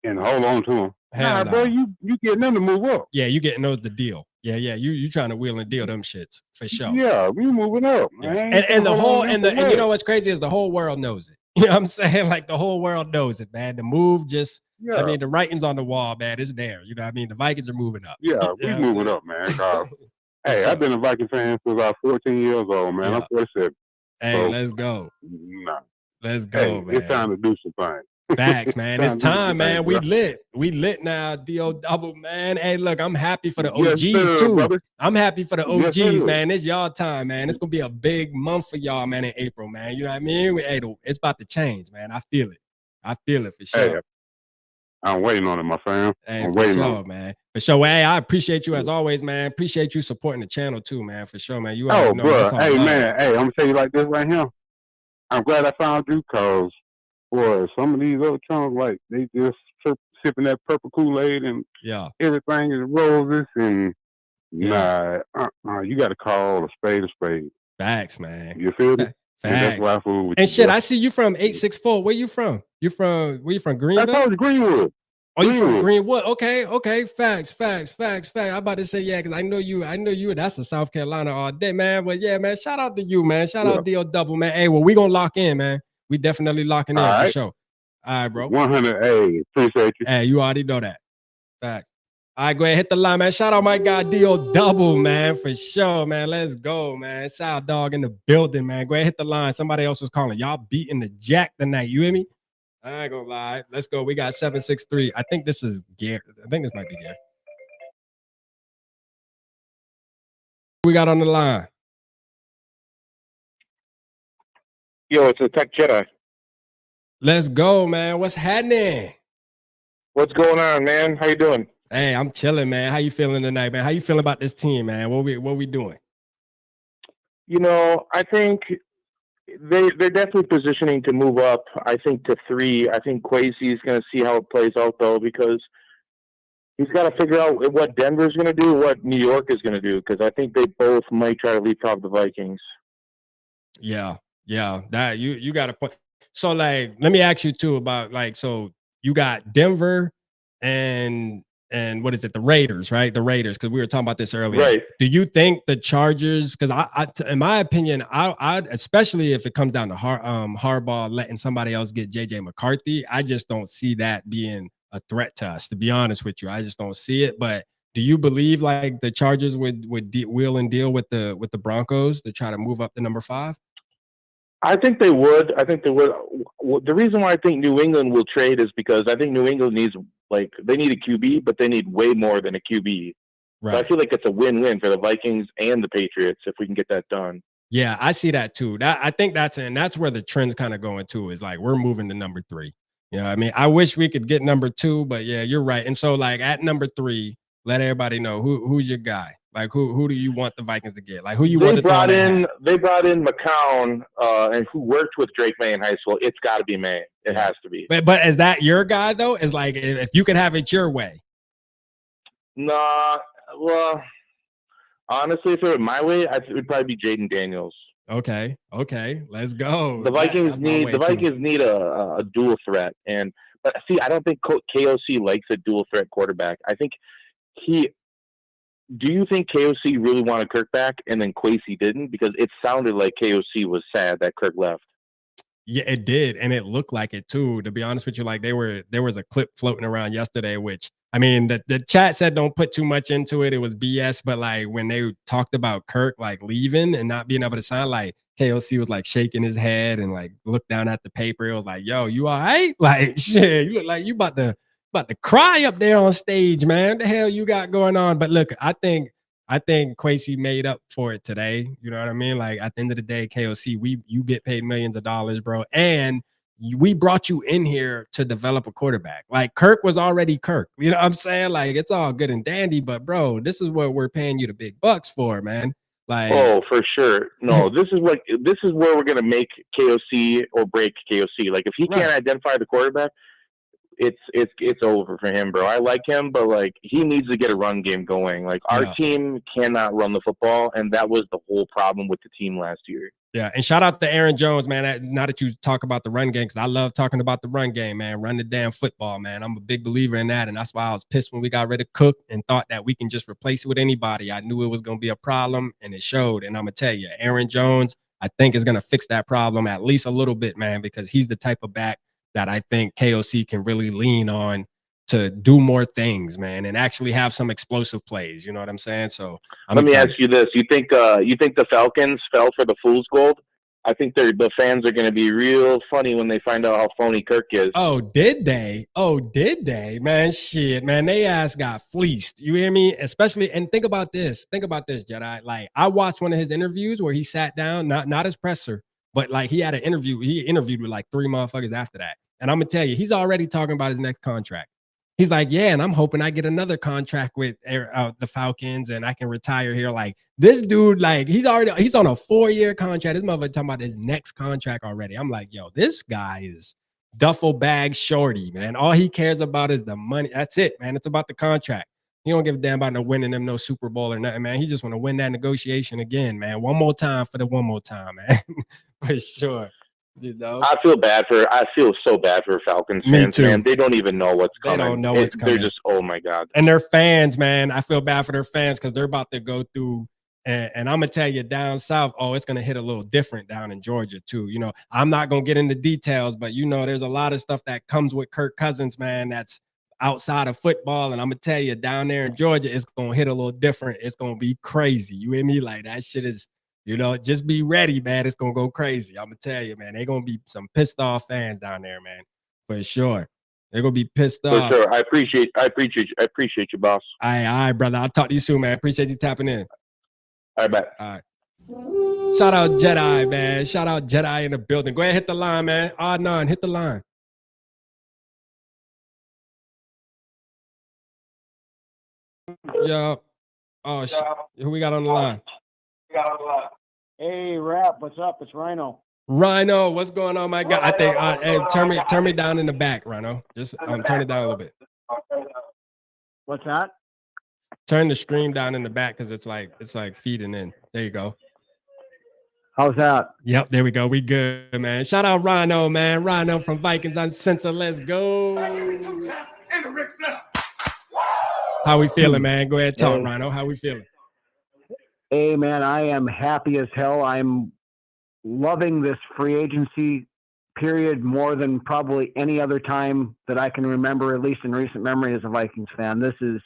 and hold on to them. Hell Nah, bro, nah. you getting them to move up. Yeah, you getting those the deal. Yeah, yeah. You trying to wheel and deal them shits for sure. Yeah, we moving up. I Yeah. ain't And finna the hold on whole to them and for the and you what? know what's crazy is the whole world knows it. You know what I'm saying? Like the whole world knows it, man. The move just, I Yeah, mean, the writing's on the wall, man. It's there. You know what I mean? The Vikings are moving up. yeah, You know we what I'm moving saying? up, man. Cause For hey, I've sure. been a Viking fan since I was 14 years old, man. I'm Yeah. 47. Hey, So let's go. nah. Let's go, Hey, it's man. time to do some things. Facts, man. It's Time to do some time, things, man. We bro. lit. We lit now. DO double, man. Hey, look, I'm happy for the Yes, OGs sir, too. brother. I'm happy for the Yes, OGs, sir. man. It's y'all time, man. It's gonna be a big month for y'all, man, in April, man. You know what I mean? Hey, it's about to change, man. I feel it. I feel it for Hey, sure. I'm waiting on it, my fam. Hey, I'm for waiting on sure, man. For sure. Hey, I appreciate you as always, man. Appreciate you supporting the channel too, man. For sure, man. You already Oh, know, man. bro. It's all Hey, love. man. Hey, I'm gonna tell you like this right here. I'm glad I found you, cause boy, some of these other channels, like they just sipping that purple Kool-Aid and Yeah. everything is roses and Yeah. nah, you got to call a spade a spade. Facts, man. You feel me? And that's Facts. why I fool with And you, shit, bro. I see you from 864. Where you from? Where you from? I Greenville? told you Greenwood. Oh, you from Greenwood. Greenwood? Okay. Facts. I'm about to say, yeah, because I know you. That's the South Carolina all day, man. But yeah, man, shout out to you, man. Shout Yeah. out DO double, man. Hey, well, we gonna lock in, man. We definitely locking in All for right. sure. All right, bro. 100. Hey, appreciate you. Hey, you already know that. Facts. All right, go ahead, hit the line, man. Shout out my guy DO double, man, for sure, man. Let's go, man. South dog in the building, man. Go ahead, hit the line. Somebody else was calling. Y'all beating the jack tonight. You hear me? I ain't gonna lie. Let's go. We got 763. I think this is Gary. I think this might be Gary. We got on the line. Yo, it's a Tech Jedi. Let's go, man. What's happening? What's going on, man? How you doing? Hey, I'm chilling, man. How you feeling tonight, man? How you feeling about this team, man? What we doing? You know, I think they're definitely positioning to move up. I think to 3. I think Kwesi is going to see how it plays out though, because he's got to figure out what Denver's going to do, what New York is going to do, because I think they both might try to leapfrog the Vikings. Yeah. That you got a point. So like, let me ask you too about like, so you got Denver and what is it? The Raiders, right? The Raiders, because we were talking about this earlier. Right. Do you think the Chargers? Because in my opinion, I especially if it comes down to Harbaugh letting somebody else get JJ McCarthy, I just don't see that being a threat to us. To be honest with you, I just don't see it. But do you believe like the Chargers would wheel and deal with the Broncos to try to move up to number 5? I think they would. The reason why I think New England will trade is because I think New England needs, like, they need a QB, but they need way more than a QB. Right. So I feel like it's a win-win for the Vikings and the Patriots if we can get that done. Yeah, I see that too. I think that's where the trend's kind of going to, is like we're moving to number 3. You know what I mean? I wish we could get number 2, but yeah, you're right. And so like at number 3, let everybody know who's your guy. Like who do you want the Vikings to get? Like who you want They to throw in that hat? they brought in McCown, and who worked with Drake May in high school. It's got to be May. It Yeah. has to be. But is that your guy though? Is like if you could have it your way. Nah, well, honestly, if it were my way, it would probably be Jayden Daniels. Okay, let's go. The Vikings need a dual threat, but see, I don't think KOC likes a dual threat quarterback. I think do you think KOC really wanted Kirk back and then Kwesi didn't? Because it sounded like KOC was sad that Kirk left. Yeah, it did, and it looked like it too. To be honest with you, like there was a clip floating around yesterday, which I mean, the chat said don't put too much into it. It was BS, but like when they talked about Kirk like leaving and not being able to sign, like KOC was like shaking his head and like looked down at the paper. It was like, "Yo, you all right? Like shit, you look like you about to cry up there on stage, man. What the hell you got going on?" But look, I think Kwesi made up for it today. You know what I mean? Like at the end of the day, KOC, you get paid millions of dollars, bro. And we brought you in here to develop a quarterback. Like Kirk was already Kirk. You know what I'm saying? Like it's all good and dandy, but bro, this is what we're paying you the big bucks for, man. Like for sure. No, this is where we're gonna make KOC or break KOC. Like if he can't identify the quarterback, it's over for him, bro. I like him, but like he needs to get a run game going. Like our team cannot run the football, and that was the whole problem with the team last year. Yeah, and shout out to Aaron Jones, man. Now that you talk about the run game, because I love talking about the run game, man. Run the damn football, man. I'm a big believer in that, and that's why I was pissed when we got rid of Cook and thought that we can just replace it with anybody. I knew it was going to be a problem, and it showed. And I'm going to tell you, Aaron Jones, I think is going to fix that problem at least a little bit, man, because he's the type of back that I think KOC can really lean on to do more things, man, and actually have some explosive plays. You know what I'm saying? So let me ask you this: you think the Falcons fell for the fool's gold? I think the fans are going to be real funny when they find out how phony Kirk is. Oh, did they? Man, shit, man, they ass got fleeced. You hear me? Especially, and think about this, Jedi. Like I watched one of his interviews where he sat down, not his presser, but like he had an interview. He interviewed with like 3 motherfuckers after that. And I'm gonna tell you, he's already talking about his next contract. He's like, yeah, and I'm hoping I get another contract with the Falcons and I can retire here. Like this dude, like he's on a 4-year contract. This motherfucker talking about his next contract already. I'm like, yo, this guy is duffel bag shorty, man. All he cares about is the money. That's it, man. It's about the contract. He don't give a damn about no Super Bowl or nothing, man. He just want to win that negotiation again, man. One more time for the one more time, man. For sure. You know? I feel so bad for Falcons fans, man. They don't even know what's coming. They don't know what's coming. They're just, oh my God. And their fans, man, I feel bad for their fans because they're about to go through, and I'm gonna tell you down south, it's gonna hit a little different down in Georgia too. You know, I'm not gonna get into details, but you know, there's a lot of stuff that comes with Kirk Cousins, man, that's outside of football. And I'm gonna tell you, down there in Georgia, it's gonna hit a little different. It's gonna be crazy. You hear me? Like that shit is. You know, just be ready, man. It's gonna go crazy. I'm gonna tell you, man. They're gonna be some pissed off fans down there, man. For sure. They're gonna be pissed off. For sure. I appreciate you, boss. All right, brother. I'll talk to you soon, man. Appreciate you tapping in. All right, bye. All right. Shout out Jedi, man. Shout out Jedi in the building. Go ahead, hit the line, man. Odd 9, hit the line. Yo. Oh, who we got on the line? Hey, Rap, what's up? It's Rhino. Rhino, what's going on, my guy? I think hey, turn me down in the back, Rhino. Just turn it down a little bit. What's that? Turn the stream down in the back because it's like feeding in. There you go. How's that? Yep, there we go. We good, man. Shout out Rhino, man. Rhino from Vikings Uncensored. Let's go. How we feeling, man? Go ahead, talk, Rhino. How we feeling? Hey, man, I am happy as hell. I'm loving this free agency period more than probably any other time that I can remember, at least in recent memory as a Vikings fan. This is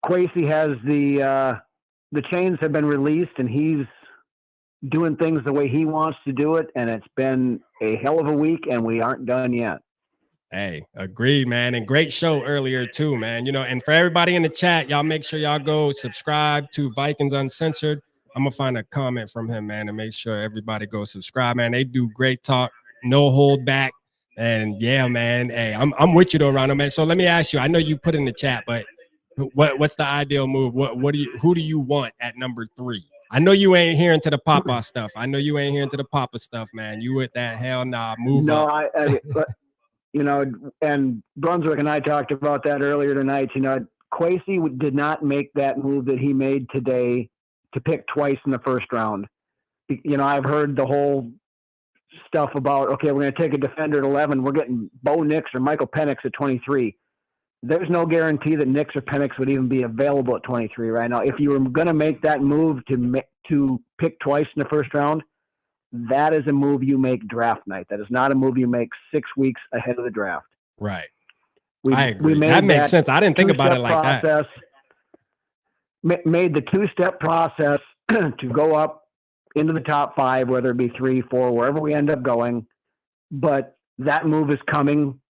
Kwesi has the chains have been released and he's doing things the way he wants to do it. And it's been a hell of a week and we aren't done yet. Hey, agreed, man. And great show earlier too, man. You know, and for everybody in the chat, y'all make sure y'all go subscribe to Vikings Uncensored. I'm gonna find a comment from him, man, and make sure everybody go subscribe, man. They do great talk, no hold back. And yeah, man. Hey, I'm with you though, Ronald, man. So let me ask you, I know you put in the chat, but What's the ideal move? Who do you want at number 3? I know you ain't hearing to the Papa stuff. I know you ain't hearing to the Papa stuff, man. You with that hell nah, move No, up. you know, and Brunswick and I talked about that earlier tonight. You know, Kwesi did not make that move that he made today to pick twice in the first round. You know, I've heard the whole stuff about, okay, we're going to take a defender at 11. We're getting Bo Nix or Michael Penix at 23. There's no guarantee that Nix or Penix would even be available at 23 right now. If you were going to make that move to pick twice in the first round, that is a move you make draft night. That is not a move you make 6 weeks ahead of the draft. Right. I agree. That makes sense. I didn't think about it like that. Made the 2-step process to go up into the top 5, whether it be 3, 4, wherever we end up going. But that move is coming.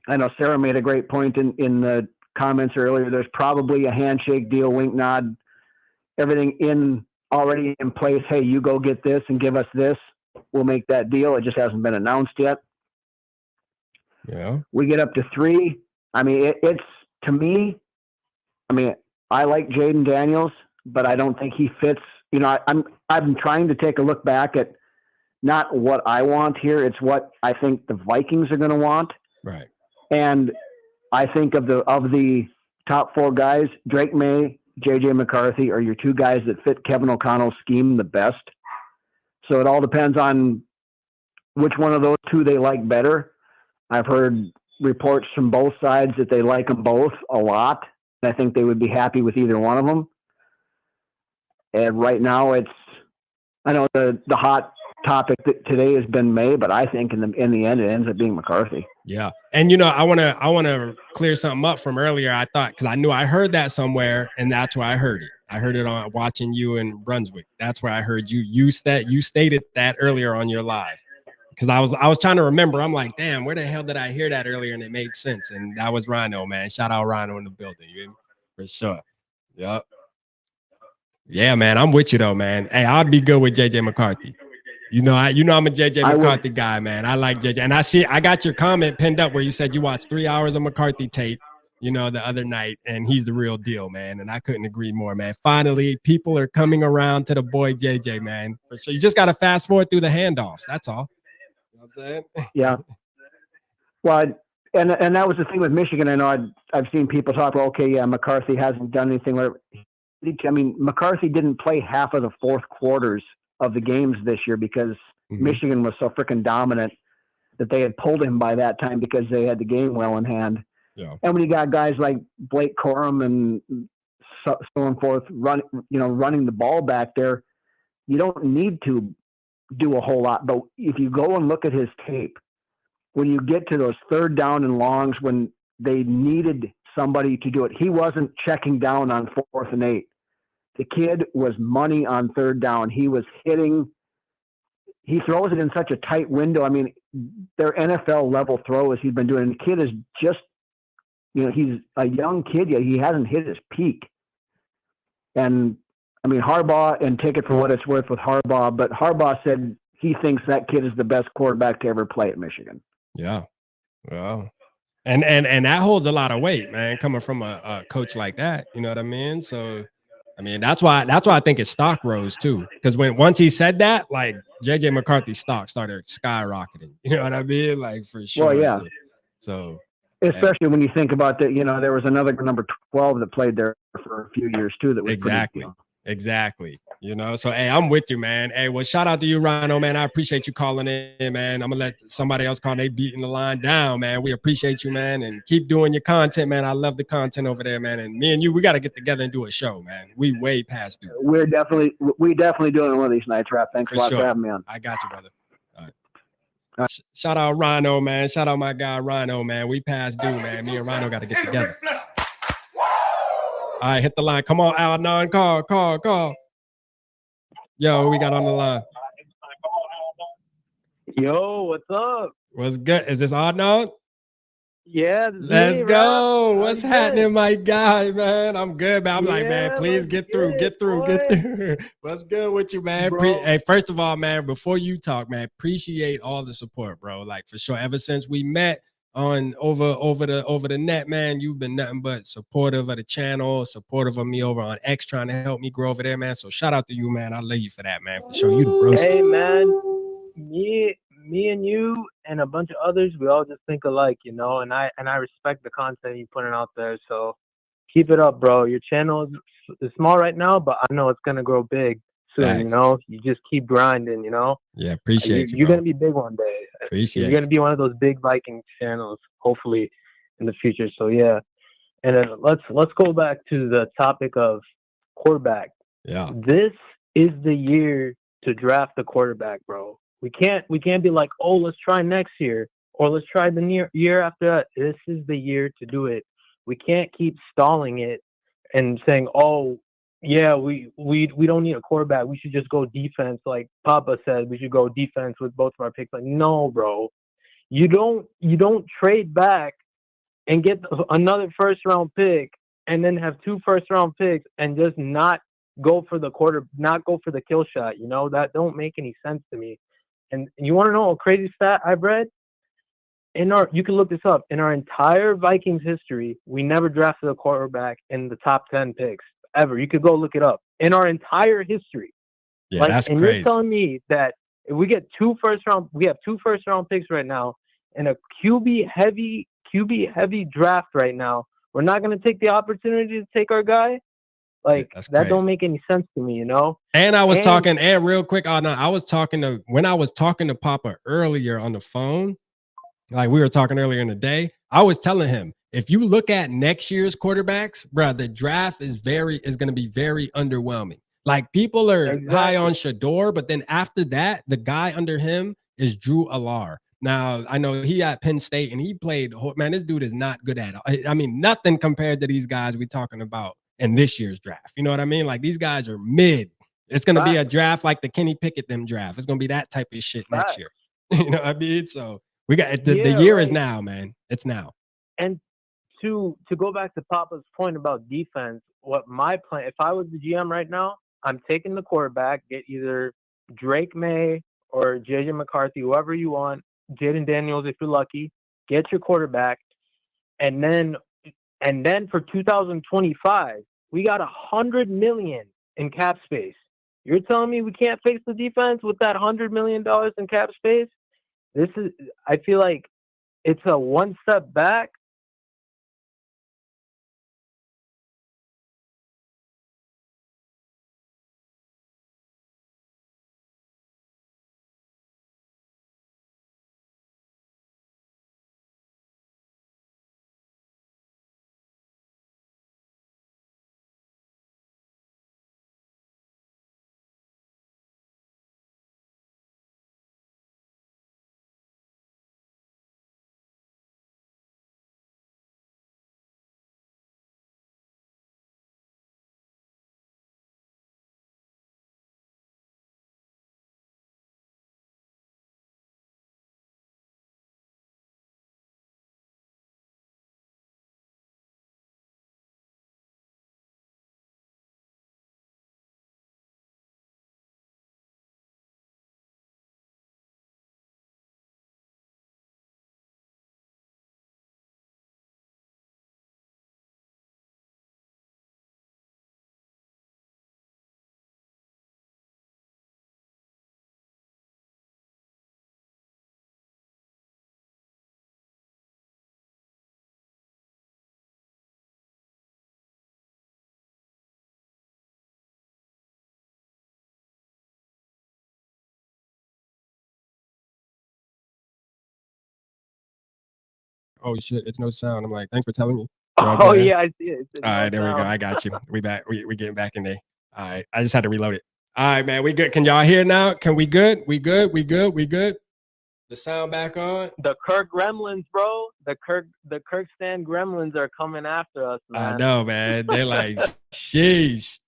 I know Sarah made a great point in the comments earlier. There's probably a handshake deal, wink, nod, everything already in place. Hey, you go get this and give us this. We'll make that deal. It just hasn't been announced yet. Yeah. We get up to 3. I mean, it's to me, I mean, I like Jayden Daniels, but I don't think he fits. You know, I'm trying to take a look back at not what I want here. It's what I think the Vikings are going to want. Right. And I think of the top 4 guys, Drake May, JJ McCarthy are your 2 guys that fit Kevin O'Connell's scheme the best. So it all depends on which one of those 2 they like better. I've heard reports from both sides that they like them both a lot. I think they would be happy with either one of them. And right now I know the hot topic that today has been May, but I think in the end it ends up being McCarthy. Yeah. And you know, I want to clear something up from earlier. I thought, because I knew I heard that somewhere, and that's where I heard it. I heard it on watching you in Brunswick. That's where I heard you stated that earlier on your live. Because I was trying to remember. I'm like, damn, where the hell did I hear that earlier? And it made sense. And that was Rhino, man. Shout out Rhino in the building. You hear me? For sure. Yep. Yeah, man. I'm with you though, man. Hey, I'd be good with JJ McCarthy. You know I'm a JJ McCarthy guy, man. I like JJ. And I got your comment pinned up where you said you watched 3 hours of McCarthy tape, you know, the other night, and he's the real deal, man. And I couldn't agree more, man. Finally, people are coming around to the boy JJ, man. For sure. You just got to fast forward through the handoffs. That's all. You know what I'm saying? Yeah. Well, and that was the thing with Michigan. I know I've seen people talk about, okay, yeah, McCarthy hasn't done anything. I mean, McCarthy didn't play half of the 4th quarters of the games this year because Michigan was so freaking dominant that they had pulled him by that time because they had the game well in hand. Yeah. And when you got guys like Blake Corum and so on forth running the ball back there, you don't need to do a whole lot. But if you go and look at his tape, when you get to those 3rd down and longs when they needed somebody to do it, he wasn't checking down on 4th and 8. The kid was money on 3rd down. He was hitting. He throws it in such a tight window. I mean, their NFL level throws he's been doing. The kid is just, you know, he's a young kid yet. He hasn't hit his peak. And I mean, Harbaugh, and take it for what it's worth with Harbaugh, but Harbaugh said he thinks that kid is the best quarterback to ever play at Michigan. Yeah. Well, and that holds a lot of weight, man, coming from a coach like that. You know what I mean? So, I mean, that's why I think his stock rose too. Because once he said that, like JJ McCarthy's stock started skyrocketing. You know what I mean? Like for sure. Well, yeah. So especially when you think about that, you know, there was another number 12 that played there for a few years too. That was Exactly. You know, so hey, I'm with you, man. Hey, well, shout out to you, Rhino, man. I appreciate you calling in, man. I'm gonna let somebody else call. They beating the line down, man. We appreciate you, man, and keep doing your content, man. I love the content over there, man. And me and you, we got to get together and do a show, man. We way past due. We definitely doing one of these nights, Rap. Thanks a lot for having me on. I got you, brother. All right. Shout out Rhino, man. Shout out my guy Rhino, man. We past due, man. Me and Rhino got to get together. All right, hit the line. Come on, Al-Non. Call. Yo, who we got on the line? Yo, what's up? What's good? Is this Al-Non? Yeah. Let's go. What's happening, my guy, man? I'm good, man. I'm like, man, please get through. What's good with you, man? Hey, first of all, man, before you talk, man, appreciate all the support, bro. Like, for sure. Ever since we met on over the net, man. You've been nothing but supportive of the channel, supportive of me over on X, trying to help me grow over there, man. So shout out to you, man. I love you for that, man. For sure, you the bro. Hey, man, me and you and a bunch of others, we all just think alike, you know. And I respect the content you're putting out there. So keep it up, bro. Your channel is small right now, but I know it's gonna grow big soon. Thanks. You know, you just keep grinding. You know. Yeah, appreciate you. You're Bro. gonna be big one day. Appreciate You're gonna be one of those big Viking channels, hopefully, in the future. So yeah. And then let's go back to the topic of quarterback. Yeah. This is the year to draft the quarterback, bro. We can't be like, oh, let's try next year or let's try the year after that. This is the year to do it. We can't keep stalling it and saying, oh, yeah, we don't need a quarterback. We should just go defense. Like Papa said, we should go defense with both of our picks. Like, no, bro. You don't trade back and get another first round pick and then have 2 first round picks and just not go for the kill shot. You know, that don't make any sense to me. And you want to know a crazy stat I've read? You can look this up. In our entire Vikings history, we never drafted a quarterback in the top 10 picks ever. You could go look it up. In our entire history. Yeah, that's and crazy. You're telling me that if we get 2 first round, we have 2 first round picks right now and a QB heavy draft right now. We're not going to take the opportunity to take our guy. Like that don't make any sense to me, you know. And I was talking, and real quick, when I was talking to Papa earlier on the phone, like we were talking earlier in the day, I was telling him, if you look at next year's quarterbacks, bro, the draft is going to be very underwhelming. Like people are high on Shador, but then after that, the guy under him is Drew Allar. Now, I know he at Penn State and he played, man, this dude is not good at it. I mean, nothing compared to these guys we're talking about in this year's draft. You know what I mean? Like these guys are mid. It's going to be a draft like the Kenny Pickett them draft. It's going to be that type of shit next year. You know what I mean? So we got the year is now, man. It's now. And to go back to Papa's point about defense, what my plan, if I was the GM right now, I'm taking the quarterback, get either Drake May or JJ McCarthy, whoever you want, Jayden Daniels if you're lucky, get your quarterback, and then for 2025, we got $100 million in cap space. You're telling me we can't face the defense with that $100 million in cap space? I feel like it's a one step back. Oh shit, it's no sound. I'm like, thanks for telling me. Oh yeah, I see it. All right, there we go. I got you. We back. We getting back in there. All right, I just had to reload it. All right, man, we good. Can y'all hear now? Can we good? We good? The sound back on. The Kirk gremlins, bro. The Kirk stand gremlins are coming after us, man. I know, man. They're like, sheesh.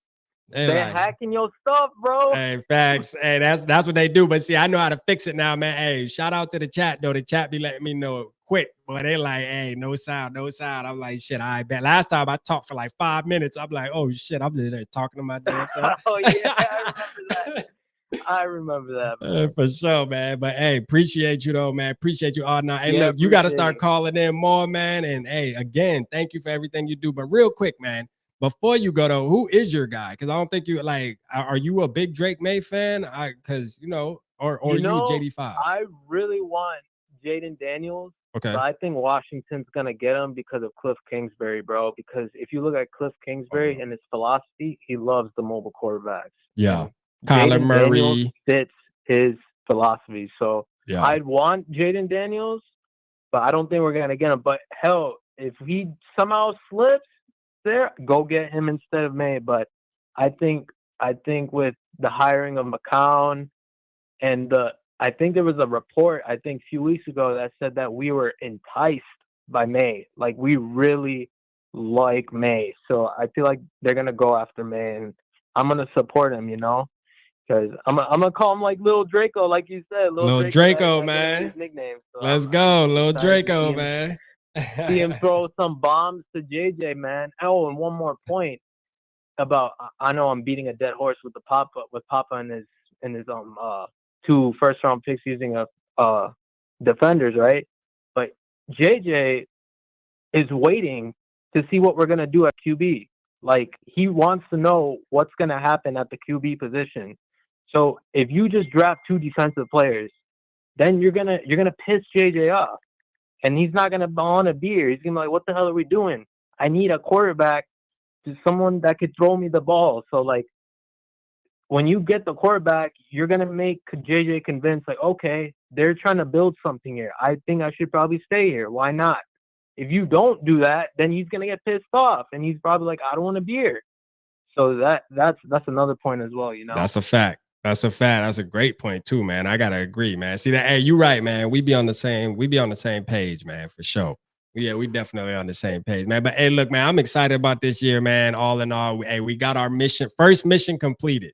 They're like, hacking your stuff, bro. Hey, facts. Hey, that's what they do. But see, I know how to fix it now, man. Hey, shout out to the chat, though. The chat be letting me know quick. Boy, they like, hey, no sound. I'm like, shit, I bet. Last time I talked for like 5 minutes. I'm like, oh, shit, I'm just there talking to my damn self. Oh, yeah, I remember that. I remember that, man. For sure, man. But hey, appreciate you though, man. Appreciate you all now. Hey, Yeah, look, you got to appreciate start it. calling in more, man. And hey, again, thank you for everything you do. But real quick, man, before you go though, who is your guy? Because I don't think you like. Are you a big Drake May fan? Because you know, or You you know, JD5? I really want Jayden Daniels, Okay. but I think Washington's gonna get him because of Cliff Kingsbury, bro. Because if you look at Cliff Kingsbury and his philosophy, he loves the mobile quarterbacks. Yeah. And Kyler Jayden Daniels Murray. fits his philosophy. So Yeah. I'd want Jayden Daniels, but I don't think we're gonna get him. But hell, if he somehow slips there, go get him instead of May. But I think with the hiring of McCown and I think there was a report a few weeks ago that said that we were enticed by May. Like we really like May. So I feel like they're gonna go after May, and I'm gonna support him. You know, because I'm gonna call him like Little Draco, like you said, Lil Draco, man. His nickname. So Let's I'm go, just Lil excited to Draco, man. see him throw some bombs to JJ, man. Oh, and one more point about I know I'm beating a dead horse with Papa and his 2 first-round picks using defenders, right? But JJ is waiting to see what we're gonna do at QB. Like he wants to know what's gonna happen at the QB position. So if you just draft 2 defensive players, then you're gonna piss JJ off, and he's not gonna want to be here. He's gonna be like, "What the hell are we doing? I need a quarterback, to someone that could throw me the ball." So like, when you get the quarterback, you're gonna make JJ convinced, like, okay, they're trying to build something here. I think I should probably stay here. Why not? If you don't do that, then he's gonna get pissed off, and he's probably like, I don't want to be here. So that's another point as well, you know. That's a fact. That's a fact. That's a great point too, man. I gotta agree, man. See that? Hey, you right, man. We be on the same page, man, for sure. Yeah, we definitely on the same page, man. But hey, look, man, I'm excited about this year, man. All in all, hey, we got our first mission completed.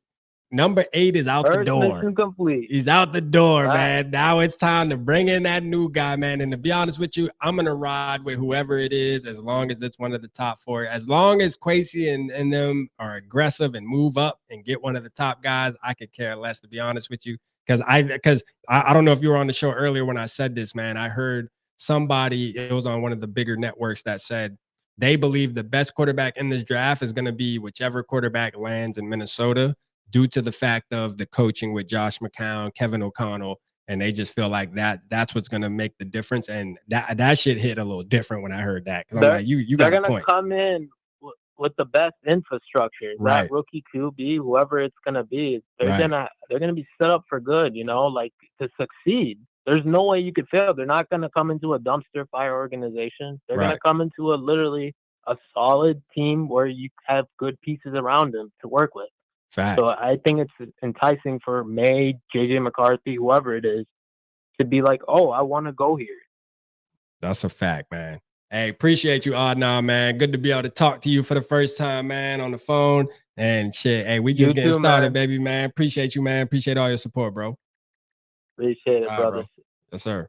Number 8 is out the First door. mission complete. He's out the door, Right. man. Now it's time to bring in that new guy, man. And to be honest with you, I'm gonna ride with whoever it is, as long as it's one of the top 4. As long as Kwesi and them are aggressive and move up and get one of the top guys, I could care less, to be honest with you. Because I don't know if you were on the show earlier when I said this, man. I heard somebody, it was on one of the bigger networks, that said they believe the best quarterback in this draft is going to be whichever quarterback lands in Minnesota, due to the fact of the coaching with Josh McCown, Kevin O'Connell, and they just feel like that's what's going to make the difference. And that shit hit a little different when I heard that, because I'm like, you got a point. They're gonna come in with the best infrastructure. Right. That rookie QB, whoever it's gonna be, they're Right. gonna be set up for good, you know, like to succeed. There's no way you could fail. They're not gonna come into a dumpster fire organization. They're gonna Right. come into literally a solid team where you have good pieces around them to work with. Facts. So I think it's enticing for May, JJ McCarthy, whoever it is, to be like, oh, I want to go here. That's a fact, man. Hey, appreciate you, Adnan, man. Good to be able to talk to you for the first time, man, on the phone. And shit, hey, we just getting started, baby, man. Appreciate you, man. Appreciate all your support, bro. Appreciate it, All right, brother. bro. Yes, sir.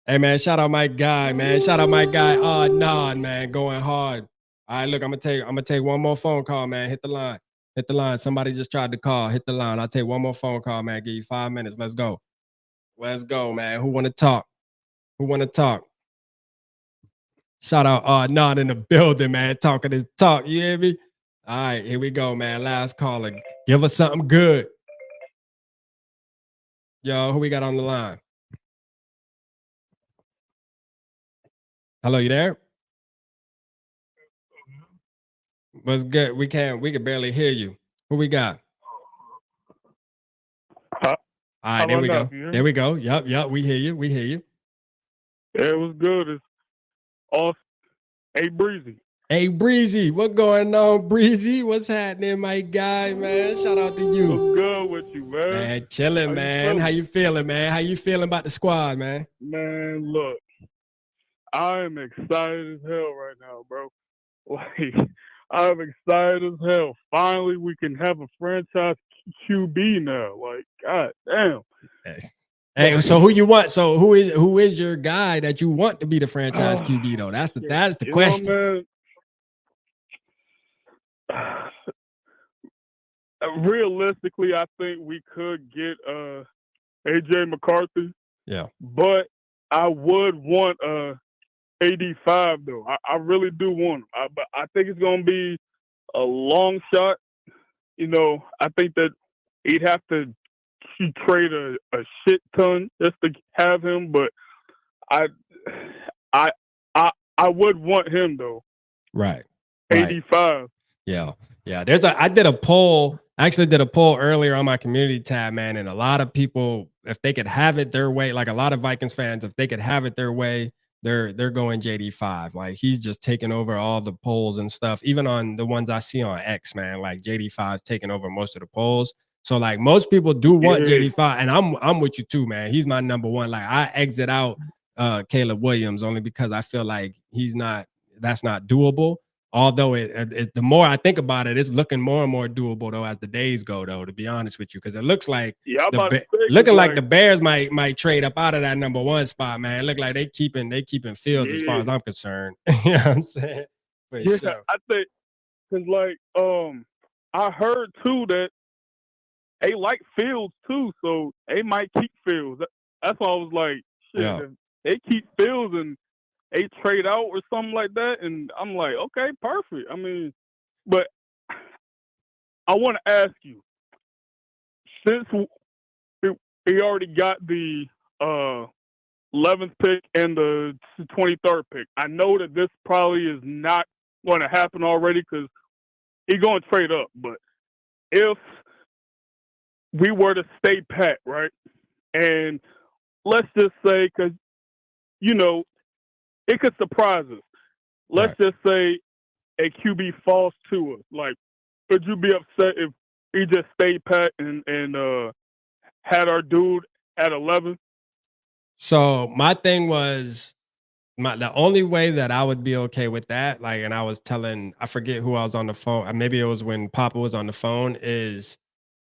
Hey, man, shout out my guy, man. Shout out my guy, Adnan, man, going hard. All right, look, I'm gonna take one more phone call, man. Hit the line. Hit the line. Somebody just tried to call. Hit the line. I'll take one more phone call, man. Give you 5 minutes. Let's go. Let's go, man. Who want to talk? Who want to talk? Shout out not in the building, man. Talking his talk. You hear me? All right, here we go, man. Last caller. Give us something good. Yo, who we got on the line? Hello, you there? What's good? We can barely hear you. Who we got? All right, there we go. There we go. Yep. We hear you. We hear you. Yeah, it was good. It's all Breezy. Hey, Breezy, what going on, Breezy? What's happening, my guy, man? Shout out to you. What's good with you, man? Man, chilling, man. How you feeling, man? How you feeling about the squad, man? Man, look, I am excited as hell right now, bro. Like, I'm excited as hell. Finally, we can have a franchise QB now. Like, god damn. Hey, so who you want? So who is your guy that you want to be the franchise QB though? That's the question. Know, realistically, I think we could get AJ McCarthy. Yeah. But I would want 85 though. I really do want him. But I think it's gonna be a long shot. I think that he'd have to trade a shit ton just to have him. But I would want him though. Right. 85. Yeah. Yeah. I did a poll. I actually did a poll earlier on my community tab, man. And a lot of people, if they could have it their way, like a lot of Vikings fans, if they could have it their way, they're going JD5. Like he's just taking over all the polls and stuff. Even on the ones I see on X, man, like JD5 is taking over most of the polls. So like most people do want JD5, and I'm with you too, man. He's my number one. Like I exit out Caleb Williams only because I feel like that's not doable. Although the more I think about it, it's looking more and more doable though as the days go though, to be honest with you, because it looks like the Bears might trade up out of that number one spot, man. It look like they keeping Fields as far as I'm concerned. You know what I'm saying? Sure. I think because I heard too that they like Fields too, so they might keep Fields. That's why I was like, shit, if they keep Fields and they trade out or something like that, and I'm like, okay, perfect. I mean, but I want to ask you, since he already got the 11th pick and the 23rd pick, I know that this probably is not going to happen already because he's going to trade up. But if we were to stay pat, right, and let's just say, because, it could surprise us. Let's just say a QB falls to us. Like, could you be upset if he just stayed pat and had our dude at 11? So my thing was the only way that I would be okay with that, like, and I was telling, I forget who I was on the phone. Maybe it was when Papa was on the phone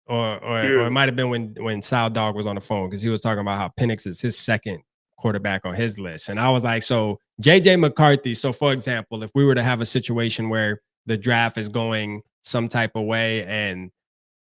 or it might have been when Sal Dog was on the phone, because he was talking about how Penix is his second quarterback on his list. And I was like, so JJ McCarthy. So for example, if we were to have a situation where the draft is going some type of way, and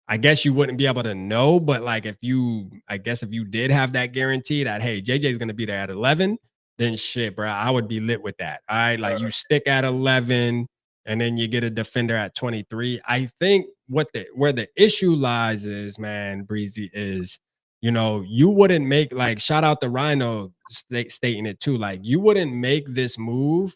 I guess you wouldn't be able to know, but like if you did have that guarantee that, hey, JJ is going to be there at 11, then shit, bro, I would be lit with that. All right. Like you stick at 11 and then you get a defender at 23. I think where the issue lies is, man, Breezy, is, you wouldn't make, like, shout out to Rhino stating it too. Like, you wouldn't make this move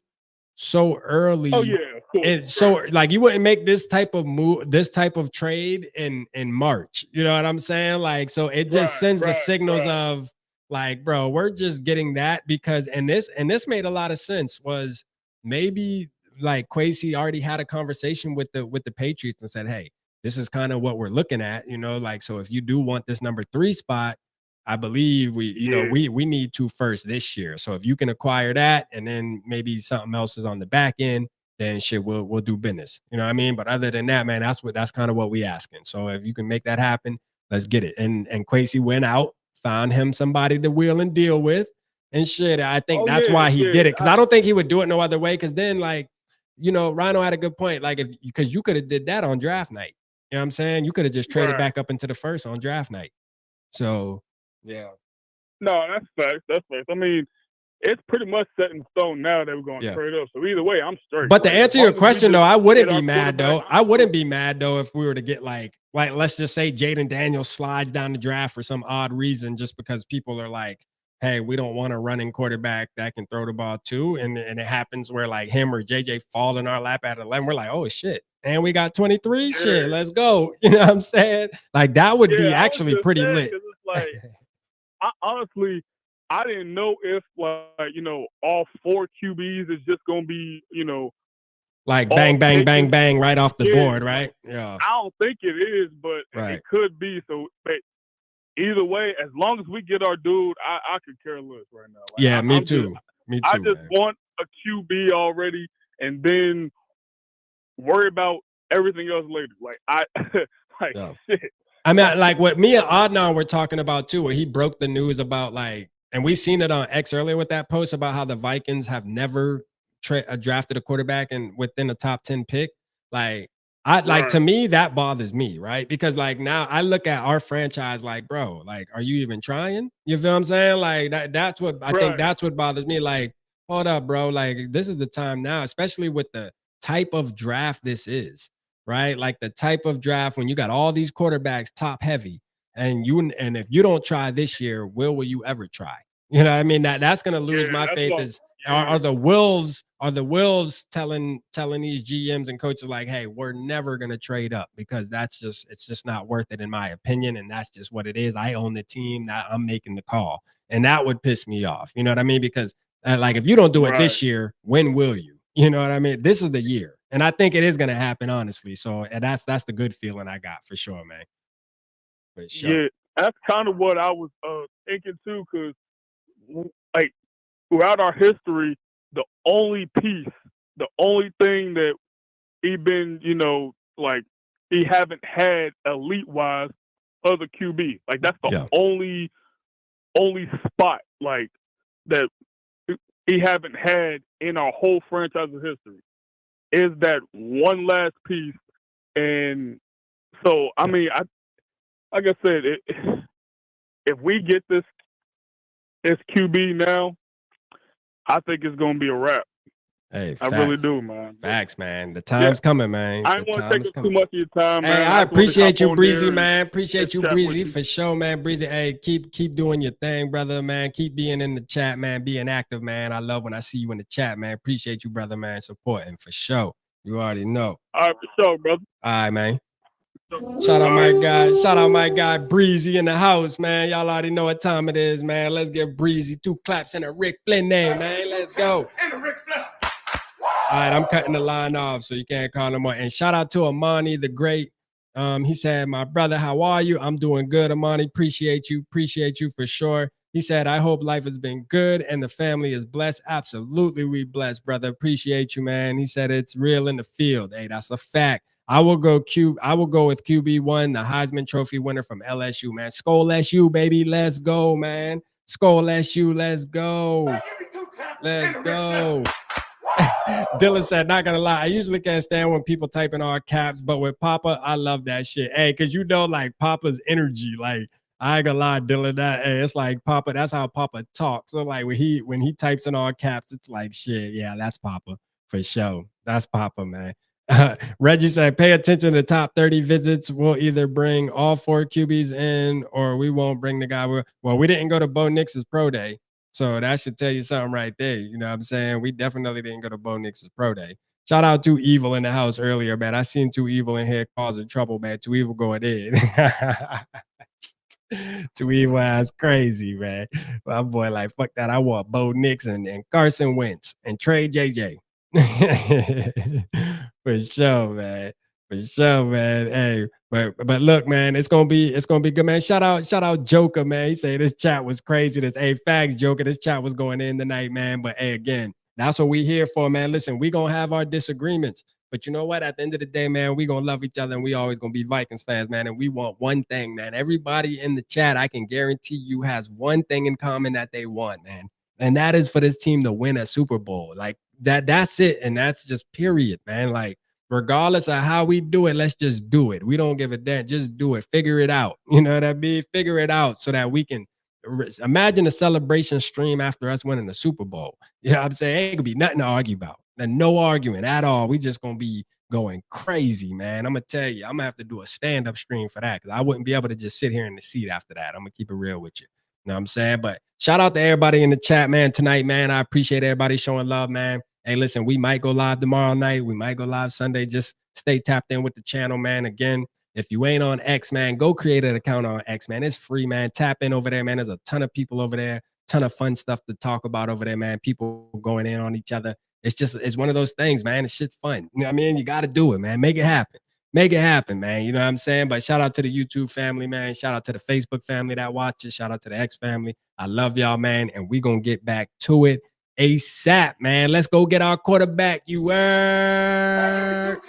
so early. Oh, yeah. Cool. And so, like, you wouldn't make this type of trade in March. You know what I'm saying? Like, so it just sends the signals of, like, bro, we're just getting that because, and this made a lot of sense, was maybe like Kwesi already had a conversation with the Patriots and said, hey, this is kind of what we're looking at, like, so if you do want this number 3 spot, I believe we need 2 first this year. So if you can acquire that and then maybe something else is on the back end, then shit, we'll do business. You know what I mean? But other than that, man, that's kind of what we asking. So if you can make that happen, let's get it. And Kwesi went out, found him somebody to wheel and deal with, and shit. I think that's why he did it, because I don't think he would do it no other way. Because then, like, Rhino had a good point. Like, because you could have did that on draft night. You know what I'm saying? You could have just traded back up into the first on draft night. So, yeah. No, that's facts. That's facts. I mean, it's pretty much set in stone now that we're going to trade up. So either way, I'm straight. But to answer your question, though, I wouldn't be mad, though. I wouldn't be mad, though, if we were to get like let's just say Jayden Daniels slides down the draft for some odd reason, just because people are like, hey, we don't want a running quarterback that can throw the ball too. And it happens where like him or JJ fall in our lap at 11. We're like, oh, shit. And we got 23. Shit, let's go. You know what I'm saying? Like, that would be actually pretty lit. It's like, honestly, I didn't know if, like, all 4 QBs is just going to be, like bang, bang, bang, bang right off the board, right? Yeah. I don't think it is, but it could be. So, but either way, as long as we get our dude, I could care less right now. Like, me too. I just want a QB already, and then worry about everything else later. Like, shit. I mean, like what me and Adnan were talking about too, where he broke the news about, like, and we seen it on X earlier with that post about how the Vikings have never drafted a quarterback and within the top 10 pick. Like, Like, to me, that bothers me, right? Because like now I look at our franchise like, bro, like, are you even trying? You feel what I'm saying? Like that's what I think that's what bothers me. Like, hold up, bro. Like, this is the time now, especially with the type of draft this is, right? Like the type of draft when you got all these quarterbacks top heavy, and if you don't try this year, will you ever try? You know what I mean? That's gonna lose my faith. Are the Wolves telling these GMs and coaches like, hey, we're never gonna trade up because it's just not worth it in my opinion, and that's just what it is. I own the team, that I'm making the call, and that would piss me off. You know what I mean? Because like if you don't do it this year, when will you? You know what I mean? This is the year, and I think it is gonna happen, honestly. So and that's the good feeling I got for sure, man. For sure. Yeah, that's kind of what I was thinking too, because like throughout our history, the only thing that he been, like he haven't had elite wise other QB. Like that's the only spot like that he haven't had in our whole franchise history is that one last piece. And so I mean, like I said, if we get this QB now, I think it's gonna be a wrap. Hey, I really do, man. Facts, man. The time's coming, man. I don't want to take up too much of your time, man. Hey, I appreciate you, Breezy, man. Appreciate you, Breezy, for sure, man. Breezy, hey, keep doing your thing, brother, man. Keep being in the chat, man. Being active, man. I love when I see you in the chat, man. Appreciate you, brother, man. Supporting for sure. You already know. All right, for sure, brother. All right, man. Shout out my guy Breezy in the house, man. Y'all already know what time it is, man. Let's give Breezy 2 claps and a Rick Flynn name, man. Let's go. All right, I'm cutting the line off, so you can't call no more. And shout out to Amani the Great. He said, my brother, how are you? I'm doing good, Amani. Appreciate you for sure. He said, I hope life has been good and the family is blessed. Absolutely, we blessed, brother. Appreciate you, man. He said it's real in the field. Hey, that's a fact. I will go with QB1, the Heisman Trophy winner from LSU, man. SKOL SU, baby. Let's go, man. SKOL SU, let's go. Let's go. Dylan said, not gonna lie, I usually can't stand when people type in all caps, but with Papa, I love that shit. Hey, cause like Papa's energy, like I ain't gonna lie, Dylan, that hey, it's like Papa, that's how Papa talks. So like when he types in all caps, it's like shit, yeah, that's Papa for sure. That's Papa, man. Reggie said, pay attention to the top 30 visits. We'll either bring all 4 QBs in or we won't bring the guy. Well, we didn't go to Bo Nix's pro day. So that should tell you something right there. You know what I'm saying? We definitely didn't go to Bo Nix's pro day. Shout out to Evil in the house earlier, man. I seen Too Evil in here causing trouble, man. Too Evil going in. Too Evil ass crazy, man. My boy like, fuck that. I want Bo Nix and Carson Wentz and Trey JJ. For sure, man. For sure, man. Hey, but look, man, it's gonna be good, man. Shout out Joker, man. He said this chat was crazy. Facts, Joker. This chat was going in tonight, man. But hey, again, that's what we here for, man. Listen, we gonna have our disagreements, but you know what? At the end of the day, man, we gonna love each other, and we always gonna be Vikings fans, man. And we want one thing, man. Everybody in the chat, I can guarantee you, has one thing in common that they want, man, and that is for this team to win a Super Bowl. Like that's it, and that's just period, man. Like, regardless of how we do it, let's just do it. We don't give a damn. Just do it. Figure it out. You know what I mean? Figure it out so that we can imagine a celebration stream after us winning the Super Bowl. You know what I'm saying? It could be nothing to argue about. And no arguing at all. We just going to be going crazy, man. I'm going to tell you, I'm going to have to do a stand-up stream for that because I wouldn't be able to just sit here in the seat after that. I'm going to keep it real with you. You know what I'm saying? But shout out to everybody in the chat, man, tonight, man. I appreciate everybody showing love, man. Hey, listen, we might go live tomorrow night. We might go live Sunday. Just stay tapped in with the channel, man. Again, if you ain't on X, man, go create an account on X, man. It's free, man. Tap in over there, man. There's a ton of people over there, ton of fun stuff to talk about over there, man. People going in on each other. It's one of those things, man. It's shit fun. You know what I mean? You got to do it, man. Make it happen. Make it happen, man. You know what I'm saying? But shout out to the YouTube family, man. Shout out to the Facebook family that watches. Shout out to the X family. I love y'all, man. And we going to get back to it ASAP, man. Let's go get our quarterback. You heard?